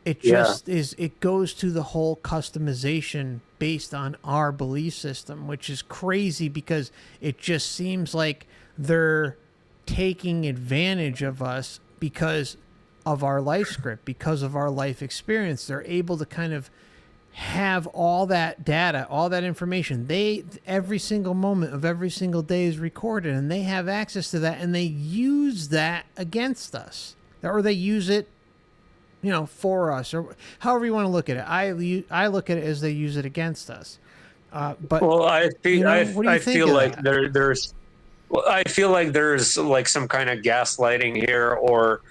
it just it goes to the whole customization based on our belief system, which is crazy because it just seems like they're taking advantage of us because of our life script, because of our life experience. They're able to kind of have all that data, all that information. Every single moment of every single day is recorded, and they have access to that, and they use that against us, or they use it, for us, or however you want to look at it. I look at it as they use it against us. But Well, I feel what do you I think feel of like that? there's well, I feel like there's like some kind of gaslighting here, or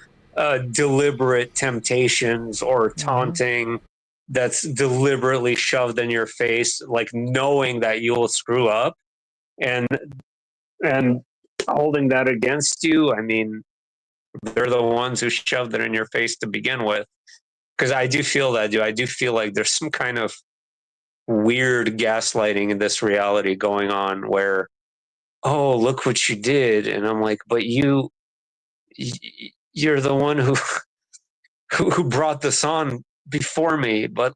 deliberate temptations or taunting that's deliberately shoved in your face, like knowing that you'll screw up, and and holding that against you. I mean, they're the ones who shoved it in your face to begin with. Because I do feel that, dude. I do feel like there's some kind of weird gaslighting in this reality going on where, oh, look what you did. And I'm like, but you're the one who brought this on before me. But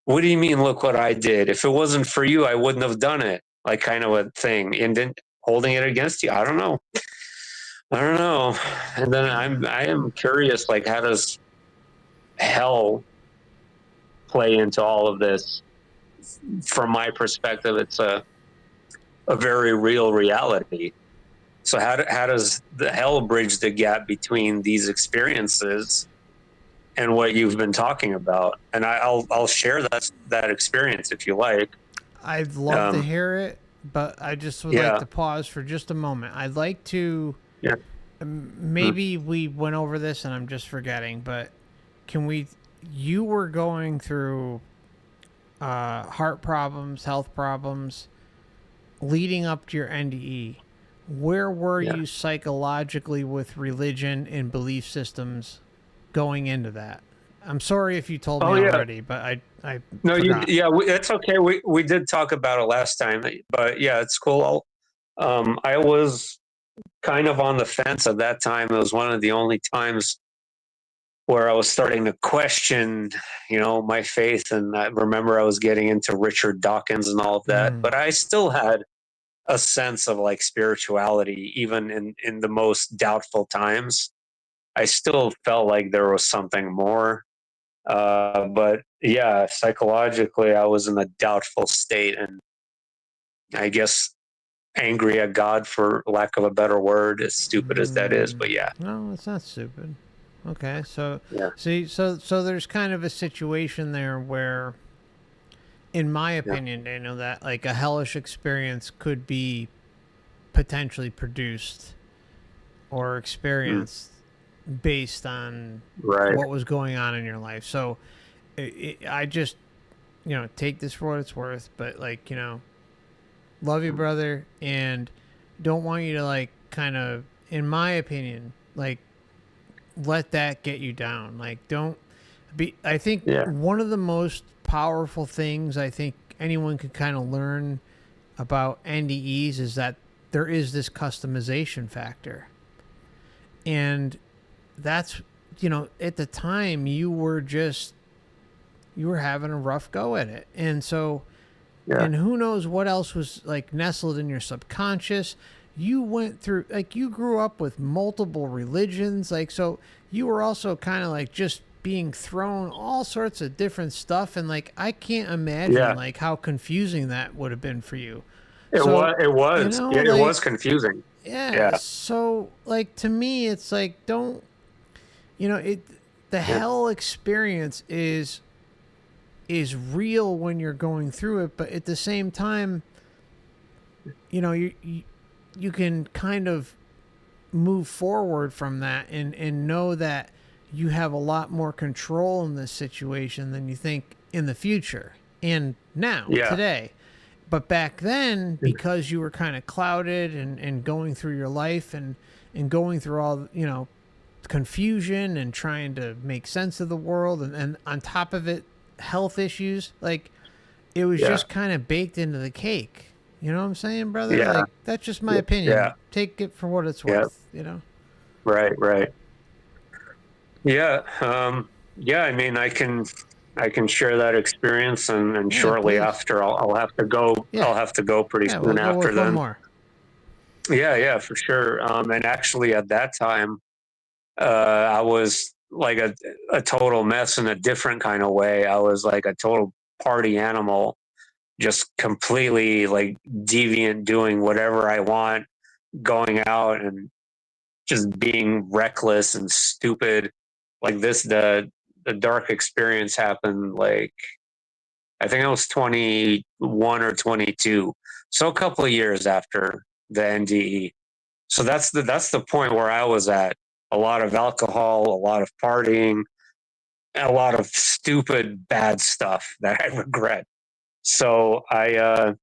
what do you mean, look what I did? If it wasn't for you, I wouldn't have done it. Like, kind of a thing. And then holding it against you. I don't know. And then I am curious, like, how does hell play into all of this? From my perspective, it's a very real reality. So how does the hell bridge the gap between these experiences and what you've been talking about? And I'll share that experience if you like. I'd love to hear it, but I just would like to pause for just a moment. I'd like to. Yeah. Maybe we went over this and I'm just forgetting, but can we? You were going through heart problems, health problems, leading up to your NDE. Where were you psychologically with religion and belief systems going into that? I'm sorry if you told me already, but I no, forgot. it's okay. We did talk about it last time, but yeah, it's cool. I was kind of on the fence at that time. It was one of the only times where I was starting to question, my faith. And I remember I was getting into Richard Dawkins and all of that, but I still had a sense of like spirituality, even in the most doubtful times. I still felt like there was something more. But yeah, psychologically, I was in a doubtful state, and I guess angry at God, for lack of a better word, as stupid as that is. But yeah. No, it's not stupid. Okay, so Yeah. see, so there's kind of a situation there where, in my opinion, Daniel, that like a hellish experience could be potentially produced or experienced based on what was going on in your life. So I just, take this for what it's worth, but like, love you, brother, and don't want you to like kind of, in my opinion, like let that get you down. Like, don't be, I think one of the most powerful things I think anyone could kind of learn about NDEs is that there is this customization factor. And that's, at the time you were having a rough go at it. And so, and who knows what else was like nestled in your subconscious. You went through, like, you grew up with multiple religions. Like, so you were also kind of like just being thrown all sorts of different stuff. And like, I can't imagine like how confusing that would have been for you. It was like, it was confusing. Yeah. So like, to me, it's like, don't, the hell experience is real when you're going through it. But at the same time, you can kind of move forward from that and know that you have a lot more control in this situation than you think in the future and now, today. But back then, because you were kind of clouded and going through your life and going through all, confusion and trying to make sense of the world, and on top of it, health issues, like, it was just kind of baked into the cake. You know what I'm saying, brother? Yeah. Like, that's just my opinion. Yeah. Take it for what it's worth, Right. Yeah. I mean, I can share that experience, and shortly after I'll have to go. I'll have to go pretty soon we'll after go with then. one more. Yeah, for sure. And actually at that time, I was like a total mess in a different kind of way. I was like a total party animal, just completely like deviant, doing whatever I want, going out and just being reckless and stupid. Like this, the dark experience happened like, I think I was 21 or 22. So a couple of years after the NDE. So that's the point where I was at. A lot of alcohol, a lot of partying, a lot of stupid bad stuff that I regret. So I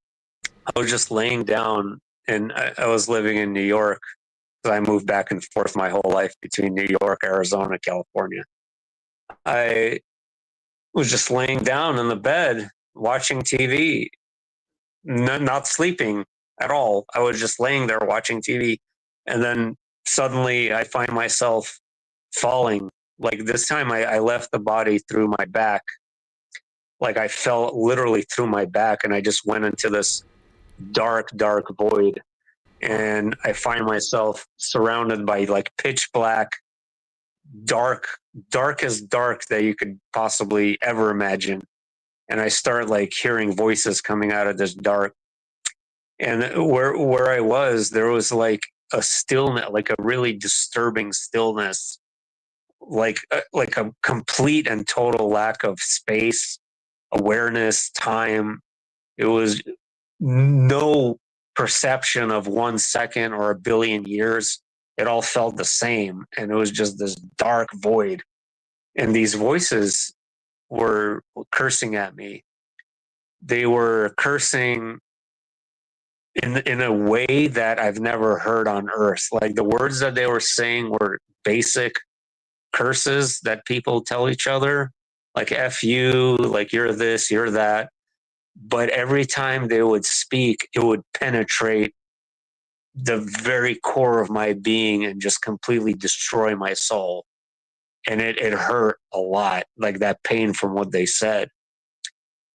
was just laying down, and I was living in New York, because I moved back and forth my whole life between New York, Arizona, California. I was just laying down in the bed watching TV, not sleeping at all. I was just laying there watching TV, and then suddenly I find myself falling. Like this time, I left the body through my back. Like I fell literally through my back, and I just went into this dark void. And I find myself surrounded by like pitch black, darkest dark that you could possibly ever imagine. And I start like hearing voices coming out of this dark. And where I was, there was like a stillness, like a really disturbing stillness, like a complete and total lack of space, awareness, time. It was no perception of 1 second or a billion years. It all felt the same, and it was just this dark void. And these voices were cursing at me. They were cursing in a way that I've never heard on earth. Like the words that they were saying were basic curses that people tell each other, like F you, like you're this, you're that. But every time they would speak, it would penetrate the very core of my being and just completely destroy my soul. And it hurt a lot, like that pain from what they said.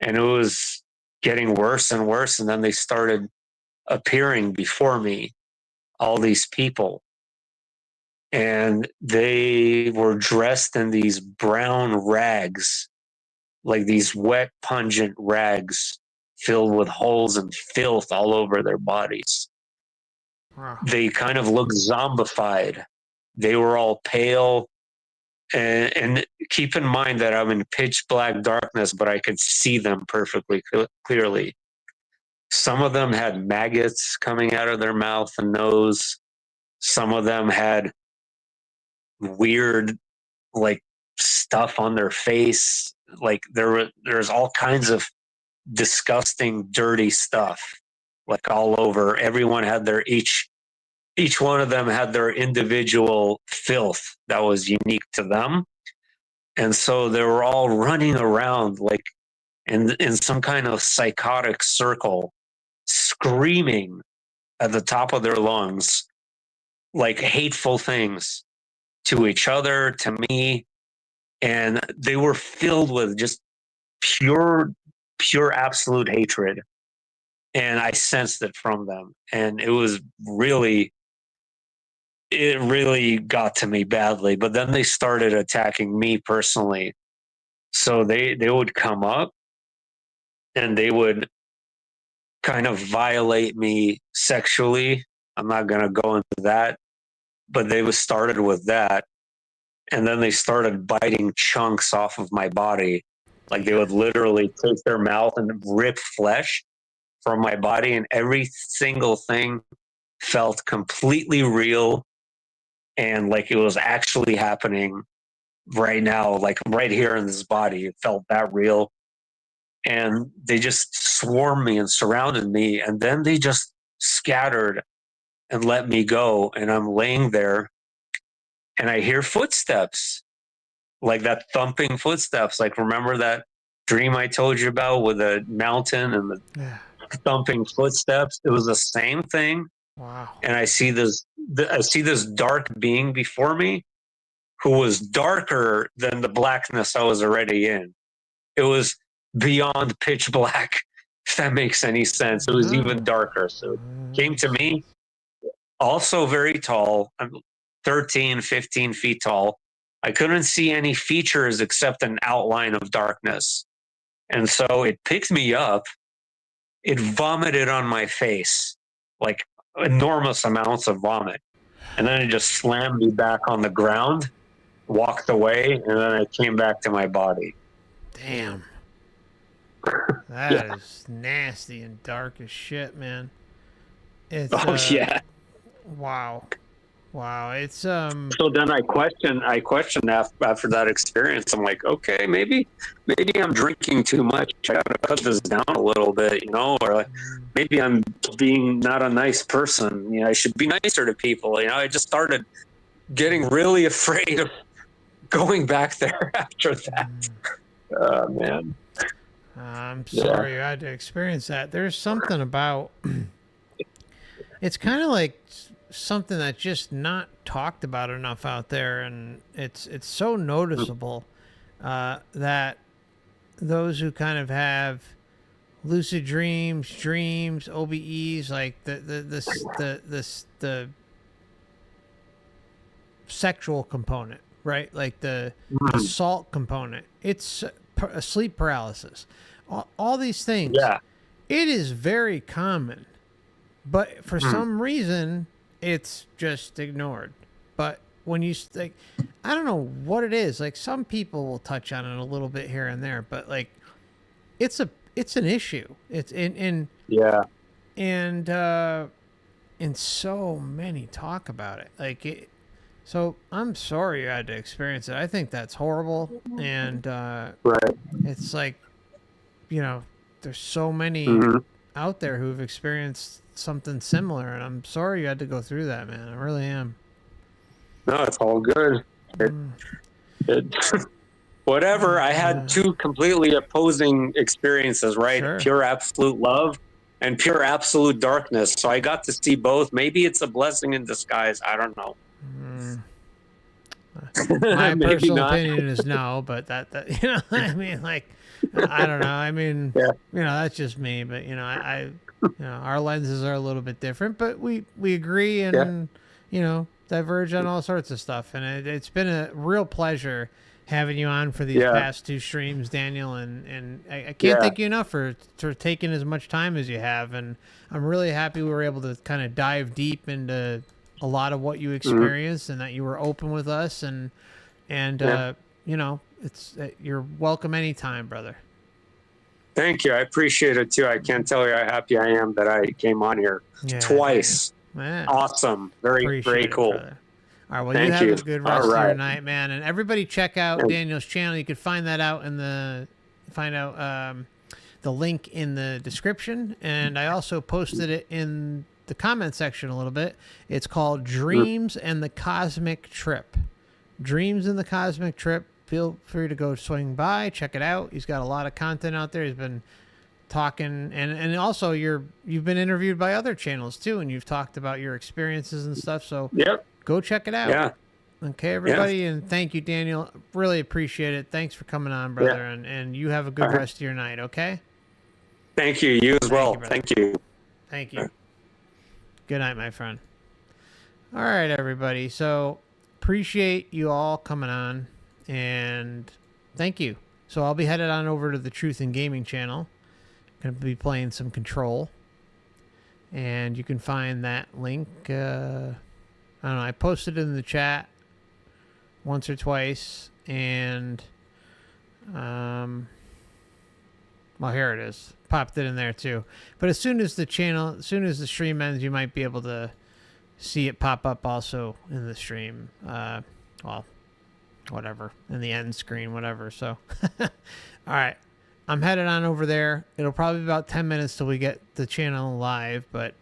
And it was getting worse and worse. And then they started appearing before me, all these people. And they were dressed in these brown rags, like these wet, pungent rags filled with holes and filth all over their bodies. Wow. They kind of looked zombified. They were all pale. And keep in mind that I'm in pitch black darkness, but I could see them perfectly clearly. Some of them had maggots coming out of their mouth and nose. Some of them had weird, like, stuff on their face. Like there's all kinds of disgusting, dirty stuff, like all over. Everyone had their each one of them had their individual filth that was unique to them. And so they were all running around like in some kind of psychotic circle, screaming at the top of their lungs, like hateful things to each other, to me. And they were filled with just pure absolute hatred. And I sensed it from them. And it really got to me badly. But then they started attacking me personally. So they would come up and they would kind of violate me sexually. I'm not going to go into that, but they started with that. And then they started biting chunks off of my body. Like they would literally take their mouth and rip flesh from my body, and every single thing felt completely real and like it was actually happening right now, like right here in this body. It felt that real. And they just swarmed me and surrounded me, and then they just scattered and let me go. And I'm laying there and I hear footsteps, like that thumping footsteps. Like, remember that dream I told you about with the mountain and the thumping footsteps? It was the same thing. Wow. And I see this dark being before me who was darker than the blackness I was already in. It was beyond pitch black, if that makes any sense. It was even darker. So it came to me, also very tall. I'm 13, 15 feet tall. I couldn't see any features except an outline of darkness. And so it picked me up, it vomited on my face, like enormous amounts of vomit. And then it just slammed me back on the ground, walked away, and then I came back to my body. Damn. That is nasty and dark as shit, man. It's Yeah. wow. Wow. It's So then I questioned after that experience. I'm like, okay, maybe I'm drinking too much. I gotta cut this down a little bit, or like, maybe I'm being not a nice person. I should be nicer to people. I just started getting really afraid of going back there after that. Oh, man. I'm sorry you had to experience that. There's something about it's kind of like something that's just not talked about enough out there, and it's so noticeable that those who kind of have lucid dreams, OBEs, like the sexual component, right? Like the assault component. It's sleep paralysis. All these things. Yeah. It is very common, but for some reason, it's just ignored. But when you like, I don't know what it is. Like some people will touch on it a little bit here and there, but like, it's an issue. It's and so many talk about it. Like it. So I'm sorry you had to experience it. I think that's horrible. And right. It's like, there's so many out there who've experienced something similar, and I'm sorry you had to go through that, man. I really am. No, it's all good. Whatever. I had two completely opposing experiences, right? Sure. Pure absolute love and pure absolute darkness. So I got to see both. Maybe it's a blessing in disguise. I don't know. My personal opinion is no, but that I mean, like, I don't know. I mean, that's just me. But I our lenses are a little bit different, but we agree and diverge on all sorts of stuff. And it's been a real pleasure having you on for these past two streams, Daniel. And I can't thank you enough for taking as much time as you have. And I'm really happy we were able to kind of dive deep into a lot of what you experienced and that you were open with us and it's you're welcome anytime, brother. Thank you. I appreciate it too. I can't tell you how happy I am that I came on here twice. Man. Awesome. Very cool. All right. Well, you have a good rest of your night, man. And everybody check out Daniel's channel. You can find that out the link in the description. And I also posted it in the comment section a little bit. It's called Dreams and the Cosmic Trip. Dreams and the Cosmic Trip. Feel free to go swing by, check it out. He's got a lot of content out there. He's been talking, and also you've been interviewed by other channels too, and you've talked about your experiences and stuff. So go check it out. Yeah. Okay, everybody, and thank you, Daniel. Really appreciate it. Thanks for coming on, brother, and you have a good rest of your night. Okay. Thank you. You as well. Thank you. Thank you. Good night, my friend. All right, everybody. So appreciate you all coming on, and thank you. So I'll be headed on over to the Truth in Gaming channel. Going to be playing some Control, and you can find that link. I don't know. I posted it in the chat once or twice, and well, here it is. Popped it in there too. But as soon as the stream ends, you might be able to see it pop up also in the stream. Well, whatever, in the end screen, whatever. So, all right, I'm headed on over there. It'll probably be about 10 minutes till we get the channel live, but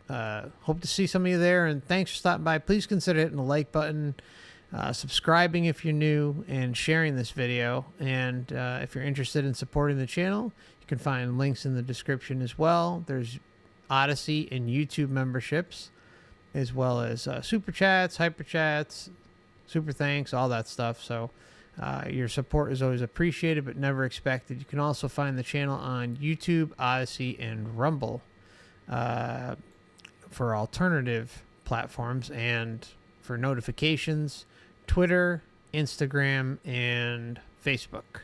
hope to see some of you there. And thanks for stopping by. Please consider hitting the like button, subscribing if you're new, and sharing this video. And if you're interested in supporting the channel, you can find links in the description as well. There's Odysee and YouTube memberships, as well as super chats, hyper chats, super thanks, all that stuff. So your support is always appreciated, but never expected. You can also find the channel on YouTube, Odysee, and Rumble for alternative platforms, and for notifications, Twitter, Instagram, and Facebook.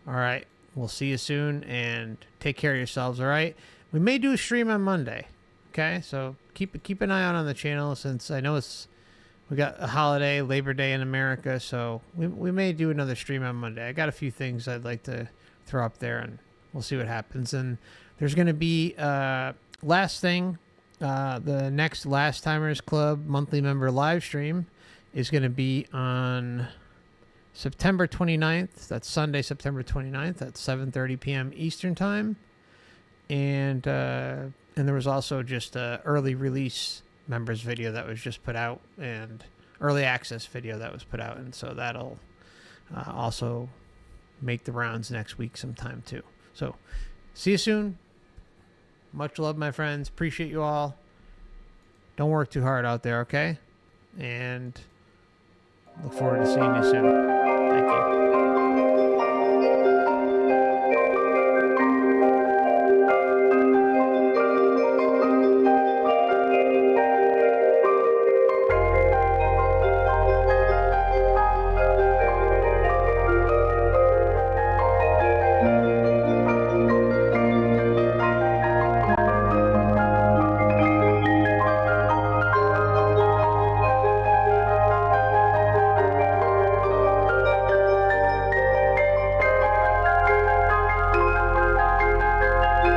All right. we'll see you soon, and take care of yourselves. All right. We may do a stream on Monday. Okay, so keep an eye out on the channel, since I know we got a holiday, Labor Day in America, so we may do another stream on Monday. I got a few things I'd like to throw up there, and we'll see what happens. And there's going to be last thing, the next Last Timers Club monthly member live stream is going to be on September 29th. That's Sunday, September 29th at 7:30 p.m. Eastern Time. And there was also just a early release members video that was just put out, and early access video that was put out. And so that'll also make the rounds next week sometime too. So see you soon. Much love, my friends. Appreciate you all. Don't work too hard out there, okay? And look forward to seeing you soon.